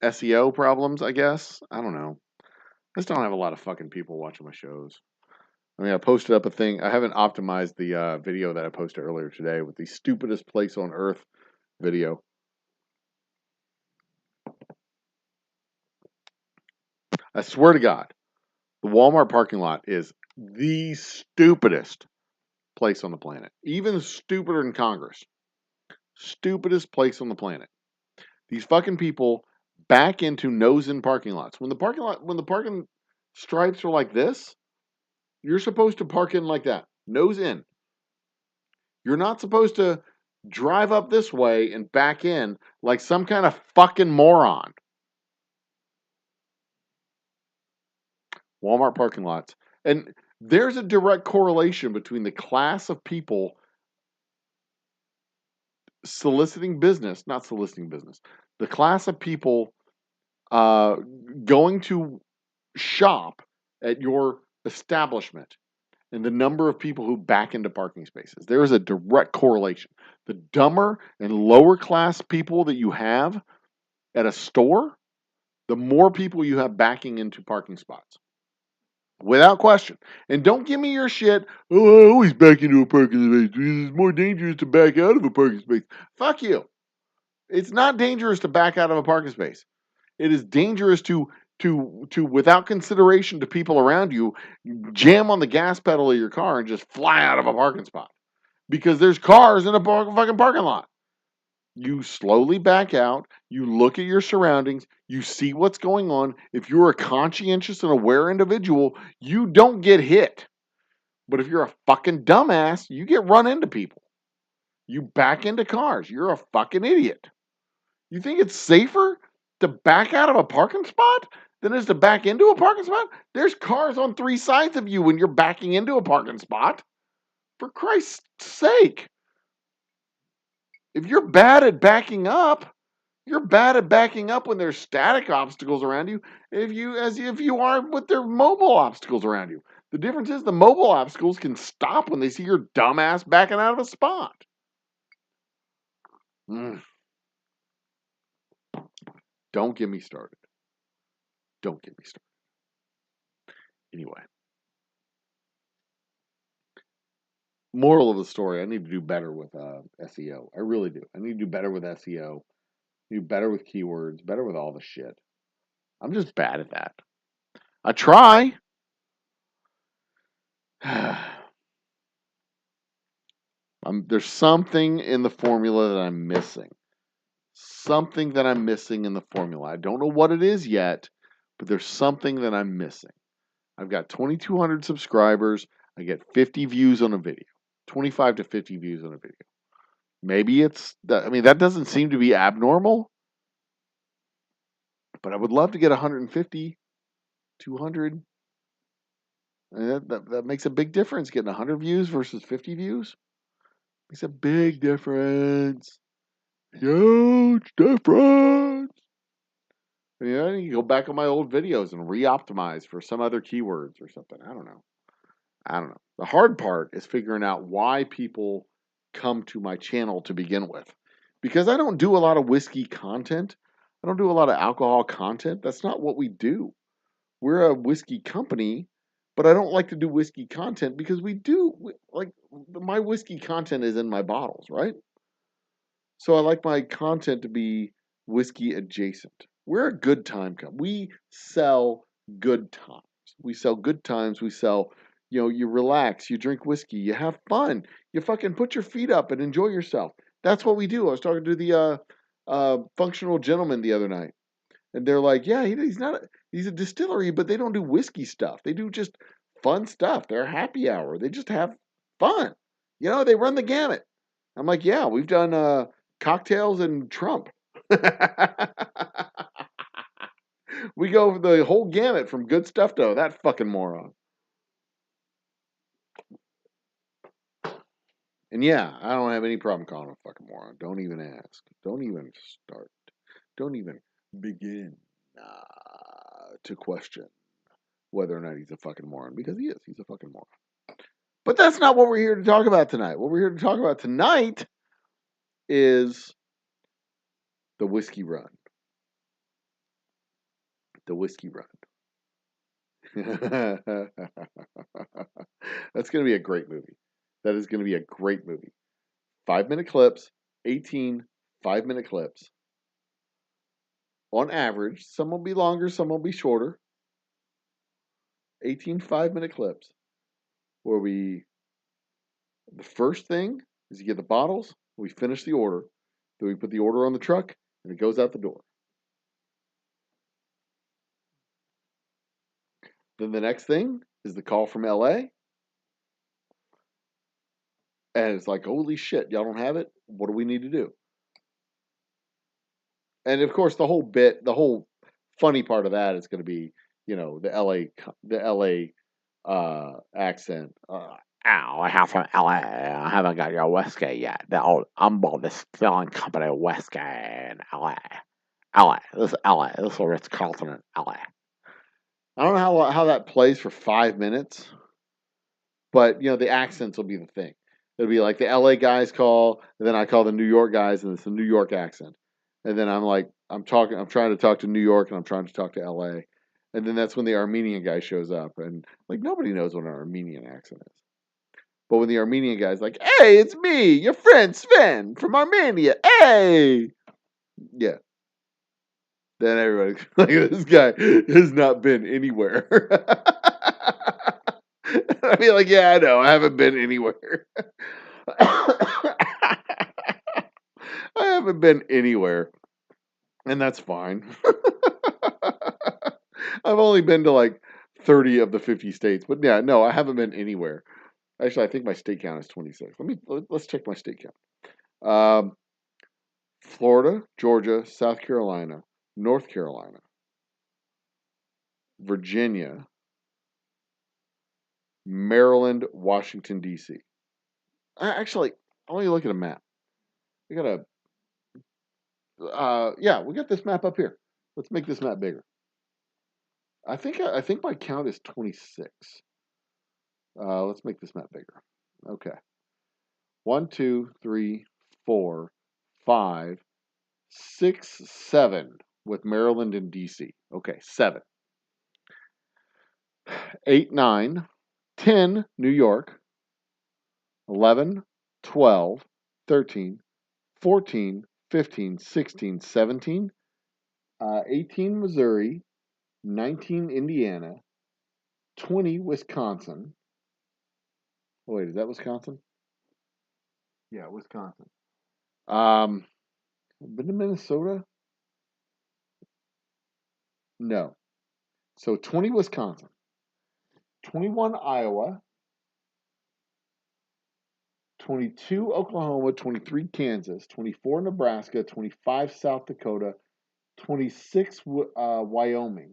SEO problems, I guess. I don't know. I just don't have a lot of fucking people watching my shows. I mean, I posted up a thing. I haven't optimized the video that I posted earlier today with the stupidest place on earth video. I swear to God, the Walmart parking lot is the stupidest place on the planet. Even stupider than Congress. Stupidest place on the planet. These fucking people back into nose-in parking lots. When the parking stripes are like this, you're supposed to park in like that, nose in. You're not supposed to drive up this way and back in like some kind of fucking moron. Walmart parking lots. And there's a direct correlation between the class of people the class of people going to shop at your establishment and the number of people who back into parking spaces. There is a direct correlation. The dumber and lower class people that you have at a store, the more people you have backing into parking spots. Without question. And don't give me your shit, oh, I always back into a parking space. It's more dangerous to back out of a parking space. Fuck you. It's not dangerous to back out of a parking space. It is dangerous to without consideration to people around you, jam on the gas pedal of your car and just fly out of a parking spot. Because there's cars in a fucking parking lot. You slowly back out, you look at your surroundings, you see what's going on. If you're a conscientious and aware individual, you don't get hit. But if you're a fucking dumbass, you get run into people. You back into cars. You're a fucking idiot. You think it's safer to back out of a parking spot than it is to back into a parking spot? There's cars on 3 sides of you when you're backing into a parking spot. For Christ's sake. If you're bad at backing up, you're bad at backing up when there's static obstacles around you, as if you are with their mobile obstacles around you. The difference is the mobile obstacles can stop when they see your dumbass backing out of a spot. Don't get me started. Don't get me started. Anyway. Moral of the story, I need to do better with SEO. I really do. I need to do better with SEO. Do better with keywords, better with all the shit. I'm just bad at that. I try. There's something in the formula that I'm missing. Something that I'm missing in the formula. I don't know what it is yet, but there's something that I'm missing. I've got 2,200 subscribers. I get 50 views on a video. 25 to 50 views on a video. Maybe that doesn't seem to be abnormal. But I would love to get 150, 200. And that makes a big difference. Getting 100 views versus 50 views makes a big difference. Huge difference. You know, you go back on my old videos and re-optimize for some other keywords or something. I don't know. The hard part is figuring out why people come to my channel to begin with. Because I don't do a lot of whiskey content. I don't do a lot of alcohol content. That's not what we do. We're a whiskey company, but I don't like to do whiskey content because my whiskey content is in my bottles, right? So I like my content to be whiskey adjacent. We're a good time company. We sell good times. We sell good times. We sell, you relax, you drink whiskey, you have fun, you fucking put your feet up and enjoy yourself. That's what we do. I was talking to the functional gentleman the other night, and they're like, yeah, he's a distillery, but they don't do whiskey stuff. They do just fun stuff. They're a happy hour. They just have fun. They run the gamut. I'm like, yeah, we've done cocktails and Trump. We go over the whole gamut from good stuff to that fucking moron. And yeah, I don't have any problem calling him a fucking moron. Don't even ask. Don't even start. Don't even begin to question whether or not he's a fucking moron, because he is. He's a fucking moron. But that's not what we're here to talk about tonight. What we're here to talk about tonight is the whiskey run. The whiskey run. That's going to be a great movie. That is going to be a great movie. 5-minute clips, 18 5-minute clips. On average, some will be longer, some will be shorter. 18 5-minute clips. Where the first thing is you get the bottles, we finish the order, then we put the order on the truck, and it goes out the door. Then the next thing is the call from LA. And it's like, holy shit, y'all don't have it? What do we need to do? And of course, the whole funny part of that is going to be, the LA accent. Ow, I have from LA. I haven't got your whiskey yet. The Old Humble Distilling Company whiskey in LA. LA. This is LA. This is Ritz Carlton in LA. I don't know how that plays for 5 minutes, but the accents will be the thing. It'll be like the LA guys call, and then I call the New York guys, and it's a New York accent. And then I'm trying to talk to New York, and I'm trying to talk to LA. And then that's when the Armenian guy shows up, and nobody knows what an Armenian accent is. But when the Armenian guy's like, hey, it's me, your friend Sven from Armenia. Hey! Yeah. Then everybody's like, this guy has not been anywhere. I'd be like, yeah, I know, I haven't been anywhere. I haven't been anywhere. And that's fine. I've only been to 30 of the 50 states. But yeah, no, I haven't been anywhere. Actually, I think my state count is 26. Let's check my state count. Florida, Georgia, South Carolina, North Carolina, Virginia, Maryland, Washington, D.C. Actually, let me look at a map. We got we got this map up here. Let's make this map bigger. I think my count is 26. Let's make this map bigger. Okay. 1, 2, 3, 4, 5, 6, 7 with Maryland and DC. Okay, 7. 8, 9, 10, New York. 11, 12, 13, 14, 15, 16, 17, 18, Missouri, 19, Indiana, 20, Wisconsin. Oh, wait, is that Wisconsin? Yeah, Wisconsin. Been to Minnesota? No. So 20, Wisconsin. 21, Iowa. 22, Oklahoma. 23, Kansas. 24, Nebraska. 25, South Dakota. 26 Wyoming,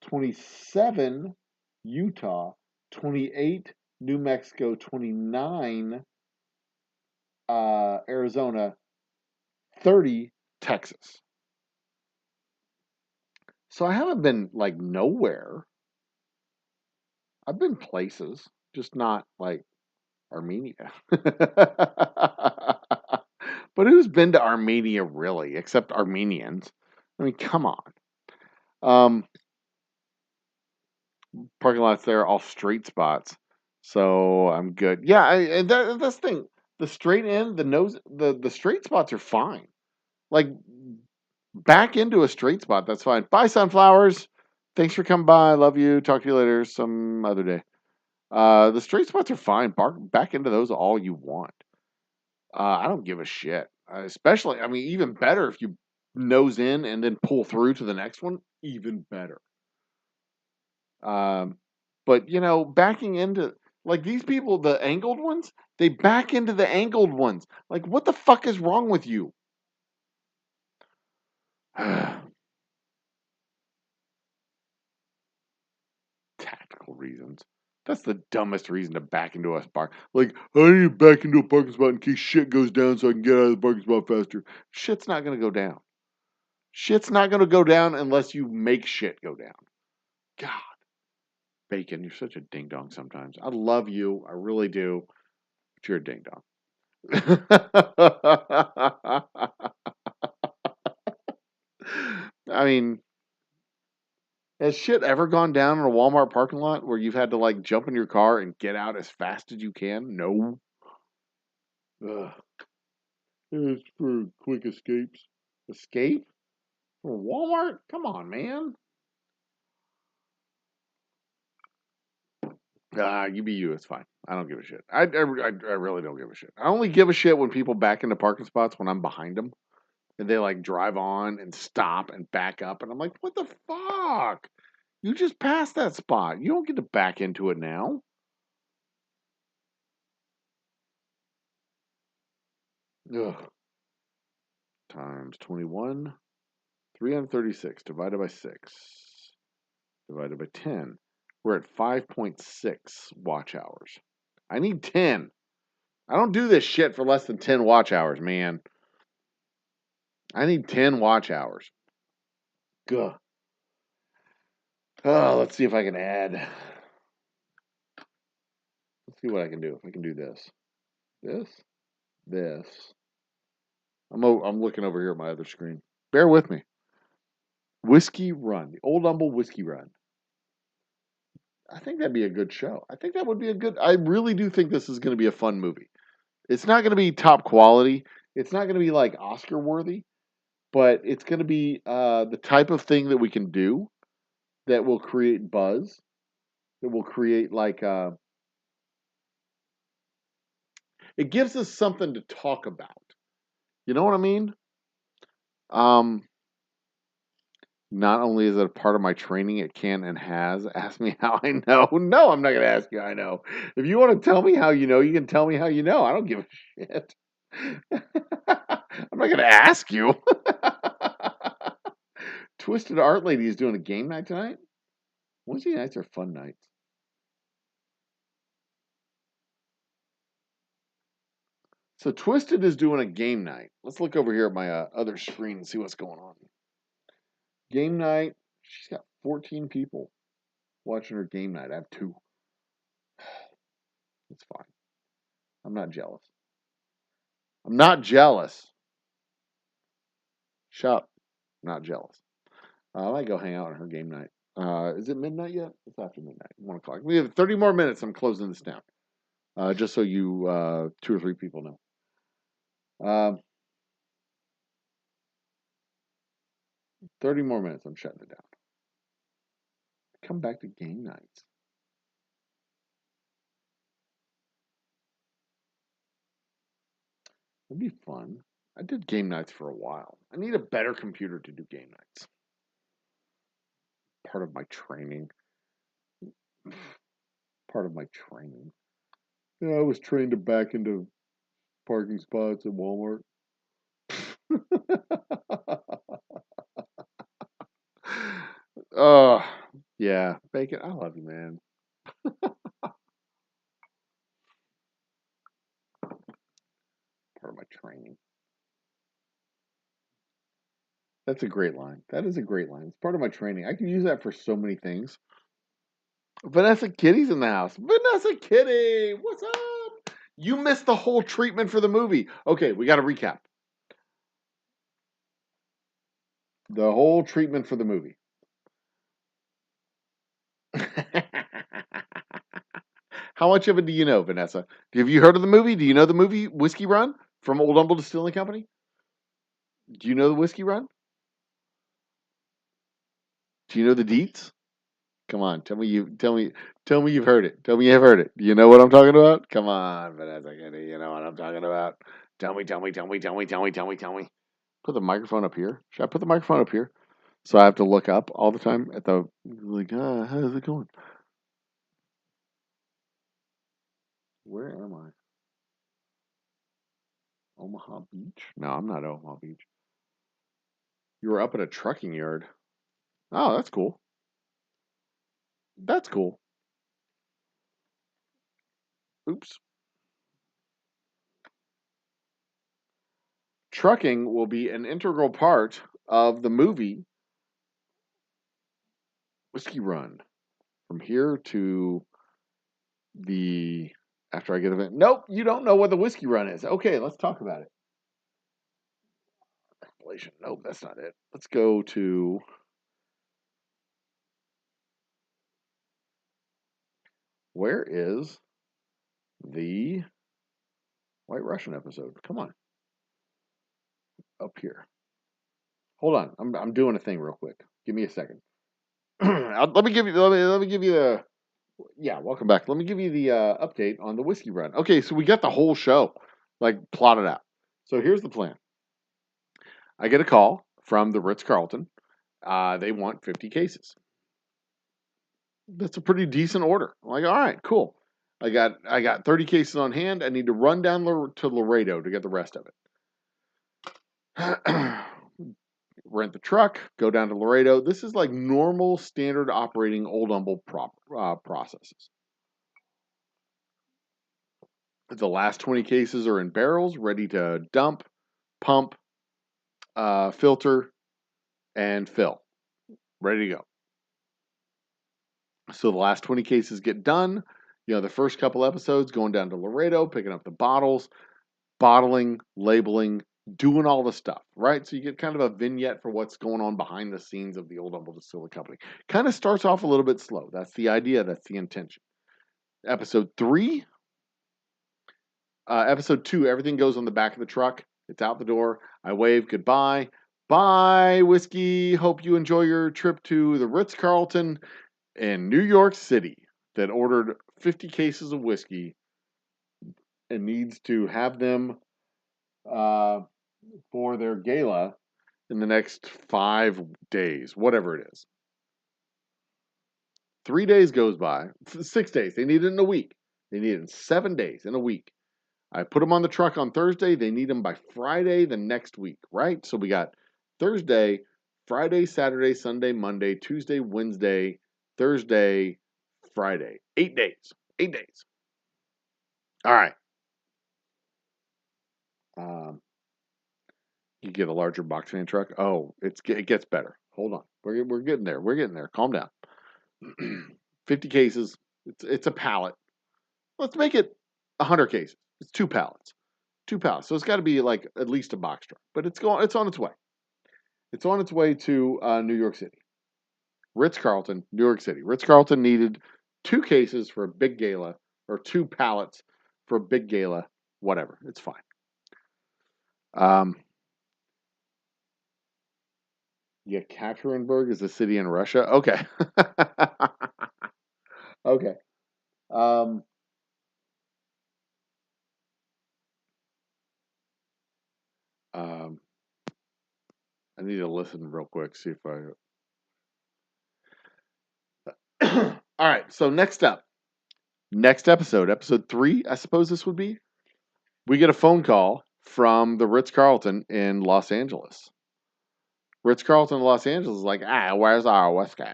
27 Utah, 28 New Mexico, 29 Arizona, 30 Texas. So I haven't been like nowhere. I've been places, just not like Armenia. But who's been to Armenia really, except Armenians? I mean, come on. Um, Parking lots there, all straight spots, so I'm good. Yeah, that's the thing. The straight end, the nose, the straight spots are fine. Like back into a straight spot, that's fine. Bye, sunflowers. Thanks for coming by. Love you. Talk to you later some other day. The straight spots are fine. Back into those all you want. I don't give a shit. Especially, I mean, even better if you nose in and then pull through to the next one. Even better. Um, but backing into like these people, the angled ones, they back into the angled ones. Like, what the fuck is wrong with you? Tactical reasons. That's the dumbest reason to back into a spot. Like, I need to back into a parking spot in case shit goes down so I can get out of the parking spot faster. Shit's not going to go down. Shit's not going to go down unless you make shit go down. God, Bacon, you're such a ding dong sometimes. I love you. I really do. But you're a ding dong. I mean, has shit ever gone down in a Walmart parking lot where you've had to like jump in your car and get out as fast as you can? No. Ugh. It's for quick escapes. Escape? For Walmart? Come on, man. You be you. It's fine. I don't give a shit. I really don't give a shit. I only give a shit when people back into parking spots when I'm behind them. And they like drive on and stop and back up. And I'm like, what the fuck? You just passed that spot. You don't get to back into it now. Ugh. Times 21. 336 divided by 6. Divided by 10. We're at 5.6 watch hours. I need 10. I don't do this shit for less than 10 watch hours, man. I need 10 watch hours. Gah. Oh, let's see if I can add. Let's see what I can do. If I can do this. This. I'm looking over here at my other screen. Bear with me. Whiskey Run. The Old Humble Whiskey Run. I think that'd be a good show. I think that would be a good. I really do think this is going to be a fun movie. It's not going to be top quality. It's not going to be like Oscar worthy, but it's going to be the type of thing that we can do that will create buzz. That will create like it gives us something to talk about. You know what I mean? Um, Not only is it a part of my training, it can and has. Ask me how I know. No, I'm not going to ask you how I know. If you want to tell me how you know, you can tell me how you know. I don't give a shit. I'm not going to ask you. Twisted Art Lady is doing a game night tonight. Wednesday nights are fun nights. So Twisted is doing a game night. Let's look over here at my other screen and see what's going on. Game night. She's got 14 people watching her game night. I have 2. It's fine. I'm not jealous. I'm not jealous. Shut up. I'm not jealous. I might go hang out on her game night. Is it midnight yet? It's after midnight. 1 o'clock. We have 30 more minutes. I'm closing this down. Just so you 2 or 3 people know. 30 more minutes. I'm shutting it down. Come back to game nights. It'd be fun. I did game nights for a while. I need a better computer to do game nights. Part of my training. Part of my training. Yeah, I was trained to back into parking spots at Walmart. Oh, yeah, bacon. I love you, man. Part of my training. That's a great line. That is a great line. It's part of my training. I can use that for so many things. Vanessa Kitty's in the house. Vanessa Kitty, what's up? You missed the whole treatment for the movie. Okay, we got to recap. The whole treatment for the movie. How much of it do you know, Vanessa? Have you heard of the movie? Do you know the movie Whiskey Run from Old Humble Distilling Company? Do you know the Whiskey Run? Do you know the deets? Come on, tell me you've heard it. Tell me you've heard it. Do you know what I'm talking about? Come on, Vanessa Kitty, you know what I'm talking about. Tell me. Put the microphone up here. Should I put the microphone up here? So I have to look up all the time at the like, how's it going? Where am I? Omaha Beach? No, I'm not at Omaha Beach. You were up at a trucking yard. Oh, that's cool. That's cool. Oops. Trucking will be an integral part of the movie Whiskey Run. From here to the after I get event. Nope, you don't know what the Whiskey Run is. Okay, let's talk about it. Compilation. Nope, that's not it. Let's go to where is the White Russian episode? Come on. Up here. Hold on. I'm doing a thing real quick. Give me a second. Let me give you the yeah, welcome back. Let me give you the update on the Whiskey Run. Okay, so we got the whole show like plotted out. So here's the plan. I get a call from the Ritz-Carlton. They want 50 cases. That's a pretty decent order. I'm like, all right, cool. I got 30 cases on hand. I need to run down to Laredo to get the rest of it. Rent the truck, go down to Laredo. This is like normal, standard operating Old Humble processes. The last 20 cases are in barrels, ready to dump, pump, filter, and fill. Ready to go. So the last 20 cases get done. You know, the first couple episodes going down to Laredo, picking up the bottles, bottling, labeling, doing all the stuff, right? So you get kind of a vignette for what's going on behind the scenes of the Old Humble Distilling Company. Kind of starts off a little bit slow. That's the idea. That's the intention. Episode 3. Episode 2, everything goes on the back of the truck. It's out the door. I wave goodbye. Bye, whiskey. Hope you enjoy your trip to the Ritz-Carlton in New York City that ordered 50 cases of whiskey and needs to have them for their gala in the next 5 days, whatever it is. 3 days goes by, 6 days. They need it in a week. They need it in 7 days, in a week. I put them on the truck on Thursday. They need them by Friday the next week, right? So we got Thursday, Friday, Saturday, Sunday, Monday, Tuesday, Wednesday, Thursday, Friday. 8 days. 8 days. All right. You get a larger box fan truck. Oh, it gets better. Hold on. We're getting there. We're getting there. Calm down. 50 cases. It's a pallet. Let's make it 100 cases. It's 2 pallets. 2 pallets. So it's got to be like at least a box truck. But it's on its way. It's on its way to New York City. Ritz-Carlton, New York City. Ritz-Carlton needed 2 cases for a big gala, or 2 pallets for a big gala. Whatever. It's fine. Yekaterinburg is a city in Russia. Okay. Okay. I need to listen real quick, see if I. All right. So next up, next episode 3, I suppose this would be. We get a phone call from the Ritz-Carlton in Los Angeles. Ritz-Carlton in Los Angeles is like, where's our whiskey?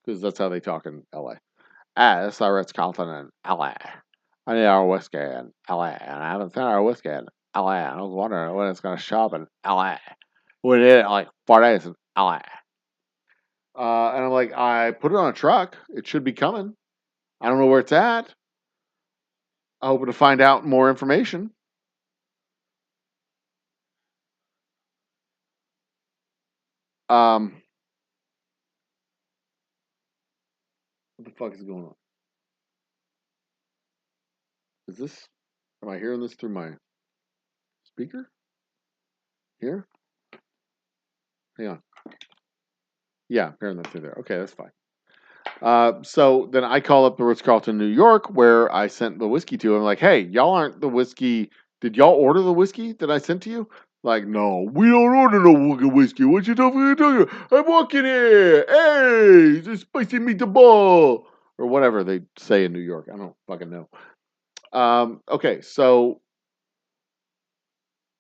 Because that's how they talk in LA. It's the Ritz-Carlton in LA. I need our whiskey in LA. And I haven't seen our whiskey in LA. I was wondering when it's going to show up in LA. We need it in like 4 days in LA. And I'm like, I put it on a truck. It should be coming. I don't know where it's at. I'm hoping to find out more information. What the fuck is going on? Am I hearing this through my speaker? Here? Hang on. Yeah, I'm hearing that through there. Okay, that's fine. So then I call up the Ritz-Carlton, New York, where I sent the whiskey to. I'm like, hey, y'all aren't the whiskey. Did y'all order the whiskey that I sent to you? Like, no, we don't order no fucking whiskey. What you talking about? I'm walking here. Hey, it's a spicy meatball. Or whatever they say in New York. I don't fucking know. Okay, so,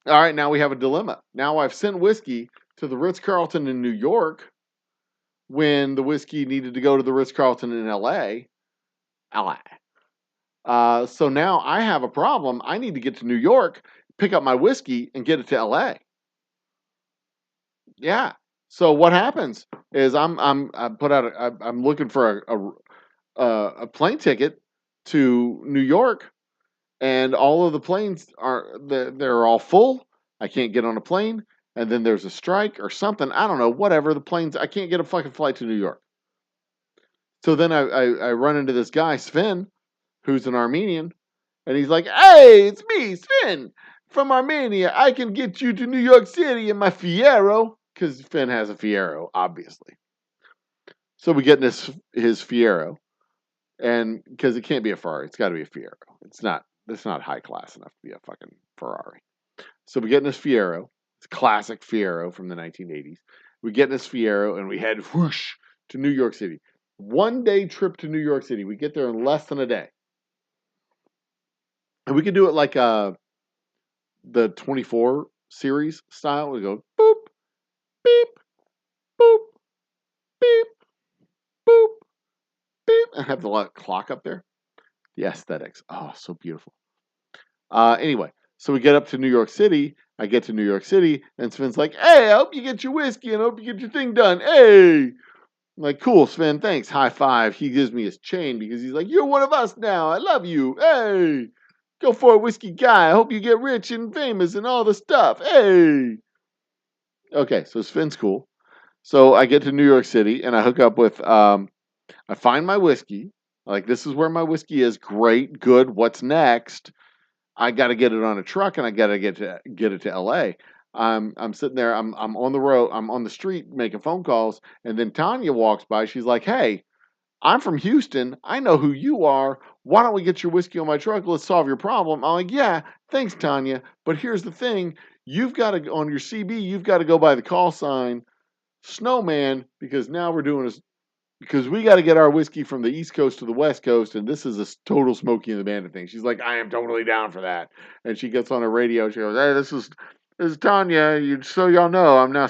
all right, now we have a dilemma. Now I've sent whiskey to the Ritz-Carlton in New York when the whiskey needed to go to the Ritz-Carlton in LA. So now I have a problem. I need to get to New York, pick up my whiskey, and get it to LA. Yeah. So what happens is I'm looking for a plane ticket to New York, and all of the planes they're all full. I can't get on a plane, and then there's a strike or something. I don't know. Whatever the planes, I can't get a fucking flight to New York. So then I run into this guy Sven, who's an Armenian. And he's like, hey, it's me, Sven, from Armenia. I can get you to New York City in my Fiero. Because Finn has a Fiero, obviously. So we get in his Fiero. And because it can't be a Ferrari, it's got to be a Fiero. It's not high class enough to be a fucking Ferrari. So we get in this Fiero. It's a classic Fiero from the 1980s. We get in this Fiero and we head whoosh to New York City. 1 day trip to New York City. We get there in less than a day. And we could do it like the 24 series style. We go boop, beep, boop, beep, boop, beep. I have the clock up there. The aesthetics. Oh, so beautiful. Anyway, so we get up to New York City. I get to New York City, and Sven's like, hey, I hope you get your whiskey and I hope you get your thing done. Hey. I'm like, cool, Sven, thanks. High five. He gives me his chain because he's like, you're one of us now. I love you. Hey. Go for it, whiskey guy. I hope you get rich and famous and all the stuff. Hey. Okay, so Sven's cool. So I get to New York City and I hook up with, I find my whiskey. Like, this is where my whiskey is. Great, good. What's next? I got to get it on a truck and I got to get it to LA. I'm sitting there. I'm on the road. I'm on the street making phone calls. And then Tanya walks by. She's like, hey, I'm from Houston. I know who you are. Why don't we get your whiskey on my truck? Let's solve your problem. I'm like, yeah, thanks, Tanya. But here's the thing. You've got to, on your CB, you've got to go by the call sign Snowman because now we're doing this because we got to get our whiskey from the East Coast to the West Coast, and this is a total Smokey and the Bandit thing. She's like, I am totally down for that. And she gets on her radio. She goes, hey, this is Tanya. So y'all know I'm now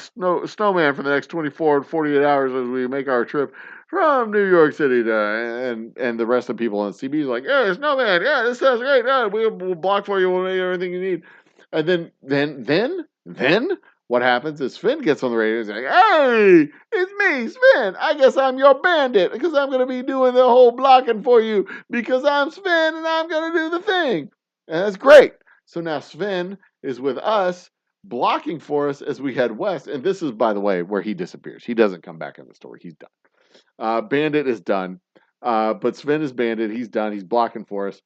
Snowman for the next 24 to 48 hours as we make our trip from New York City to, and the rest of the people on CB is like, yeah, Snowman. Yeah, this sounds great. Yeah, we'll block for you. We'll make everything you need. And then what happens is Sven gets on the radio and he's like, hey, it's me, Sven. I guess I'm your bandit because I'm going to be doing the whole blocking for you because I'm Sven and I'm going to do the thing. And that's great. So now Sven is with us blocking for us as we head west. And this is, by the way, where he disappears. He doesn't come back in the story. He's done. Bandit is done. But Sven is bandit. He's done. He's blocking for us.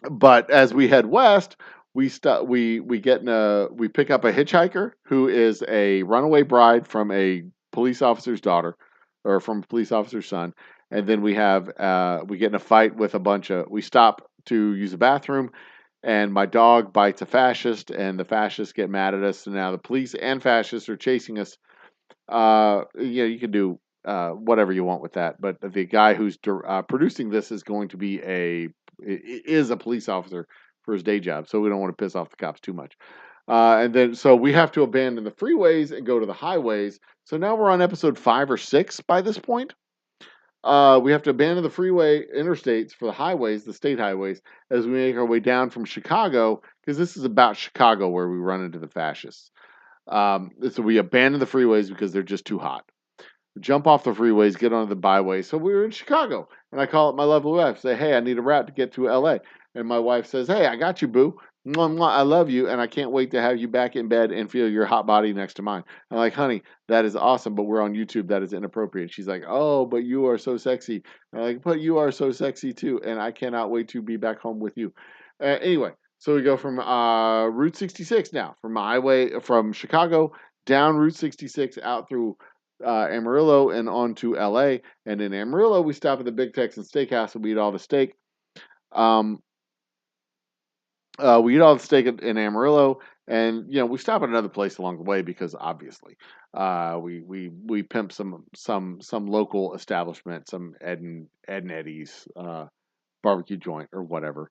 But as we head west, we pick up a hitchhiker who is a runaway bride from a police officer's daughter or from a police officer's son. And then we get in a fight with we stop to use a bathroom and my dog bites a fascist and the fascists get mad at us. And now the police and fascists are chasing us. You can do whatever you want with that. But the guy who's producing this is going to be is a police officer for his day job, so we don't want to piss off the cops too much. And then, so we have to abandon the freeways and go to the highways. So now we're on episode 5 or 6 by this point. We have to abandon the freeway interstates for the highways, the state highways, as we make our way down from Chicago, because this is about Chicago where we run into the fascists. So we abandon the freeways because they're just too hot. Jump off the freeways, get onto the byway. So we were in Chicago, and I call up my lovely wife, say, "Hey, I need a route to get to LA." And my wife says, "Hey, I got you, boo. Mwah, mwah, I love you, and I can't wait to have you back in bed and feel your hot body next to mine." I'm like, "Honey, that is awesome, but we're on YouTube. That is inappropriate." She's like, "Oh, but you are so sexy." I'm like, "But you are so sexy too, and I cannot wait to be back home with you." Anyway, so we go from Route 66 now, from Chicago down Route 66 out through Amarillo and on to LA. And in Amarillo, we stop at the Big Texan Steakhouse and we eat all the steak. Um, we eat all the steak in Amarillo, and we stop at another place along the way because obviously, we pimp some local establishment, some Ed and Eddie's barbecue joint or whatever,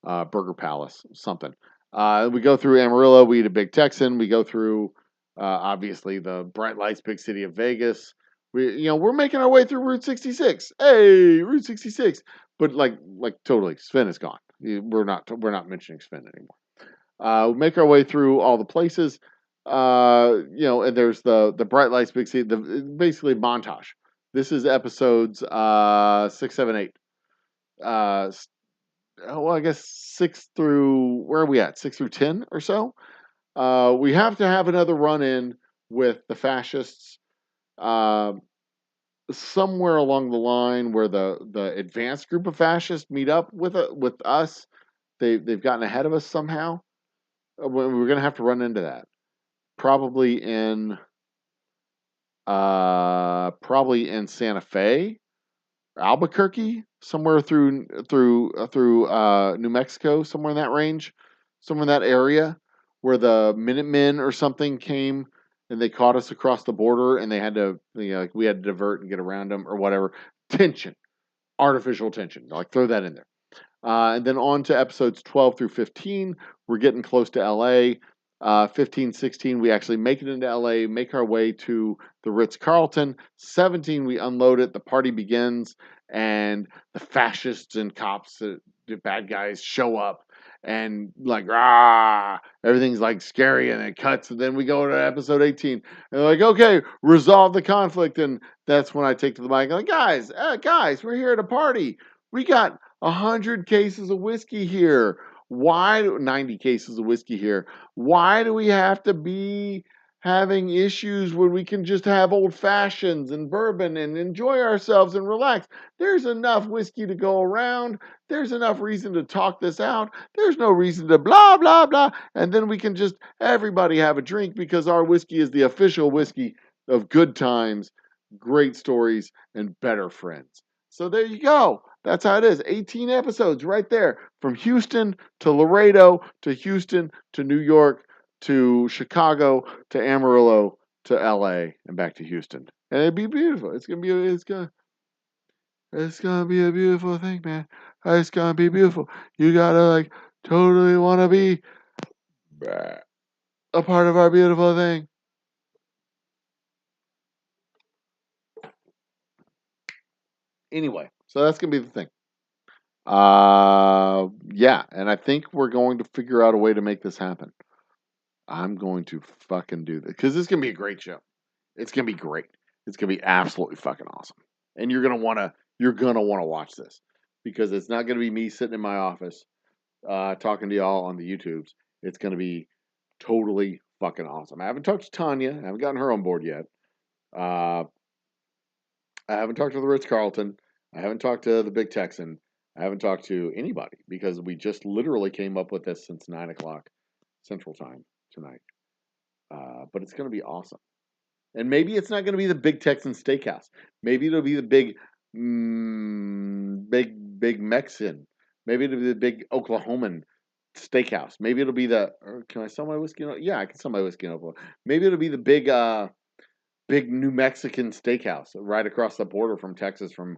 Burger Palace, something. We go through Amarillo. We eat a Big Texan. We go through obviously the bright lights, big city of Vegas. We're making our way through Route 66. Hey, Route 66, but like totally, Sven is gone. We're not mentioning Sven anymore. We make our way through all the places. And there's the bright lights, big city. Basically montage. This is episodes 6, 7, 8. Well, I guess 6 through, where are we at? 6 through 10 or so. We have to have another run in with the fascists somewhere along the line where the advanced group of fascists meet up with us. They've gotten ahead of us somehow. We're going to have to run into that probably in Santa Fe, Albuquerque, somewhere through New Mexico, somewhere in that range, somewhere in that area, where the Minutemen or something came and they caught us across the border, and they had to, we had to divert and get around them or whatever. Tension, artificial tension, like throw that in there. And then on to episodes 12 through 15, we're getting close to LA. 15, 16, we actually make it into LA, make our way to the Ritz-Carlton. 17, we unload it, the party begins, and the fascists and cops, the bad guys, show up, and everything's like scary, and it cuts, and then we go to episode 18, and they're like, "Okay, resolve the conflict," and that's when I take to the mic, like, guys, we're here at a party. We got 100 cases of whiskey here. 90 cases of whiskey here? Why do we have to be having issues when we can just have old fashions and bourbon and enjoy ourselves and relax? There's enough whiskey to go around. There's enough reason to talk this out. There's no reason to blah, blah, blah. And then we can just everybody have a drink because our whiskey is the official whiskey of good times, great stories, and better friends. So there you go. That's how it is. 18 episodes right there. From Houston to Laredo to Houston to New York to Chicago to Amarillo to LA and back to Houston. And it'd be beautiful. It's gonna be a beautiful thing, man. It's gonna be beautiful. You gotta totally wanna be a part of our beautiful thing. Anyway, so that's gonna be the thing. Yeah, and I think we're going to figure out a way to make this happen. I'm going to fucking do this because this is gonna be a great show. It's gonna be great. It's gonna be absolutely fucking awesome. And you're gonna wanna watch this because it's not gonna be me sitting in my office talking to y'all on the YouTubes. It's gonna be totally fucking awesome. I haven't talked to Tanya. I haven't gotten her on board yet. Uh, I haven't talked to the Ritz Carlton. I haven't talked to the Big Texan. I haven't talked to anybody because we just literally came up with this since 9 o'clock Central Time tonight. But it's going to be awesome. And maybe it's not going to be the Big Texan Steakhouse. Maybe it'll be the big Mexican. Maybe it'll be the big Oklahoman Steakhouse. Maybe it'll be can I sell my whiskey? Yeah, I can sell my whiskey in Oklahoma. Maybe it'll be the big New Mexican steakhouse right across the border from Texas, from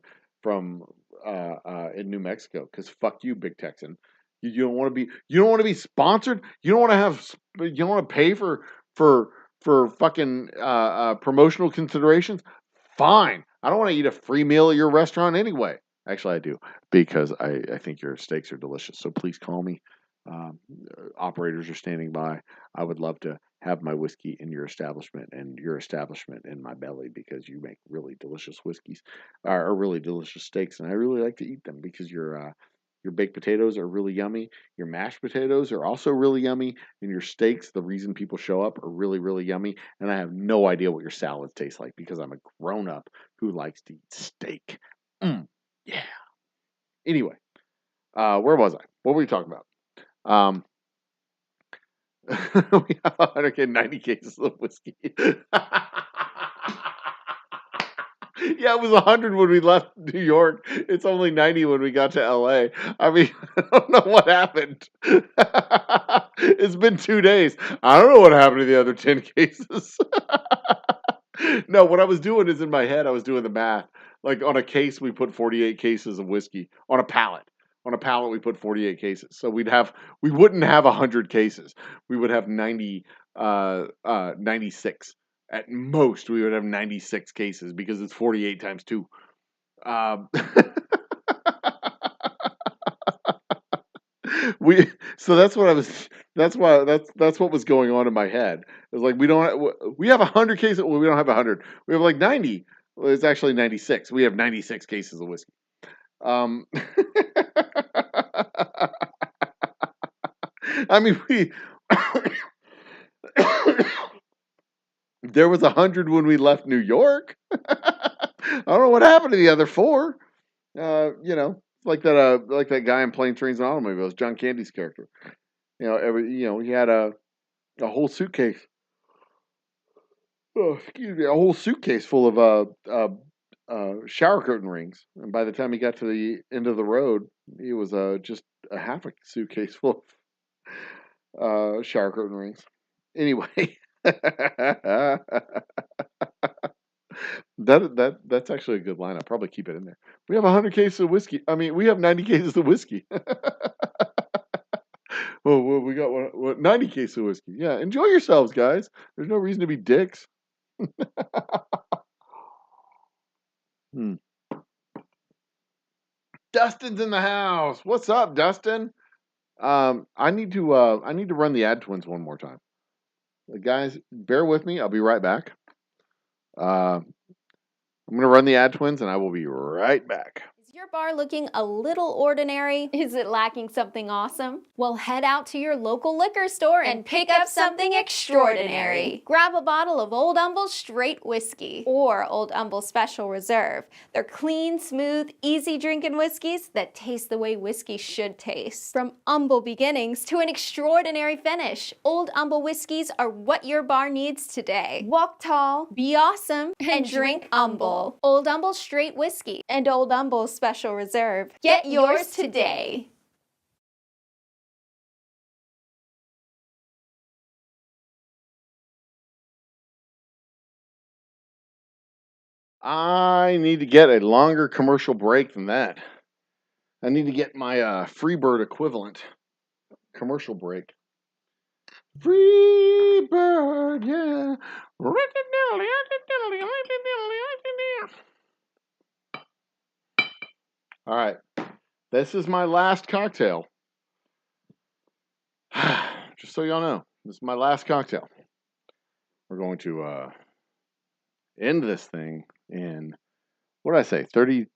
in New Mexico. Because fuck you, Big Texan. You don't want to be. You don't want to be sponsored. You don't want to have. You don't want to pay for for fucking promotional considerations. Fine. I don't want to eat a free meal at your restaurant anyway. Actually, I do because I think your steaks are delicious. So please call me. Um, Operators are standing by. I would love to have my whiskey in your establishment and your establishment in my belly because you make really delicious whiskeys or really delicious steaks, and I really like to eat them because your baked potatoes are really yummy. Your mashed potatoes are also really yummy, and your steaks, the reason people show up, are really really yummy. And I have no idea what your salads taste like because I'm a grown up who likes to eat steak. Yeah. Anyway, where was I? What were we talking about? Um, we have 190 cases of whiskey. Yeah, it was 100 when we left New York. It's only 90 when we got to LA. I mean, I don't know what happened. It's been 2 days. I don't know what happened to the other 10 cases. No, what I was doing is in my head, I was doing the math. Like on a case, we put 48 cases of whiskey on a pallet. On a pallet, we put 48 cases. So we wouldn't have 100 cases. We would have 96. At most, we would have 96 cases because it's 48 times 2. Um, we so that's what I was. That's what was going on in my head. It was like we have 100 cases. Well, we don't have 100. We have like 90. Well, it's actually 96. We have 96 cases of whiskey. Um, I mean, we there was 100 when we left New York. I don't know what happened to the other 4. Like that guy in Plane, Trains, and Automobiles, John Candy's character. He had a whole suitcase. Oh, excuse me, a whole suitcase full of shower curtain rings. And by the time he got to the end of the road, he was just a half a suitcase full of shower curtain rings. Anyway, that's actually a good line. I'll probably keep it in there. We have 100 cases of whiskey. I mean, we have 90 cases of whiskey. Well, we got 90 cases of whiskey. Yeah, enjoy yourselves, guys. There's no reason to be dicks. Hmm. Dustin's in the house. What's up, Dustin? I need to run the ad twins one more time. Guys, bear with me. I'll be right back. I'm gonna run the ad twins, and I will be right back.
Is your bar looking a little ordinary? Is it lacking something awesome? Well, head out to your local liquor store and pick up something extraordinary. Grab a bottle of Old Humble Straight Whiskey or Old Humble Special Reserve. They're clean, smooth, easy drinking whiskeys that taste the way whiskey should taste. From humble beginnings to an extraordinary finish, Old Humble whiskeys are what your bar needs today. Walk tall, be awesome, and drink humble. Old Humble Straight Whiskey and Old Humble Special Reserve. Get yours today.
I need to get a longer commercial break than that. I need to get my Freebird equivalent commercial break. Freebird, yeah. All right. This is my last cocktail. Just so y'all know, this is my last cocktail. We're going to end this thing in, what did I say, 30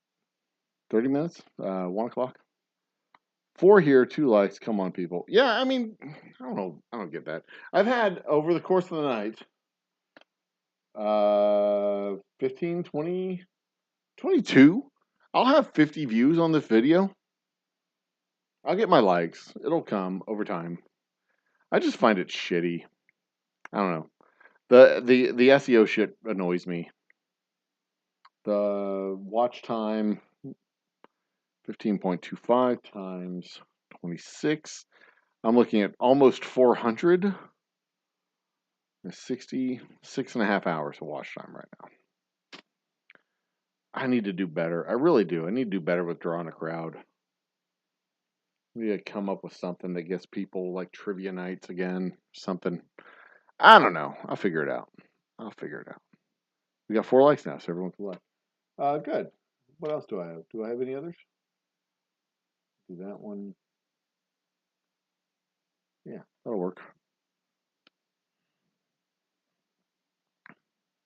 minutes? 1 o'clock? 4 here, 2 likes. Come on, people. Yeah, I mean, I don't know. I don't get that. I've had, over the course of the night, 15, 20, 22. I'll have 50 views on this video. I'll get my likes. It'll come over time. I just find it shitty. I don't know. The SEO shit annoys me. The watch time, 15.25 times 26. I'm looking at almost 400. 66.5 hours of watch time right now. I need to do better. I really do. I need to do better with drawing a crowd. We gotta come up with something that gets people like trivia nights again. Something. I don't know. I'll figure it out. We got 4 likes now, so everyone can like. Good. What else do I have? Do I have any others? Do that one. Yeah, that'll work.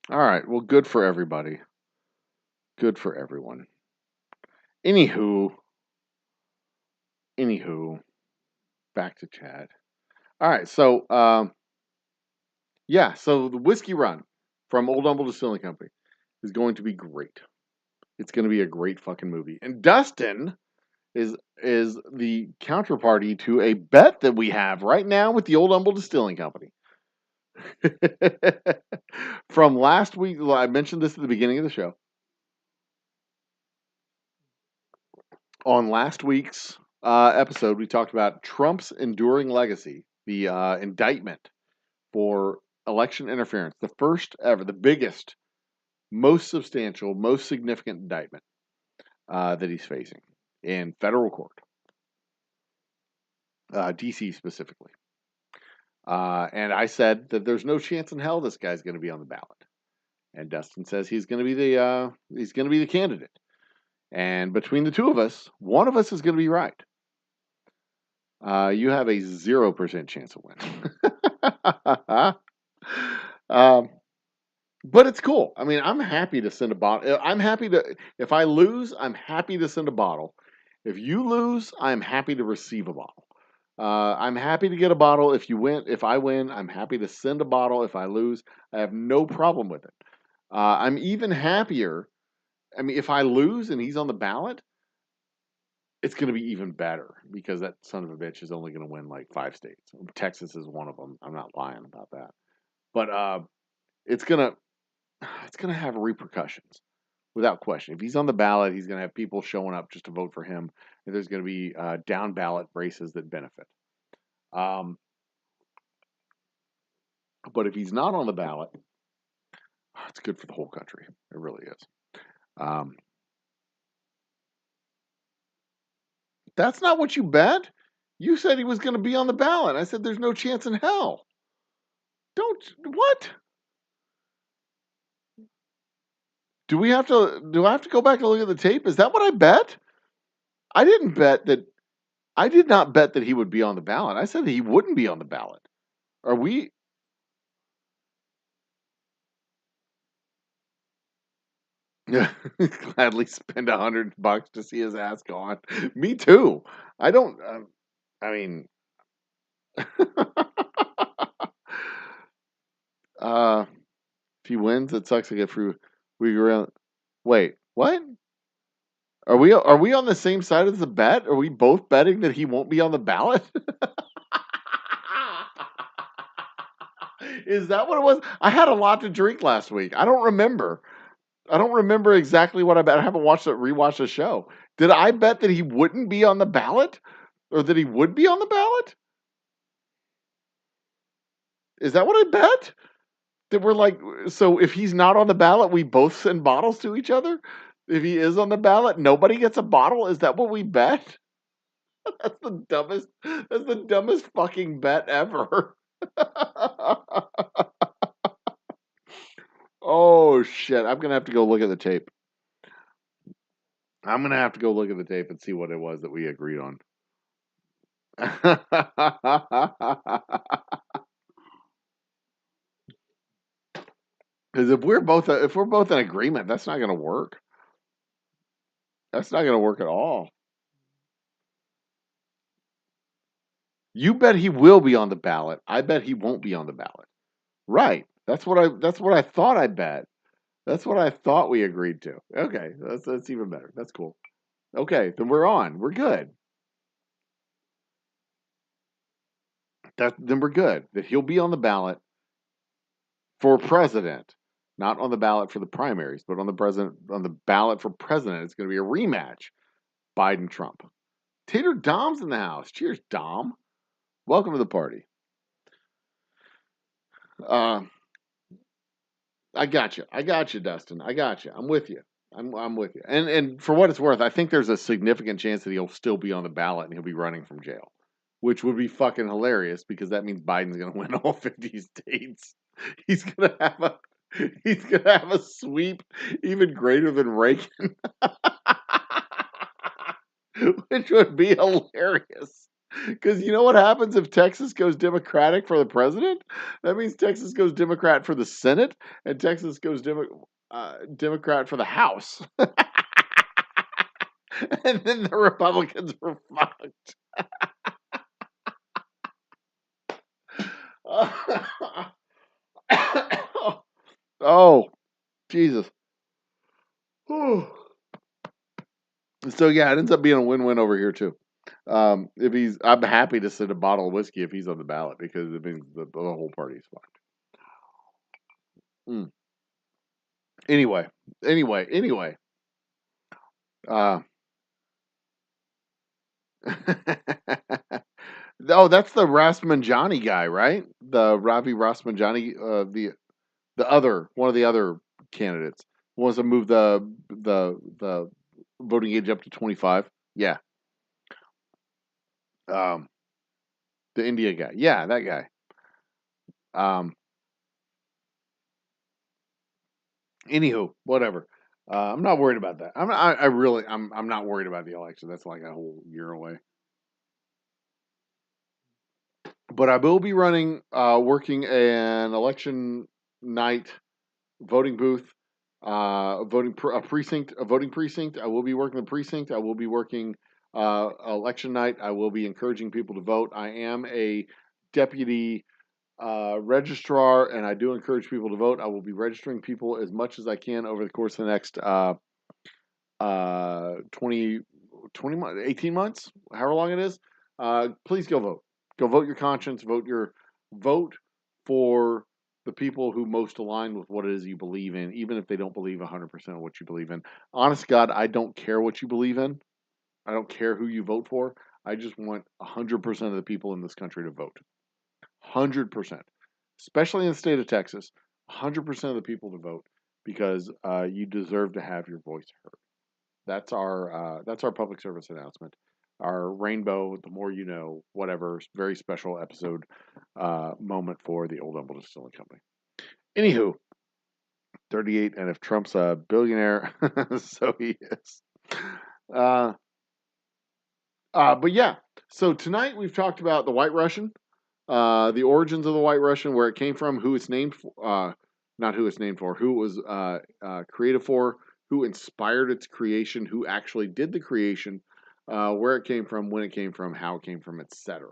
All right. Well, good for everybody. Good for everyone. Anywho, back to Chad. All right. So, yeah. So the whiskey run from Old Humble Distilling Company is going to be great. It's going to be a great fucking movie. And Dustin is the counterparty to a bet that we have right now with the Old Humble Distilling Company. From last week, I mentioned this at the beginning of the show. On last week's episode, we talked about Trump's enduring legacy, the indictment for election interference, the first ever, the biggest, most substantial, most significant indictment that he's facing in federal court, D.C. specifically. And I said that there's no chance in hell this guy's going to be on the ballot. And Dustin says he's going to be the candidate. And between the two of us, one of us is going to be right. You have a 0% chance of winning. But it's cool. I mean, I'm happy to send a bottle. If I lose, I'm happy to send a bottle. If you lose, I'm happy to receive a bottle. I'm happy to get a bottle if I win, I'm happy to send a bottle. If I lose, I have no problem with it. I'm even happier. I mean, if I lose and he's on the ballot, it's going to be even better because that son of a bitch is only going to win like 5 states. Texas is one of them. I'm not lying about that. But it's going to have repercussions without question. If he's on the ballot, he's going to have people showing up just to vote for him. And there's going to be down ballot races that benefit. But if he's not on the ballot, it's good for the whole country. It really is. That's not what you bet. You said he was going to be on the ballot. I said there's no chance in hell. What? Do I have to go back and look at the tape? Is that what I bet? I did not bet that he would be on the ballot. I said that he wouldn't be on the ballot. Are we? Gladly spend $100 to see his ass gone. Me too. I don't. I mean, if he wins, it sucks to get through. Wait, what? Are we on the same side of the bet? Are we both betting that he won't be on the ballot? Is that what it was? I had a lot to drink last week. I don't remember exactly what I bet. I haven't rewatched the show. Did I bet that he wouldn't be on the ballot? Or that he would be on the ballot? Is that what I bet? That we're like, so if he's not on the ballot, we both send bottles to each other? If he is on the ballot, nobody gets a bottle? Is that what we bet? That's the dumbest fucking bet ever. Oh shit. I'm gonna have to go look at the tape. I'm gonna have to go look at the tape and see what it was that we agreed on. Because if we're both in agreement, that's not gonna work. That's not gonna work at all. You bet he will be on the ballot. I bet he won't be on the ballot. Right. That's what I thought I bet. That's what I thought we agreed to. Okay, that's even better. That's cool. Okay, then we're on. We're good. Then we're good. That he'll be on the ballot for president, not on the ballot for the primaries, but on the ballot for president. It's going to be a rematch, Biden Trump. Tater Dom's in the house. Cheers, Dom. Welcome to the party. I got you, Dustin. I got you. I'm with you. I'm with you. And for what it's worth, I think there's a significant chance that he'll still be on the ballot and he'll be running from jail, which would be fucking hilarious because that means Biden's going to win all 50 states. He's going to have a he's going to have a sweep even greater than Reagan, which would be hilarious. Because you know what happens if Texas goes Democratic for the president? That means Texas goes Democrat for the Senate, and Texas goes Democrat for the House. And then the Republicans were fucked. Oh, Jesus. So yeah, it ends up being a win-win over here too. If he's, I'm happy to send a bottle of whiskey if he's on the ballot because it means the whole party's fine. Mm. Anyway. Uh, oh, that's the Rasmanjani guy, right? The Ravi Rasmanjani, the other one of the other candidates wants to move the voting age up to 25. Yeah, um, the India guy. Yeah, that guy. Um, Anywho, whatever. I'm not worried about that. I'm not worried about the election. That's like a whole year away. But I will be running, working an election night voting booth, a voting precinct. I will be working the precinct. I will be working election night. I will be encouraging people to vote. I am a deputy registrar, and I do encourage people to vote. I will be registering people as much as I can over the course of the next 20, 20 months, 18 months, however long it is. Please go vote. Go vote your conscience. Vote for the people who most align with what it is you believe in, even if they don't believe 100% of what you believe in. Honest to God, I don't care what you believe in. I don't care who you vote for. I just want 100% of the people in this country to vote. 100%. Especially in the state of Texas, 100% of the people to vote because you deserve to have your voice heard. That's our public service announcement. Our rainbow, the more you know, whatever, very special episode moment for the Old Humble Distilling Company. Anywho, 38, and if Trump's a billionaire, so he is. But yeah, so tonight we've talked about the White Russian, the origins of the White Russian, where it came from, who it's named for, not who it's named for, who it was created for, who inspired its creation, who actually did the creation, where it came from, when it came from, how it came from, etc.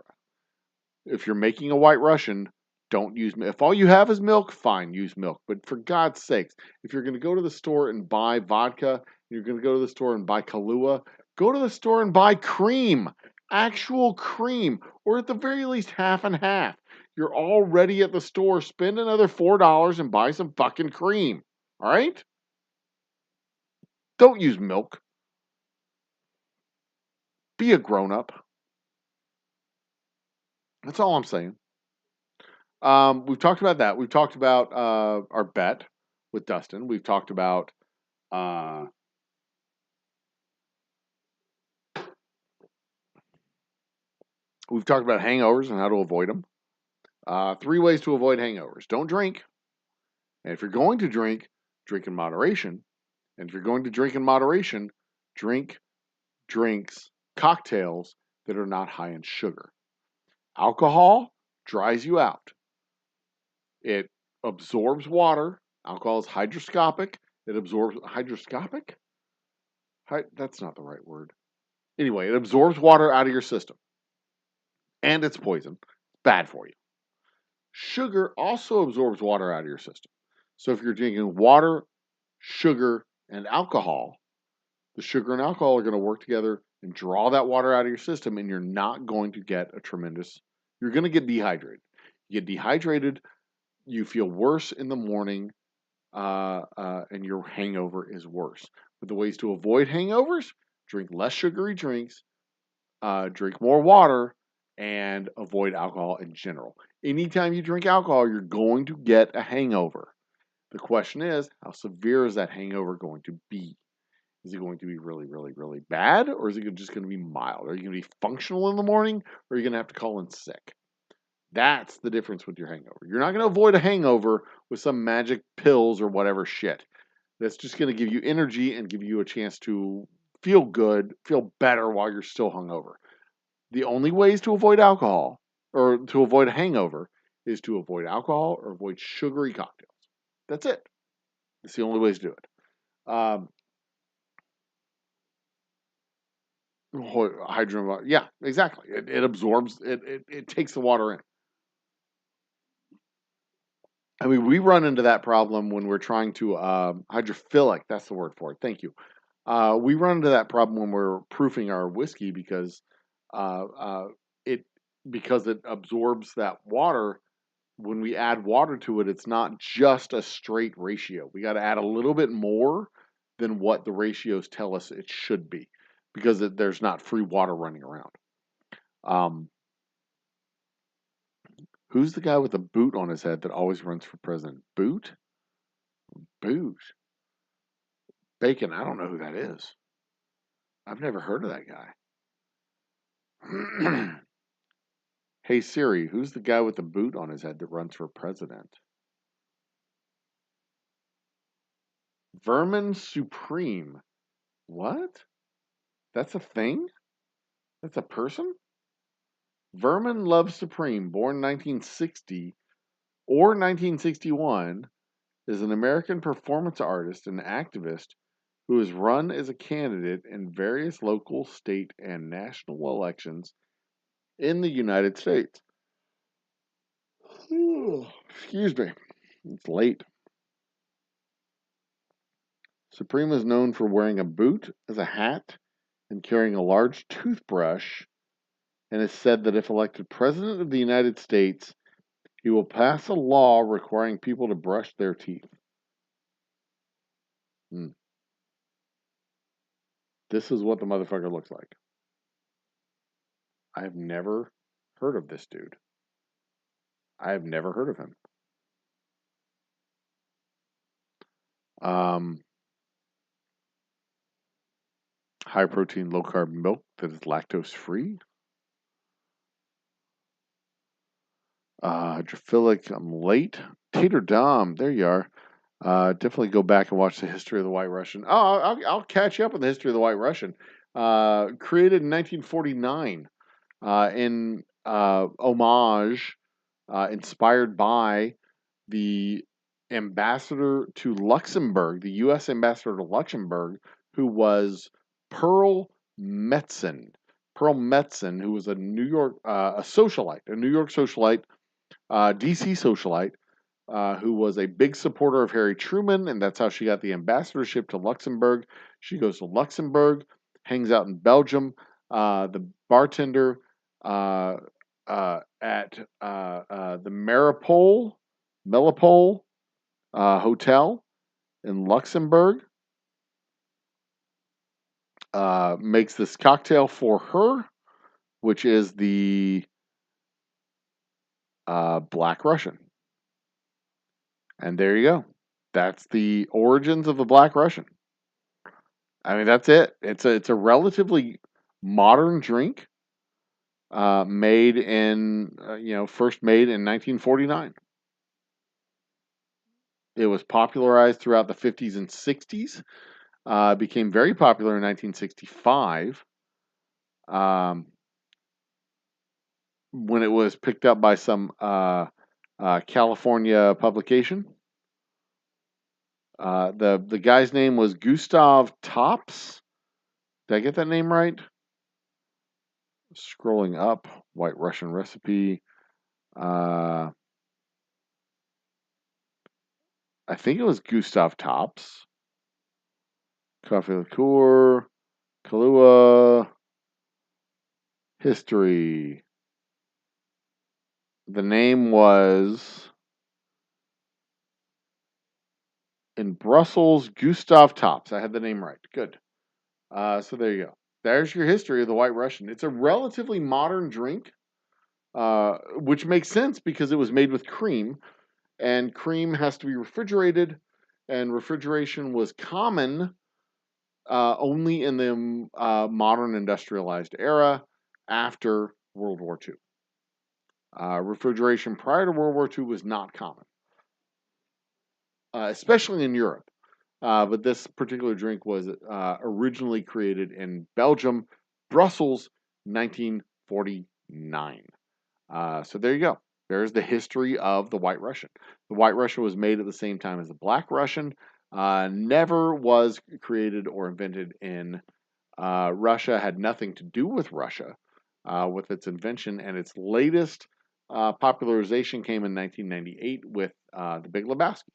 If you're making a White Russian, don't use milk. If all you have is milk, fine, use milk. But for God's sakes, if you're going to go to the store and buy vodka, you're going to go to the store and buy Kahlua, go to the store and buy cream, actual cream, or at the very least half and half. You're already at the store. Spend another $4 and buy some fucking cream. All right? Don't use milk. Be a grown up. That's all I'm saying. We've talked about that. We've talked about our bet with Dustin. We've talked about hangovers and how to avoid them. 3 ways to avoid hangovers. Don't drink. And if you're going to drink, drink in moderation. And if you're going to drink in moderation, drink drinks, cocktails that are not high in sugar. Alcohol dries you out. It absorbs water. Alcohol is hygroscopic. It absorbs hygroscopic? That's not the right word. Anyway, it absorbs water out of your system. And it's poison. Bad for you. Sugar also absorbs water out of your system. So if you're drinking water, sugar, and alcohol, the sugar and alcohol are going to work together and draw that water out of your system, and you're not going to get you're going to get dehydrated. You get dehydrated, you feel worse in the morning, and your hangover is worse. But the ways to avoid hangovers: drink less sugary drinks, drink more water, and avoid alcohol in general. Anytime you drink alcohol, you're going to get a hangover. The question is, how severe is that hangover going to be? Is it going to be really, really, really bad, or is it just going to be mild? Are you going to be functional in the morning, or are you going to have to call in sick? That's the difference with your hangover. You're not going to avoid a hangover with some magic pills or whatever shit. That's just going to give you energy and give you a chance to feel good, feel better while you're still hungover. The only ways to avoid alcohol or to avoid a hangover is to avoid alcohol or avoid sugary cocktails. That's it. It's the only ways to do it. Hydrogen, yeah, exactly. It absorbs, it takes the water in. I mean, we run into that problem when we're trying to hydrophilic. That's the word for it. Thank you. We run into that problem when we're proofing our whiskey because uh, uh, it because it absorbs that water. When we add water to it, it's not just a straight ratio. We got to add a little bit more than what the ratios tell us it should be because there's not free water running around. Um, who's the guy with the boot on his head that always runs for president? Boot? Boot. Bacon. I don't know who that is. I've never heard of that guy. Hey Siri, who's the guy with the boot on his head that runs for president? Vermin Supreme. What? That's a thing? That's a person? Vermin Love Supreme, born 1960 or 1961, is an American performance artist and activist who has run as a candidate in various local, state, and national elections in the United States. Excuse me. It's late. Supreme is known for wearing a boot as a hat and carrying a large toothbrush, and is said that if elected President of the United States, he will pass a law requiring people to brush their teeth. Hmm. This is what the motherfucker looks like. I have never heard of this dude. I have never heard of him. High protein, low carb milk that is lactose free. Hydrophilic, I'm late. Tater Dom, there you are. Definitely go back and watch the history of the White Russian. Oh, I'll catch you up on the history of the White Russian. Created in 1949 in homage, inspired by the ambassador to Luxembourg, the U.S. ambassador to Luxembourg, who was Pearl Metzen. Pearl Metzen, who was a New York, a socialite, a New York socialite, DC socialite, who was a big supporter of Harry Truman, and that's how she got the ambassadorship to Luxembourg. She goes to Luxembourg, hangs out in Belgium. The bartender at the Melipole Hotel in Luxembourg makes this cocktail for her, which is the Black Russian. And there you go. That's the origins of the Black Russian. I mean, that's it. It's a relatively modern drink, made in first made in 1949. It was popularized throughout the 50s and 60s. Became very popular in 1965, when it was picked up by some California publication. The guy's name was Gustav Tops. Did I get that name right? Scrolling up, White Russian recipe. I think it was Gustav Tops. Coffee liqueur, Kahlua, history. The name was in Brussels, Gustav Tops. I had the name right. Good. So there you go. There's your history of the White Russian. It's a relatively modern drink, which makes sense because it was made with cream, and cream has to be refrigerated, and refrigeration was common only in the modern industrialized era after World War II. Refrigeration prior to World War II was not common, especially in Europe. But this particular drink was originally created in Belgium, Brussels, 1949. So there you go. There's the history of the White Russian. The White Russian was made at the same time as the Black Russian. Never was created or invented in Russia. Had nothing to do with Russia with its invention, and its latest popularization came in 1998 with the Big Lebowski,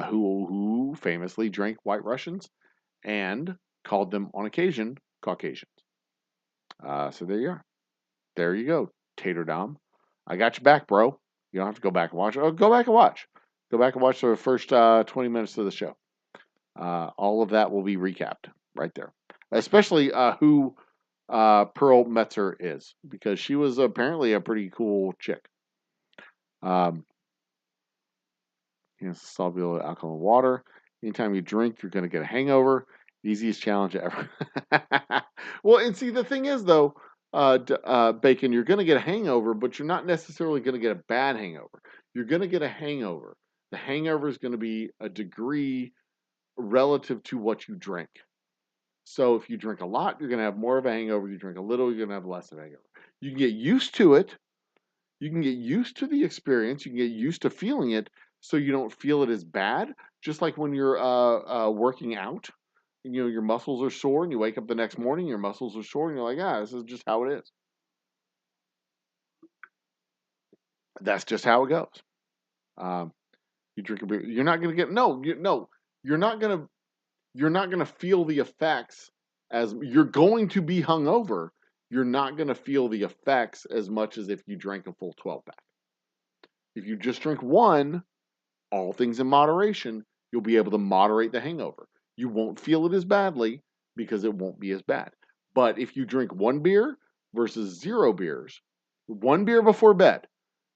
who famously drank White Russians and called them on occasion Caucasians. So there you are. There you go, Tater Dom. I got you back, bro. You don't have to go back and watch. Oh, go back and watch. Go back and watch the first 20 minutes of the show. All of that will be recapped right there. Especially who Pearl Metzer is, because she was apparently a pretty cool chick. Soluble alkaline water. Anytime you drink, you're going to get a hangover. Easiest challenge ever. Well, and see, the thing is, though, Bacon, you're going to get a hangover, but you're not necessarily going to get a bad hangover. You're going to get a hangover. The hangover is going to be a degree relative to what you drink. So if you drink a lot, you're going to have more of a hangover. You drink a little, you're going to have less of a hangover. You can get used to it. You can get used to the experience. You can get used to feeling it so you don't feel it as bad. Just like when you're working out. And, your muscles are sore and you wake up the next morning, your muscles are sore and you're like, this is just how it is. That's just how it goes. You drink a beer, you're not going to get, you're not going to feel the effects as you're going to be hungover. You're not going to feel the effects as much as if you drank a full 12 pack. If you just drink one, all things in moderation, you'll be able to moderate the hangover. You won't feel it as badly because it won't be as bad. But if you drink one beer versus 0 beers, one beer before bed,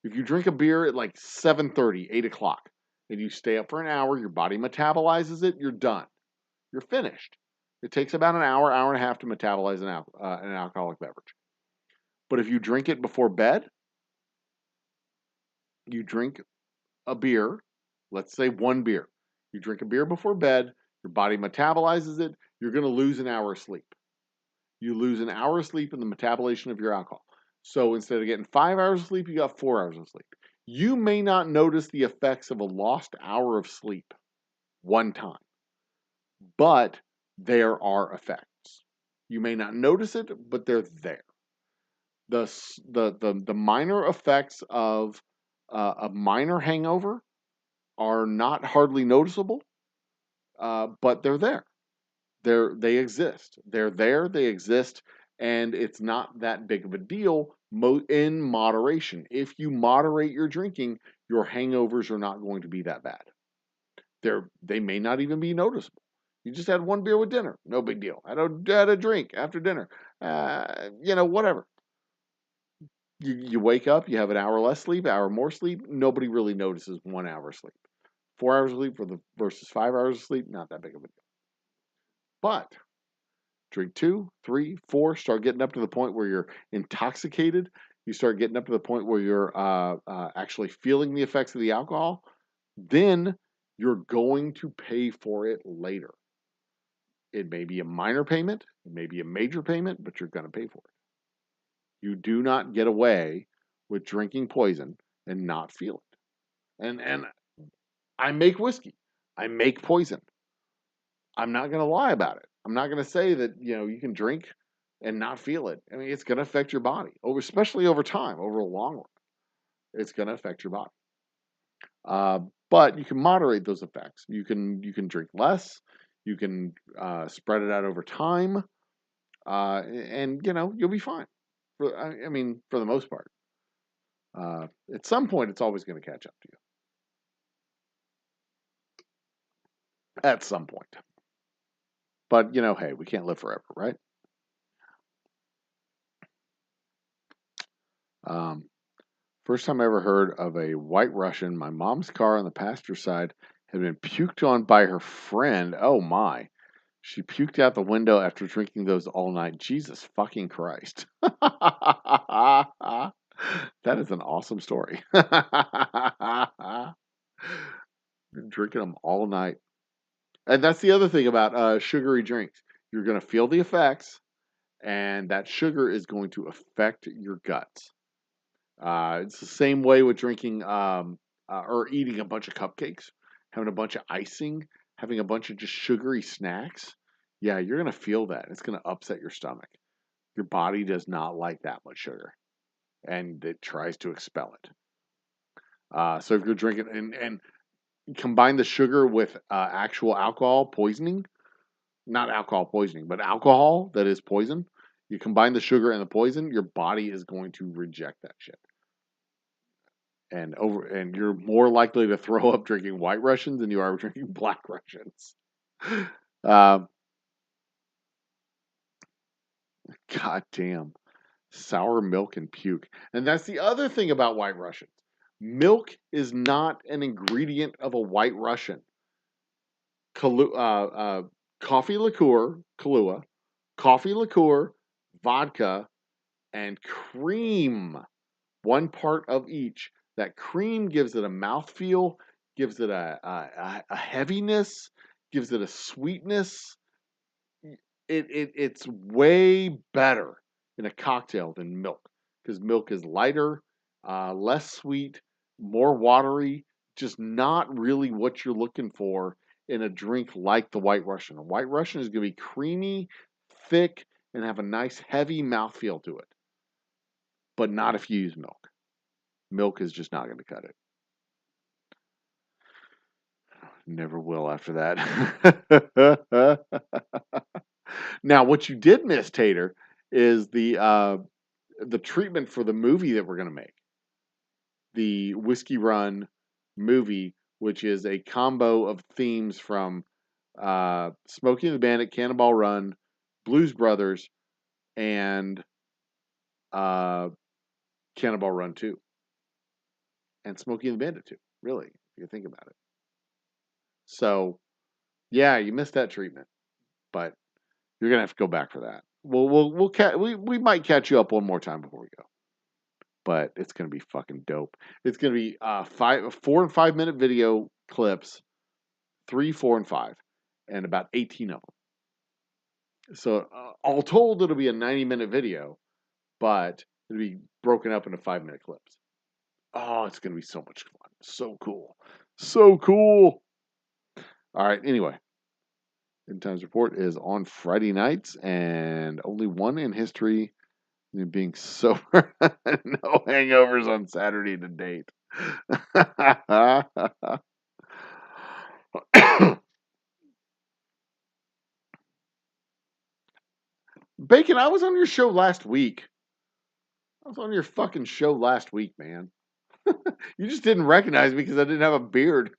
if you drink a beer at like 7:30, 8 o'clock, and you stay up for an hour, your body metabolizes it, you're done. You're finished. It takes about an hour, hour and a half to metabolize an alcoholic beverage. But if you drink it before bed, you drink a beer, let's say one beer. You drink a beer before bed, your body metabolizes it, you're going to lose an hour of sleep. You lose an hour of sleep in the metabolism of your alcohol. So instead of getting 5 hours of sleep, you got 4 hours of sleep. You may not notice the effects of a lost hour of sleep one time, but there are effects. You may not notice it, but they're there. The minor effects of a minor hangover are not hardly noticeable, but they're there. They exist. They're there. They exist, and it's not that big of a deal in moderation. If you moderate your drinking, your hangovers are not going to be that bad. They may not even be noticeable. You just had one beer with dinner, no big deal. Had a drink after dinner, whatever. You wake up, you have an hour less sleep, hour more sleep. Nobody really notices 1 hour sleep. 4 hours of sleep versus 5 hours of sleep, not that big of a deal. But drink 2, 3, 4, start getting up to the point where you're intoxicated. You start getting up to the point where you're actually feeling the effects of the alcohol. Then you're going to pay for it later. It may be a minor payment, it may be a major payment, but you're going to pay for it. You do not get away with drinking poison and not feel it. And I make whiskey. I make poison. I'm not going to lie about it. I'm not going to say that, you can drink and not feel it. I mean, it's going to affect your body, especially over time, over a long run. It's going to affect your body. But you can moderate those effects. You can drink less. You can spread it out over time, and you'll be fine. For the most part. At some point, it's always going to catch up to you. At some point. But, hey, we can't live forever, right? First time I ever heard of a White Russian, my mom's car on the passenger side had been puked on by her friend. Oh, my. She puked out the window after drinking those all night. Jesus fucking Christ. That is an awesome story. Drinking them all night. And that's the other thing about sugary drinks. You're going to feel the effects, and that sugar is going to affect your guts. It's the same way with drinking or eating a bunch of cupcakes, having a bunch of icing, having a bunch of just sugary snacks. Yeah, you're going to feel that. It's going to upset your stomach. Your body does not like that much sugar, and it tries to expel it. So if you're drinking and combine the sugar with actual alcohol poisoning, not alcohol poisoning, but alcohol that is poison, you combine the sugar and the poison, your body is going to reject that shit. And you're more likely to throw up drinking White Russians than you are drinking Black Russians. God damn. Sour milk and puke. And that's the other thing about White Russians. Milk is not an ingredient of a White Russian. Coffee liqueur, Kahlua, coffee liqueur, vodka, and cream. One part of each. That cream gives it a mouthfeel, gives it a heaviness, gives it a sweetness. It's way better in a cocktail than milk because milk is lighter, less sweet, more watery, just not really what you're looking for in a drink like the White Russian. A White Russian is going to be creamy, thick, and have a nice heavy mouthfeel to it, but not if you use milk. Milk is just not going to cut it. Never will after that. Now, what you did miss, Tater, is the treatment for the movie that we're going to make. The Whiskey Run movie, which is a combo of themes from Smokey and the Bandit, Cannonball Run, Blues Brothers, and Cannonball Run 2. And Smokey and the Bandit 2, really, if you think about it. So, yeah, you missed that treatment, but you're gonna have to go back for that. We might catch you up one more time before we go, but it's gonna be fucking dope. It's gonna be 4 and 5 minute video clips, 3, 4, and 5, and about 18 of them. So all told, it'll be a 90-minute video, but it'll be broken up into 5-minute clips. Oh, it's gonna be so much fun. So cool. So cool. All right, anyway. End Times Report is on Friday nights, and only one in history being sober. No hangovers on Saturday to date. Bacon, I was on your show last week. I was on your fucking show last week, man. You just didn't recognize me because I didn't have a beard.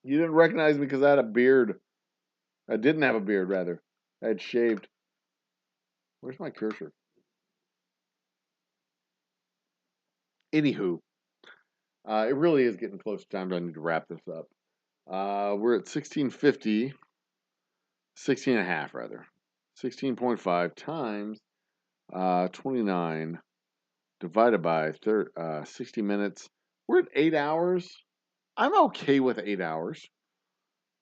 You didn't recognize me because I had a beard. I didn't have a beard, rather. I had shaved. Where's my cursor? Anywho, it really is getting close to time. I need to wrap this up. We're at 1650, 16 and a half, rather. 16.5 times 29 divided by 60 minutes. We're at 8 hours. I'm okay with 8 hours.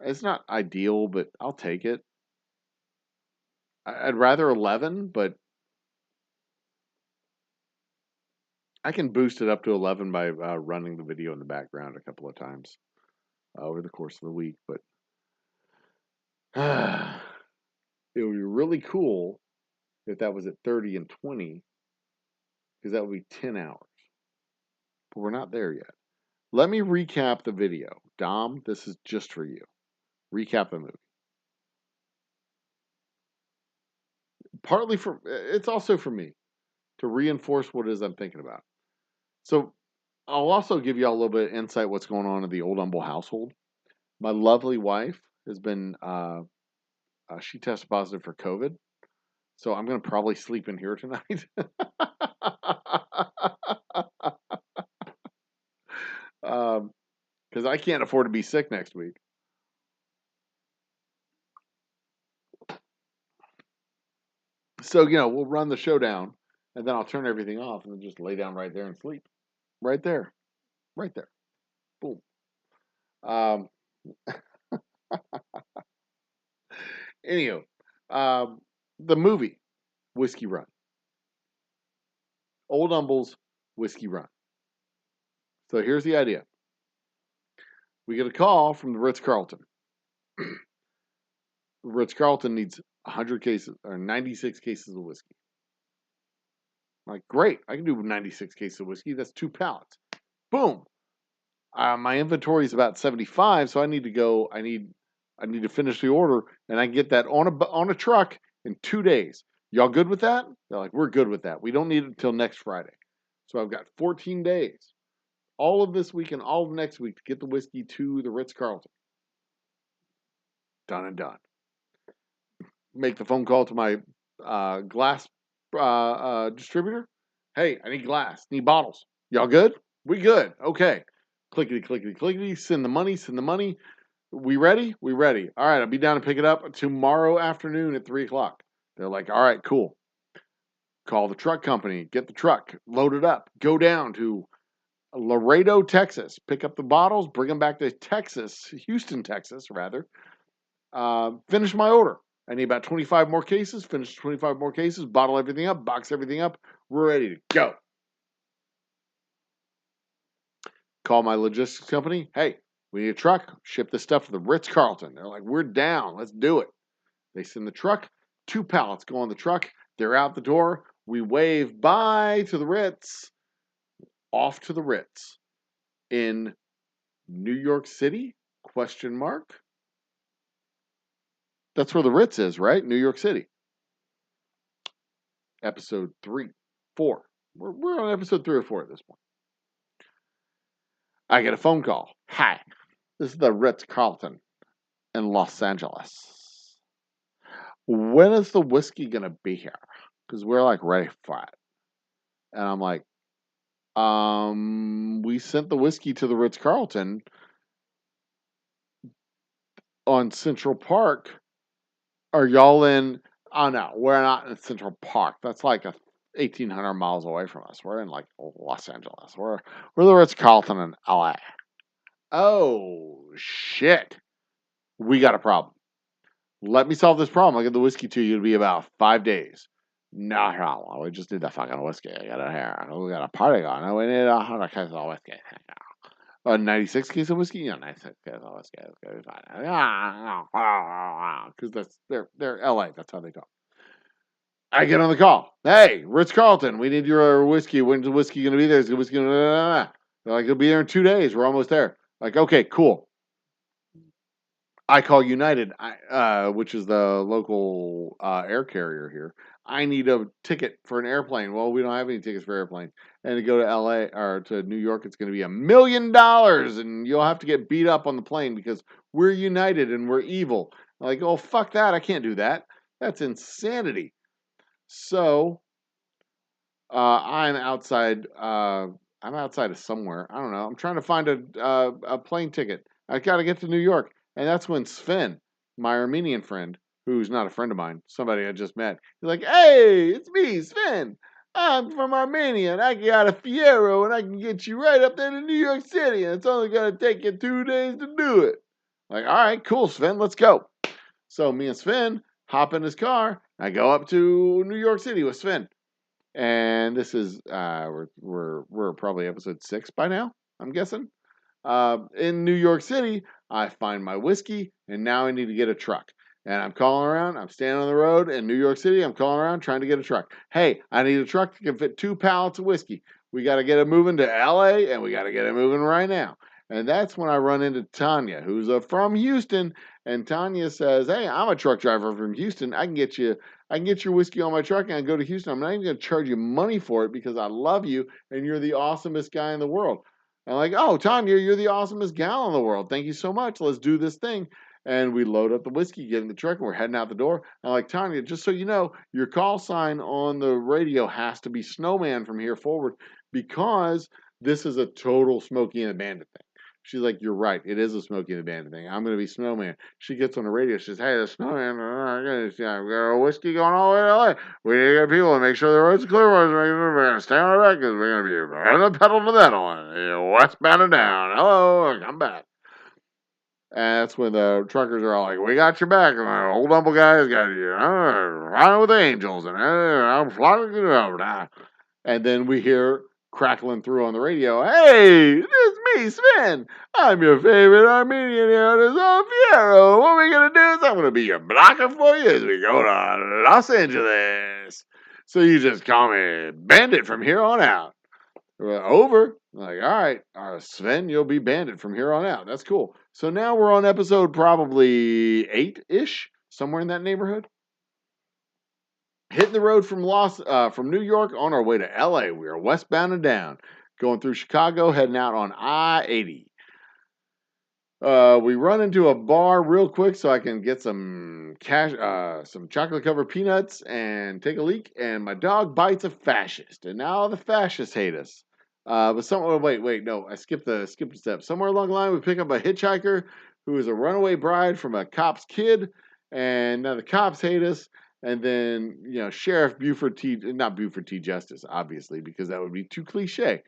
It's not ideal, but I'll take it. I'd rather 11, but I can boost it up to 11 by running the video in the background a couple of times over the course of the week. But it would be really cool if that was at 30 and 20, because that would be 10 hours. But we're not there yet. Let me recap the video. Dom, this is just for you. Recap the movie. Partly for, it's also for me to reinforce what it is I'm thinking about. So I'll also give you all a little bit of insight what's going on in the Old Humble household. My lovely wife has been, she tested positive for COVID. So I'm going to probably sleep in here tonight. Because I can't afford to be sick next week. So, we'll run the show down, and then I'll turn everything off and then just lay down right there and sleep. Right there. Right there. Boom. Um, Anywho, the movie, Whiskey Run. Old Humble's Whiskey Run. So here's the idea. We get a call from the Ritz-Carlton. Ritz-Carlton needs 100 cases, or 96 cases of whiskey. I'm like, great, I can do 96 cases of whiskey. That's 2 pallets. Boom. My inventory is about 75, so I need to finish the order, and I can get that on a truck in 2 days. Y'all good with that? They're like, we're good with that. We don't need it until next Friday. So I've got 14 days, all of this week and all of next week, to get the whiskey to the Ritz-Carlton. Done and done. Make the phone call to my glass distributor. Hey, I need glass. Need bottles. Y'all good? We good. Okay. Clickety, clickety, clickety. Send the money. We ready? We ready. All right, I'll be down to pick it up tomorrow afternoon at 3 o'clock. They're like, all right, cool. Call the truck company. Get the truck. Load it up. Go down to Laredo, Texas. Pick up the bottles. Bring them back to Houston, Texas, rather. Finish my order. I need about 25 more cases. Finish 25 more cases. Bottle everything up. Box everything up. We're ready to go. Call my logistics company. Hey, we need a truck. Ship this stuff to the Ritz-Carlton. They're like, we're down. Let's do it. They send the truck. 2 pallets go on the truck. They're out the door. We wave bye to the Ritz. Off to the Ritz in New York City? ? That's where the Ritz is, right? New York City. Episode 3, 4. We're on episode 3 or 4 at this point. I get a phone call. Hi, this is the Ritz-Carlton in Los Angeles. When is the whiskey going to be here? Because we're like ready for it. And I'm like, we sent the whiskey to the Ritz-Carlton on Central Park. Are y'all in? Oh, no, we're not in Central Park. That's like 1,800 miles away from us. We're in like Los Angeles. We're the Ritz-Carlton in LA. Oh, shit. We got a problem. Let me solve this problem. I'll get the whiskey to you. It'll be about 5 days. No problem. We just need that fucking whiskey. I got it here. We got a party going. We need 100 cases of whiskey. 96 cases of whiskey? Yeah, 96 cases of whiskey. It's going to be fine. Because they're LA. That's how they talk. I get on the call. Hey, Ritz-Carlton, we need your whiskey. When's the whiskey going to be there? Is the whiskey going to... They're like, it'll be there in 2 days. We're almost there. Like, okay, cool. I call United, which is the local air carrier here. I need a ticket for an airplane. Well, we don't have any tickets for airplanes. And to go to LA or to New York, it's going to be $1 million, and you'll have to get beat up on the plane because we're United and we're evil. I'm like, oh, fuck that. I can't do that. That's insanity. So I'm outside. I'm outside of somewhere. I don't know. I'm trying to find a plane ticket. I got to get to New York. And that's when Sven, my Armenian friend, who's not a friend of mine, somebody I just met, he's like, hey, it's me, Sven. I'm from Armenia, and I got a Fiero, and I can get you right up there to New York City, and it's only going to take you 2 days to do it. Like, all right, cool, Sven, let's go. So me and Sven hop in his car. I go up to New York City with Sven. And this is, we're probably episode 6 by now, I'm guessing. In New York City, I find my whiskey, and now I need to get a truck. And I'm calling around. I'm standing on the road in New York City. I'm calling around trying to get a truck. Hey, I need a truck that can fit 2 pallets of whiskey. We got to get it moving to LA, and we got to get it moving right now. And that's when I run into Tanya, who's from Houston. And Tanya says, hey, I'm a truck driver from Houston. I can get your whiskey on my truck and I go to Houston. I'm not even going to charge you money for it because I love you and you're the awesomest guy in the world. I'm like, oh, Tanya, you're the awesomest gal in the world. Thank you so much. Let's do this thing. And we load up the whiskey, get in the truck, and we're heading out the door. I'm like, Tanya, just so you know, your call sign on the radio has to be Snowman from here forward because this is a total Smokey and the Bandit thing. She's like, you're right. It is a Smokey and the Bandit thing. I'm going to be Snowman. She gets on the radio. She says, hey, the Snowman, we got a whiskey going all the way to LA. We need to get people to make sure the roads are clear. We're going to stay on the back because we're going to be on the pedal to the metal. Westbound and down. Hello, come back. And that's when the truckers are all like, we got your back. And the Old Humble Guy's got you. Flying with the angels. And I'm flying it over. And then we hear crackling through on the radio, hey, this is me, Sven. I'm your favorite Armenian here. This old Fierro. What we're going to do is I'm going to be your blocker for you as we go to Los Angeles. So you just call me Bandit from here on out. Over. Like, all right, Sven, you'll be Bandit from here on out. That's cool. So now we're on episode probably 8-ish, somewhere in that neighborhood. Hitting the road from New York on our way to LA. We are westbound and down, going through Chicago, heading out on I-80. We run into a bar real quick so I can get some some chocolate covered peanuts and take a leak. And my dog bites a fascist, and now the fascists hate us. But wait, no, I skipped a step. Somewhere along the line, we pick up a hitchhiker who is a runaway bride from a cop's kid, and now the cops hate us. And then, Sheriff not Buford T. Justice, obviously, because that would be too cliche.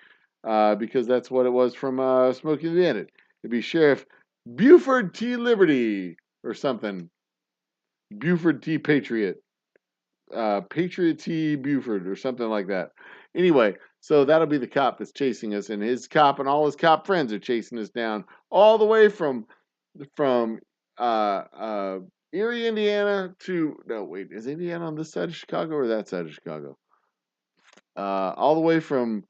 Because that's what it was from Smokey the Bandit. It'd be Sheriff Buford T. Liberty or something. Buford T. Patriot. Patriot T. Buford or something like that. Anyway, so that'll be the cop that's chasing us, and his cop and all his cop friends are chasing us down all the way from Erie, Indiana to is Indiana on this side of Chicago or that side of Chicago? All the way from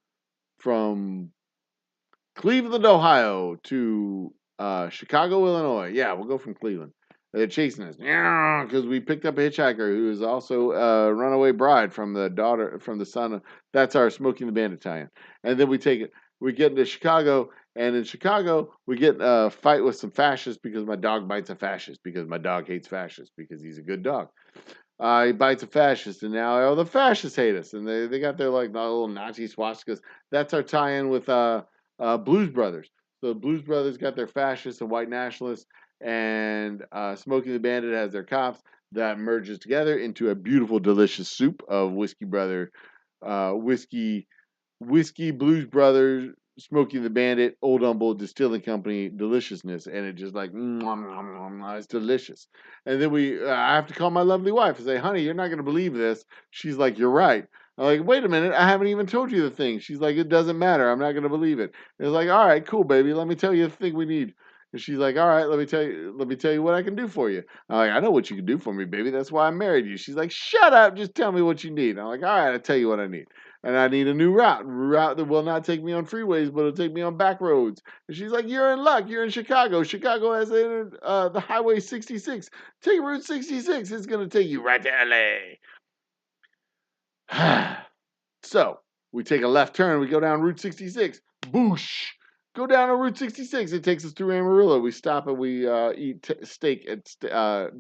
Cleveland, Ohio to Chicago, Illinois. Yeah, we'll go from Cleveland. They're chasing us because we picked up a hitchhiker who is also a runaway bride from the son of, that's our Smoking the Bandit tie-in. And then we get into Chicago, and in Chicago, we get a fight with some fascists because my dog bites a fascist, because my dog hates fascists, because he's a good dog. He bites a fascist, and now the fascists hate us, and they got their little Nazi swastikas. That's our tie-in with Blues Brothers. So Blues Brothers got their fascists and white nationalists, and Smokey the Bandit has their cops. That merges together into a beautiful, delicious soup of whiskey Blues Brothers, Smokey the Bandit, Old Humble Distilling Company deliciousness, and it just it's delicious. And then I have to call my lovely wife and say, honey, you're not going to believe this. She's like, you're right. I'm like, wait a minute, I haven't even told you the thing. She's like, it doesn't matter. I'm not going to believe it. It's like, all right, cool, baby. Let me tell you the thing we need. And she's like, all right, let me tell you what I can do for you. I'm like, I know what you can do for me, baby. That's why I married you. She's like, shut up. Just tell me what you need. I'm like, all right, I'll tell you what I need. And I need a new route that will not take me on freeways, but it'll take me on back roads. And she's like, you're in luck. You're in Chicago. Chicago has the Highway 66. Take Route 66. It's going to take you right to LA. So we take a left turn. We go down Route 66. Boosh. Go down on Route 66. It takes us through Amarillo. We stop and we eat steak at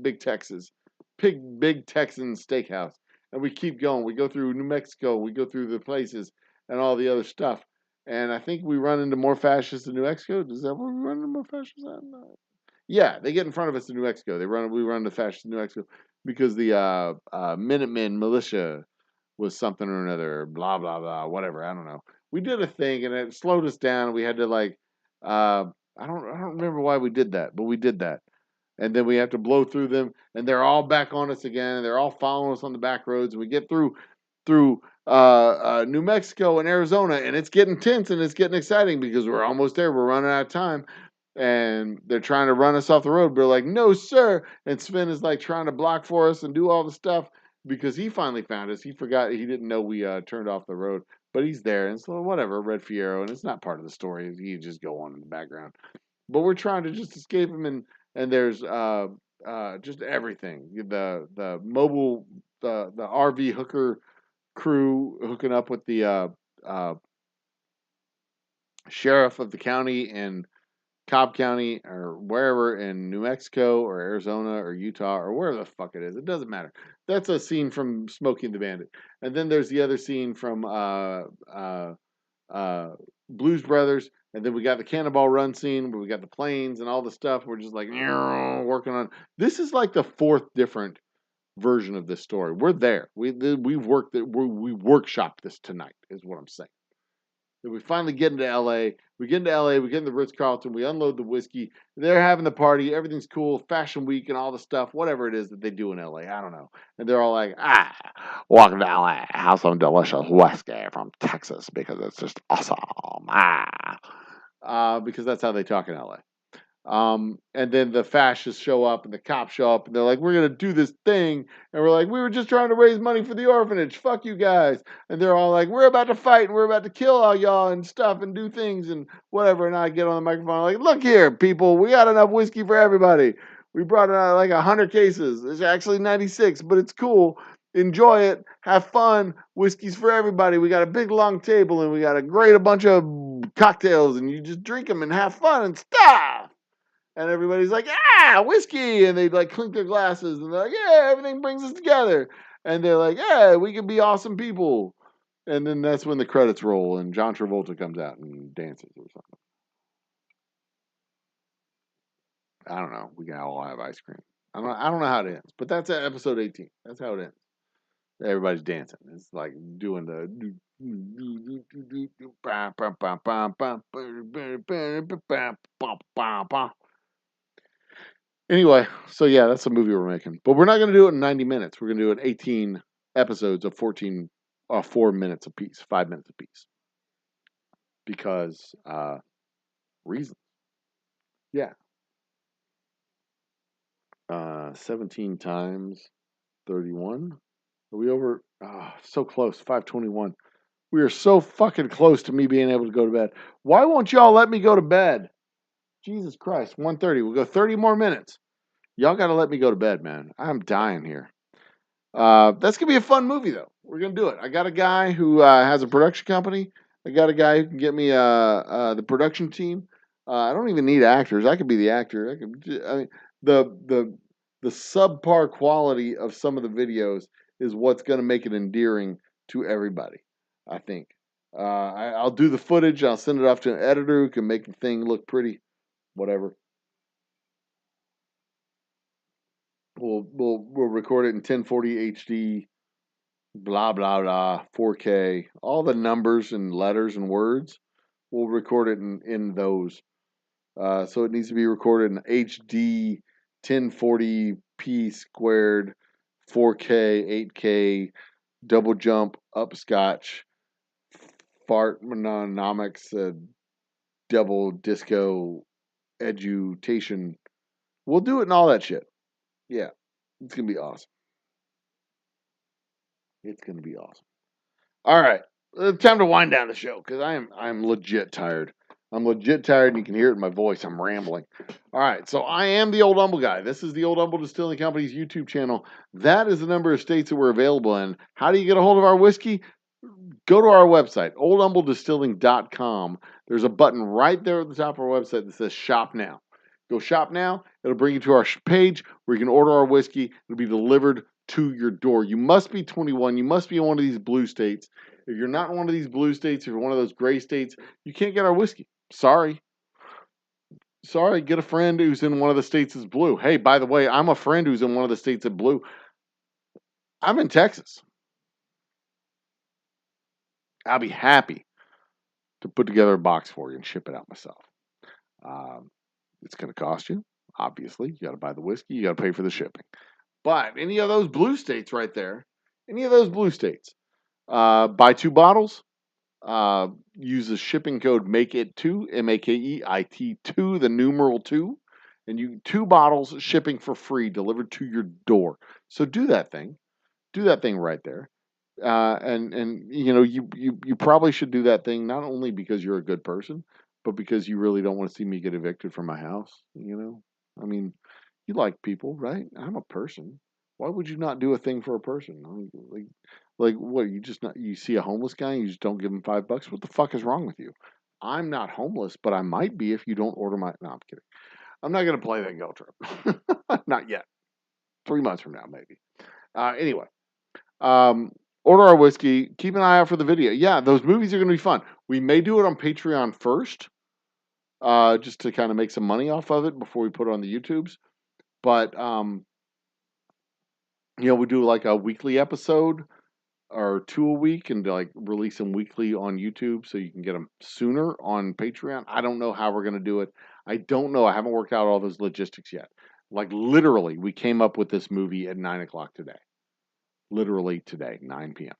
Big Texas. Big Texan Steakhouse. And we keep going. We go through New Mexico. We go through the places and all the other stuff. And I think we run into more fascists in New Mexico. Is that where we run into more fascists? Yeah, they get in front of us in New Mexico. We run into fascists in New Mexico because the Minutemen militia was something or another, blah, blah, blah, whatever. I don't know. We did a thing and it slowed us down. We had to I don't remember why we did that, but we did that. And then we have to blow through them, and they're all back on us again. And they're all following us on the back roads. And we get through New Mexico and Arizona, and it's getting tense and it's getting exciting because we're almost there. We're running out of time, and they're trying to run us off the road. We're like, no, sir. And Sven is trying to block for us and do all the stuff because he finally found us. He forgot. He didn't know we turned off the road, but he's there. And so whatever, Red Fiero, and it's not part of the story. He just go on in the background. But we're trying to just escape him, and there's just everything. The mobile, the RV hooker crew hooking up with the sheriff of the county and Cobb County or wherever in New Mexico or Arizona or Utah or wherever the fuck it is. It doesn't matter. That's a scene from Smokey and the Bandit. And then there's the other scene from uh, Blues Brothers. And then we got the Cannonball Run scene where we got the planes and all the stuff. We're just like working on. This is like the fourth different version of this story. We're there. We've worked it. We workshopped this tonight. Is what I'm saying. Then we finally get into LA. We get into LA. We get in the Ritz Carlton. We unload the whiskey. They're having the party. Everything's cool. Fashion Week and all the stuff. Whatever it is that they do in LA. I don't know. And they're all like, welcome to LA. Have some delicious whiskey from Texas because it's just awesome. Because that's how they talk in LA. And then the fascists show up and the cops show up and they're like, we're going to do this thing. And we're like, we were just trying to raise money for the orphanage. Fuck you guys. And they're all like, we're about to fight and we're about to kill all y'all and stuff and do things and whatever. And I get on the microphone like, look here, people, we got enough whiskey for everybody. We brought out like 100 cases. It's actually 96, but it's cool. Enjoy it. Have fun. Whiskey's for everybody. We got a big long table and we got a bunch of cocktails and you just drink them and have fun and stuff. And everybody's like, whiskey. And they like clink their glasses. And they're like, yeah, everything brings us together. And they're like, yeah, we can be awesome people. And then that's when the credits roll and John Travolta comes out and dances or something. I don't know. We can all have ice cream. I don't know how it ends. But that's at episode 18. That's how it ends. Everybody's dancing. It's like doing the anyway, so yeah, that's the movie we're making. But we're not going to do it in 90 minutes. We're going to do it in 18 episodes of 4 minutes apiece, 5 minutes apiece. Because reasons. Yeah. 17 times 31. Are we over? So close. 5:21. We are so fucking close to me being able to go to bed. Why won't y'all let me go to bed? Jesus Christ. 1:30. We'll go 30 more minutes. Y'all got to let me go to bed, man. I'm dying here. That's going to be a fun movie, though. We're going to do it. I got a guy who has a production company. I got a guy who can get me the production team. I don't even need actors. I could be the actor. I mean, the subpar quality of some of the videos is what's going to make it endearing to everybody, I think. I'll do the footage. I'll send it off to an editor who can make the thing look pretty. Whatever. We'll record it in 1040 HD, blah blah blah, 4K, all the numbers and letters and words. We'll record it in those. So it needs to be recorded in HD, 1040p squared, 4K, 8K, double jump, upscotch, fart monomics, double disco, edutation. We'll do it in all that shit. Yeah, it's gonna be awesome. It's gonna be awesome. All right, time to wind down the show because I'm legit tired. I'm legit tired, and you can hear it in my voice. I'm rambling. All right, so I am the Old Humble Guy. This is the Old Humble Distilling Company's YouTube channel. That is the number of states that we're available in. How do you get a hold of our whiskey? Go to our website, oldhumbledistilling.com. There's a button right there at the top of our website that says Shop Now. Go shop now. It'll bring you to our page where you can order our whiskey. It'll be delivered to your door. You must be 21. You must be in one of these blue states. If you're not in one of these blue states, if you're one of those gray states, you can't get our whiskey. Sorry. Get a friend who's in one of the states that's blue. Hey, by the way, I'm a friend who's in one of the states that blue. I'm in Texas. I'll be happy to put together a box for you and ship it out myself. It's going to cost you, obviously. You got to buy the whiskey. You got to pay for the shipping. But any of those blue states right there, buy 2 bottles, use the shipping code MAKEIT2, MAKEIT2, the numeral 2, and you 2 bottles shipping for free delivered to your door. So do that thing. Do that thing right there. And you know, you probably should do that thing not only because you're a good person, but because you really don't want to see me get evicted from my house. You know, I mean, you like people, right? I'm a person. Why would you not do a thing for a person? I mean, like what? You just not you see a homeless guy, and you just don't give him $5. What the fuck is wrong with you? I'm not homeless, but I might be if you don't order my. No, I'm kidding. I'm not going to play that guilt trip. Not yet. 3 months from now, maybe. Anyway, um, order our whiskey. Keep an eye out for the video. Yeah, those movies are going to be fun. We may do it on Patreon first, just to kind of make some money off of it before we put it on the YouTubes. But we do like a weekly episode or 2 a week, and like release them weekly on YouTube so you can get them sooner on Patreon. I don't know how we're going to do it. I don't know. I haven't worked out all those logistics yet. Like literally, we came up with this movie at 9 o'clock today. Literally today, 9 p.m.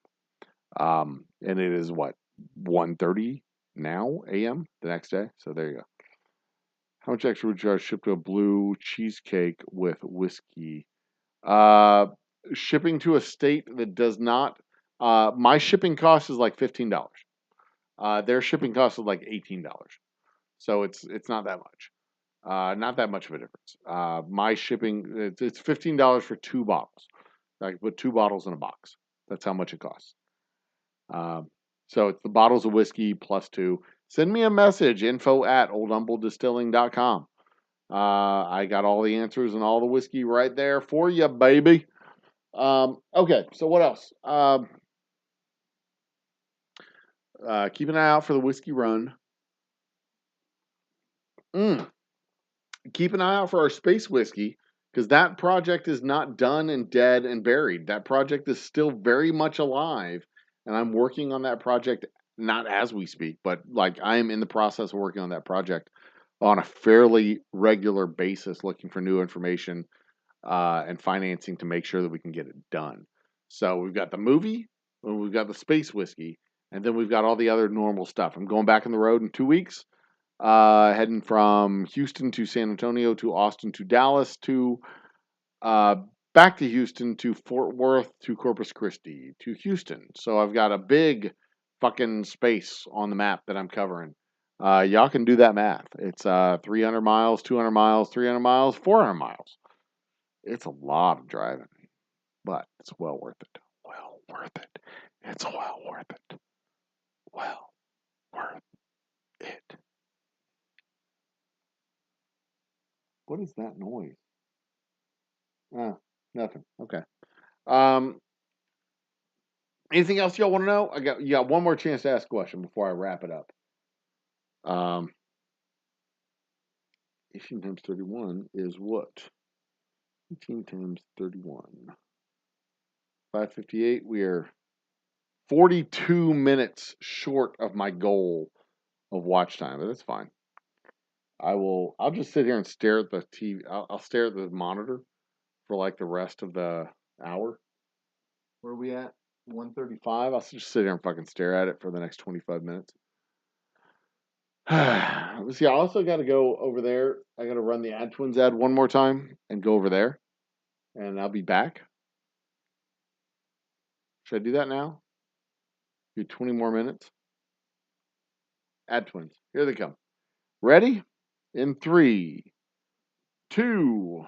And it is what, 1:30 now a.m. the next day. So there you go. How much extra would you ship to a blue cheesecake with whiskey? Shipping to a state that does not. My shipping cost is like $15. Their shipping cost is like $18. So it's not that much. Not that much of a difference. My shipping it's $15 for 2 bottles. I can put 2 bottles in a box. That's how much it costs. So it's the bottles of whiskey plus 2. Send me a message, info@oldhumbledistilling.com. I got all the answers and all the whiskey right there for you, baby. Okay, so what else? Keep an eye out for the whiskey run. Keep an eye out for our space whiskey, because that project is not done and dead and buried. That project is still very much alive, and I'm working on that project, not as we speak, but like I am in the process of working on that project on a fairly regular basis, looking for new information and financing to make sure that we can get it done. So we've got the movie, we've got the space whiskey, and then we've got all the other normal stuff. I'm going back on the road in 2 weeks. Heading from Houston to San Antonio to Austin to Dallas to back to Houston to Fort Worth to Corpus Christi to Houston. So I've got a big fucking space on the map that I'm covering. Y'all can do that math. It's 300 miles, 200 miles, 300 miles, 400 miles. It's a lot of driving, but it's well worth it. Well worth it. It's well worth it. Well worth it. What is that noise? Nothing. Okay. Anything else y'all want to know? You got one more chance to ask a question before I wrap it up. 18 times 31 is what? 18 times 31. 558. We are 42 minutes short of my goal of watch time, but that's fine. I'll just sit here and stare at the TV. I'll stare at the monitor for like the rest of the hour. Where are we at? 1:35. I'll just sit here and fucking stare at it for the next 25 minutes. See, I also got to go over there. I got to run the Ad Twins ad one more time and go over there, and I'll be back. Should I do that now? Do 20 more minutes. Ad Twins. Here they come. Ready? In 3, 2,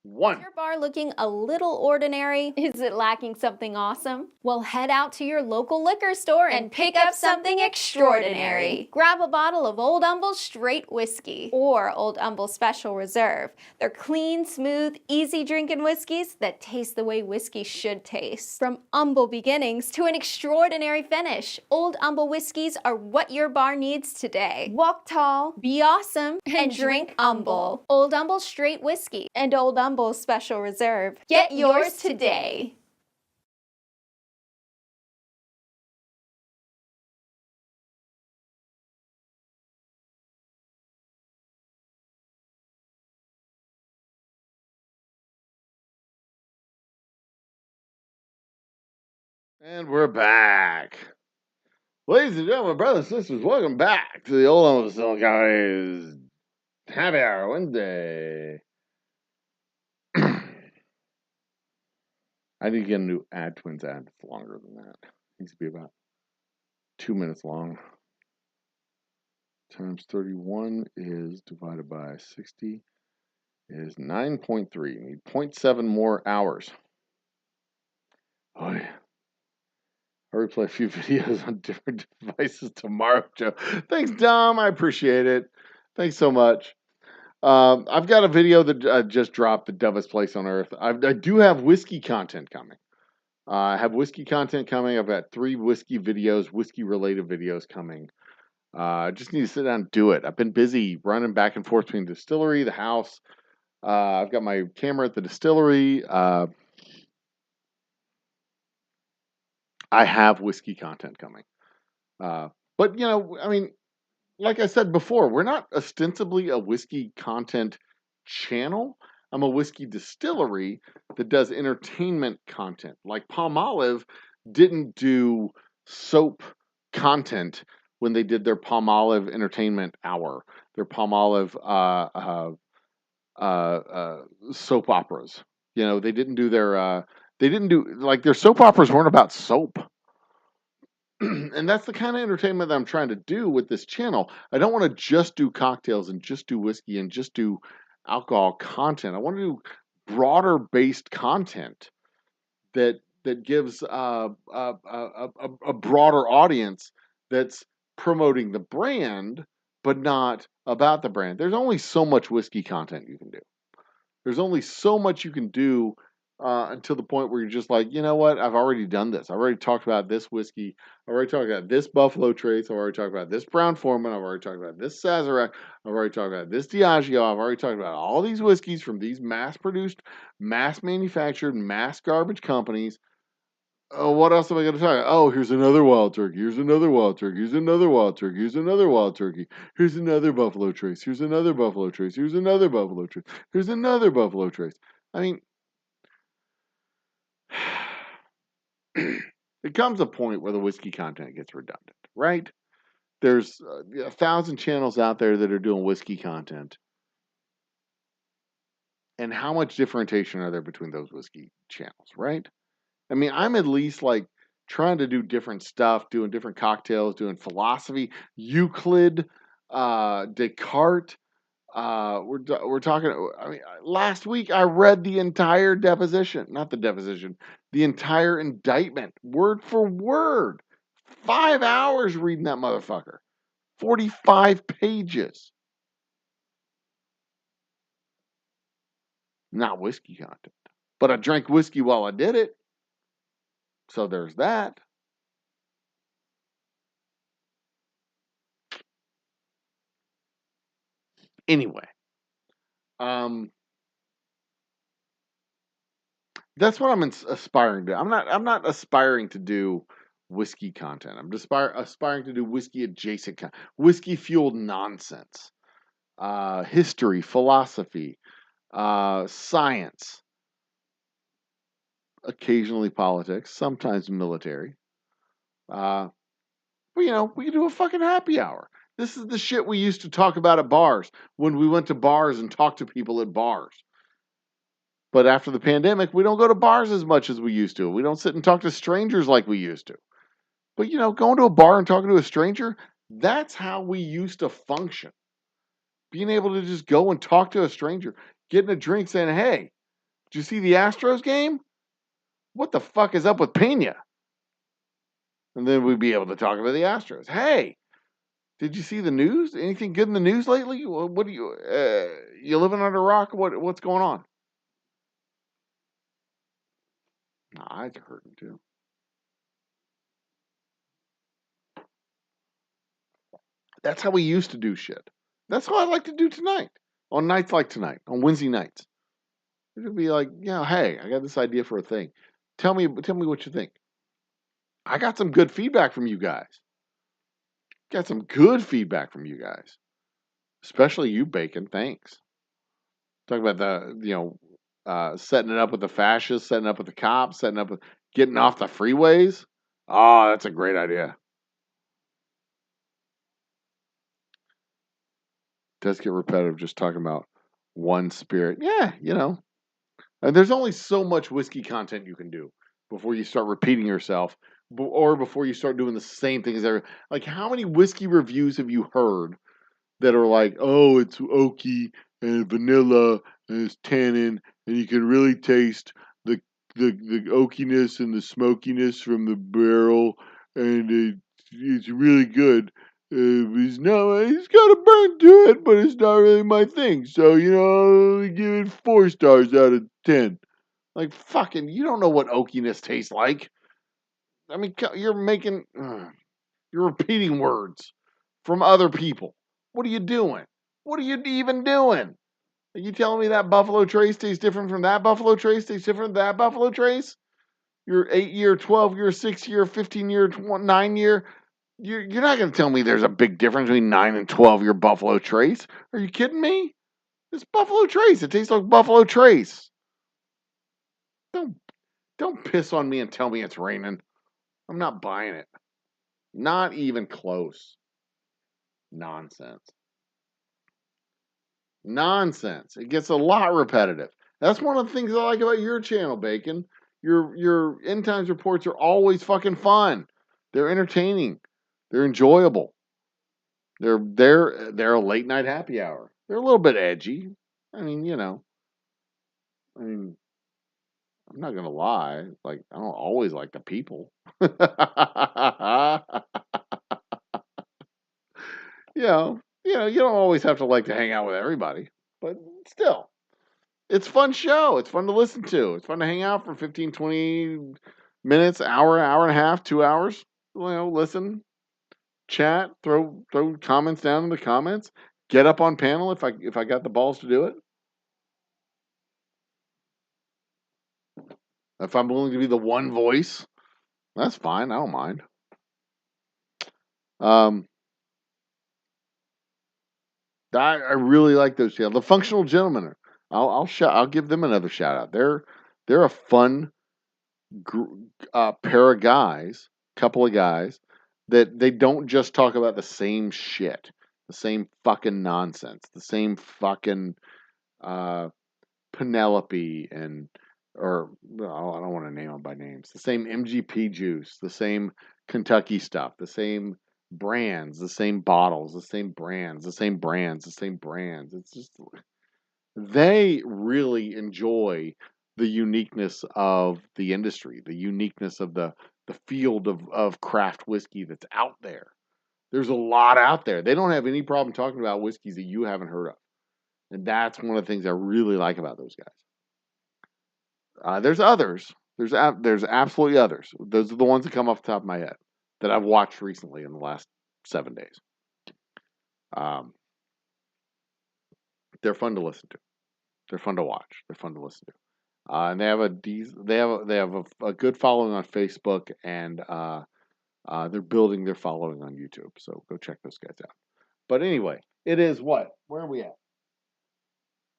1.
Is your bar looking a little ordinary? Is it lacking something awesome? Well, head out to your local liquor store and pick up something extraordinary. Grab a bottle of Old Humble Straight Whiskey or Old Humble Special Reserve. They're clean, smooth, easy drinking whiskeys that taste the way whiskey should taste. From humble beginnings to an extraordinary finish, Old Humble whiskeys are what your bar needs today. Walk tall, be awesome, and drink humble. Old Humble Straight Whiskey and Old Humble Special Reserve. Get yours today.
And we're back. Ladies and gentlemen, brothers and sisters, welcome back to the Old Humble Distilling Company's Happy Hour Wednesday. I need to get a new Ad Twins ad that's longer than that. It needs to be about 2 minutes long. Times 31 is divided by 60 is 9.3. You need 0.7 more hours. Oh yeah. I'll replay a few videos on different devices tomorrow, Joe. Thanks, Dom. I appreciate it. Thanks so much. I've got a video that just dropped, The Dumbest Place on Earth. I do have whiskey content coming. I have whiskey content coming. I've got 3 whiskey videos, whiskey-related videos coming. I just need to sit down and do it. I've been busy running back and forth between the distillery, the house. I've got my camera at the distillery. I have whiskey content coming. But, you know, I mean, like I said before, we're not ostensibly a whiskey content channel. I'm a whiskey distillery that does entertainment content. Like Palmolive didn't do soap content when they did their Palmolive Entertainment Hour, their Palmolive soap operas. You know, they didn't do their soap operas weren't about soap. And that's the kind of entertainment that I'm trying to do with this channel. I don't want to just do cocktails and just do whiskey and just do alcohol content. I want to do broader based content that gives a broader audience that's promoting the brand, but not about the brand. There's only so much whiskey content you can do. There's only so much you can do until the point where you're just like, you know what? I've already done this. I've already talked about this whiskey. I've already talked about this Buffalo Trace. I've already talked about this Brown Foreman. I've already talked about this Sazerac. I've already talked about this Diageo. I've already talked about all these whiskeys from these mass-produced, mass-manufactured, mass garbage companies. Oh, what else am I going to talk about? Oh, here's another wild turkey. Here's another wild turkey. Here's another wild turkey. Here's another wild turkey. Here's another Buffalo Trace. Here's another Buffalo Trace. Here's another Buffalo Trace. Here's another Buffalo Trace. I mean, it comes a point where the whiskey content gets redundant, right? There's 1,000 channels out there that are doing whiskey content. And how much differentiation are there between those whiskey channels, right? I mean, I'm at least like trying to do different stuff, doing different cocktails, doing philosophy, Euclid, Descartes. We're talking. I mean, last week I read the entire deposition, not the deposition, the entire indictment, word for word. 5 hours reading that motherfucker. 45 pages. Not whiskey content, but I drank whiskey while I did it. So there's that. Anyway, that's what I'm aspiring to. I'm not aspiring to do whiskey content. I'm just aspiring to do whiskey adjacent content, whiskey fueled nonsense, history, philosophy, science, occasionally politics, sometimes military. But you know, we can do a fucking happy hour. This is the shit we used to talk about at bars when we went to bars and talked to people at bars. But after the pandemic, we don't go to bars as much as we used to. We don't sit and talk to strangers like we used to. But, you know, going to a bar and talking to a stranger, that's how we used to function. Being able to just go and talk to a stranger, getting a drink saying, hey, did you see the Astros game? What the fuck is up with Pena? And then we'd be able to talk about the Astros. Hey, did you see the news? Anything good in the news lately? What do you living under a rock? What's going on? My eyes are hurting too. That's how we used to do shit. That's how I like to do tonight. On nights like tonight, on Wednesday nights. It would be like, you know, hey, I got this idea for a thing. Tell me what you think. I got some good feedback from you guys. Got some good feedback from you guys. Especially you, Bacon. Thanks. Talk about setting it up with the fascists, setting up with the cops, setting up with getting off the freeways. Oh, that's a great idea. It does get repetitive just talking about one spirit. Yeah, you know. And there's only so much whiskey content you can do before you start repeating yourself or before you start doing the same thing as ever. Like, how many whiskey reviews have you heard that are like, oh, it's oaky and vanilla and it's tannin and you can really taste the oakiness and the smokiness from the barrel, and it's really good. It's got a burn to it, but it's not really my thing. So I'll give it 4 stars out of 10. Like fucking, you don't know what oakiness tastes like. I mean, you're repeating words from other people. What are you doing? What are you even doing? Are you telling me that Buffalo Trace tastes different from that Buffalo Trace tastes different from that Buffalo Trace? Your 8-year, 12-year, 6-year, 15-year, 9-year. You're not going to tell me there's a big difference between 9 and 12-year Buffalo Trace. Are you kidding me? It's Buffalo Trace. It tastes like Buffalo Trace. Don't piss on me and tell me it's raining. I'm not buying it. Not even close. Nonsense. Nonsense. It gets a lot repetitive. That's one of the things I like about your channel, Bacon. Your end times reports are always fucking fun. They're entertaining. They're enjoyable. They're a late night happy hour. They're a little bit edgy. I mean, I'm not gonna lie. Like, I don't always like the people. You don't always have to like to hang out with everybody, but still, it's a fun show. It's fun to listen to. It's fun to hang out for 15, 20 minutes, hour and a half, 2 hours. Listen, chat, throw comments down in the comments, get up on panel if I got the balls to do it. If I'm willing to be the one voice, that's fine. I don't mind. I really like those channels. The Functional Gentlemen. I'll give them another shout out. They're a fun pair of guys, couple of guys that they don't just talk about the same shit, the same fucking nonsense, the same fucking Penelope or I don't want to name them by names. The same MGP juice, the same Kentucky stuff, the same brands, the same bottles, the same brands, the same brands, the same brands. It's just they really enjoy the uniqueness of the industry, the uniqueness of the field of craft whiskey that's out there. There's a lot out there. They don't have any problem talking about whiskeys that you haven't heard of. And that's one of the things I really like about those guys. There's others. There's absolutely others. Those are the ones that come off the top of my head that I've watched recently in the last 7 days. They're fun to listen to. They're fun to watch. They're fun to listen to. And they have a good following on Facebook, and they're building their following on YouTube. So go check those guys out. But anyway, it is what? Where are we at?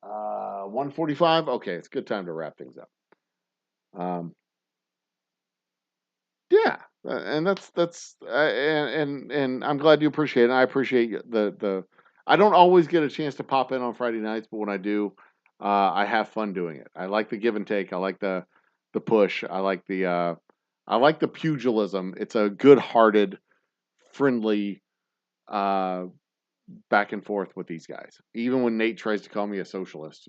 1:45. Okay, it's a good time to wrap things up. Yeah, and and I'm glad you appreciate it. I appreciate the. I don't always get a chance to pop in on Friday nights, but when I do, I have fun doing it. I like the give and take. I like the push. I like the pugilism. It's a good-hearted, friendly back and forth with these guys. Even when Nate tries to call me a socialist,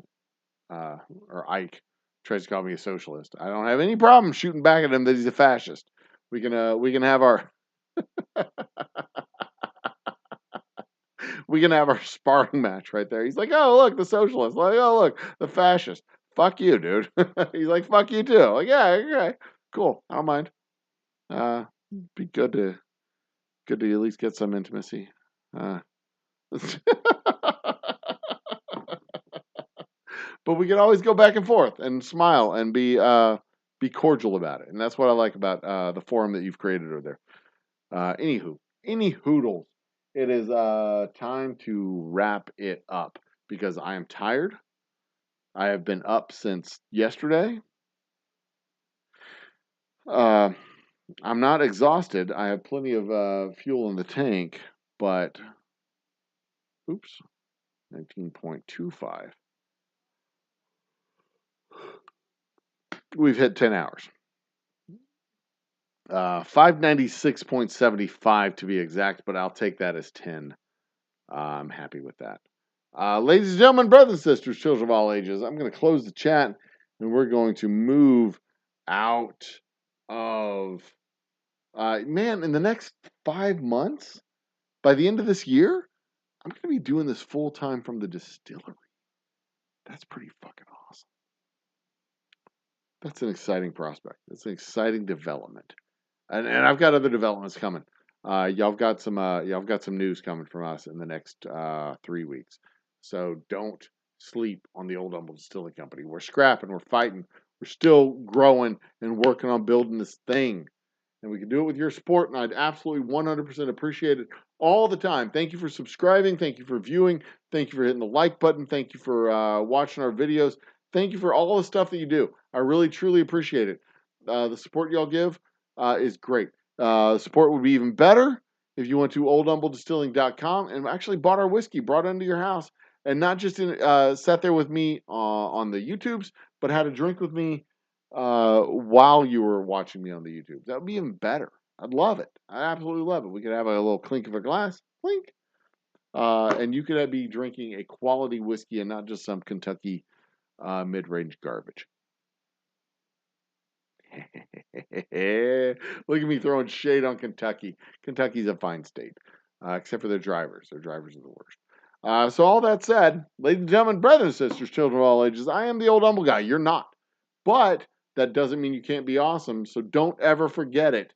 or Ike tries to call me a socialist, I don't have any problem shooting back at him that he's a fascist. We can have our sparring match right there. He's like, "Oh, look, the socialist." Like, "Oh, look, the fascist." Fuck you, dude. He's like, "Fuck you too." Like, yeah, okay, cool. I don't mind. Be good to at least get some intimacy. But we can always go back and forth and smile and be cordial about it, and that's what I like about the forum that you've created over there. Any hoodles, it is time to wrap it up because I am tired. I have been up since yesterday. I'm not exhausted. I have plenty of fuel in the tank, but oops, 19.25. We've hit 10 hours. 596.75 to be exact, but I'll take that as 10. I'm happy with that. Ladies and gentlemen, brothers and sisters, children of all ages, I'm going to close the chat and we're going to move out of, man, in the next 5 months, by the end of this year, I'm going to be doing this full time from the distillery. That's pretty fucking awesome. That's an exciting prospect. That's an exciting development. And I've got other developments coming. Y'all got some news coming from us in the next 3 weeks. So don't sleep on the Old Humble Distilling Company. We're scrapping, we're fighting, we're still growing and working on building this thing. And we can do it with your support, and I'd absolutely 100% appreciate it all the time. Thank you for subscribing. Thank you for viewing. Thank you for hitting the like button. Thank you for watching our videos. Thank you for all the stuff that you do. I really, truly appreciate it. The support y'all give is great. Support would be even better if you went to oldhumbledistilling.com and actually bought our whiskey, brought it into your house, and not just sat there with me on the YouTubes, but had a drink with me while you were watching me on the YouTube. That would be even better. I'd love it. I absolutely love it. We could have a little clink of a glass, clink, and you could be drinking a quality whiskey and not just some Kentucky mid-range garbage. Look at me throwing shade on Kentucky. Kentucky's a fine state, except for their drivers. Their drivers are the worst. So all that said, ladies and gentlemen, brothers and sisters, children of all ages, I am the Old Humble Guy. You're not. But that doesn't mean you can't be awesome. So don't ever forget it.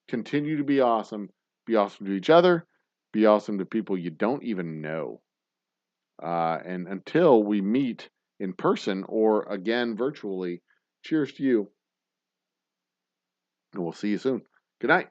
Continue to be awesome. Be awesome to each other. Be awesome to people you don't even know. And until we meet in person or again virtually, cheers to you. And we'll see you soon. Good night.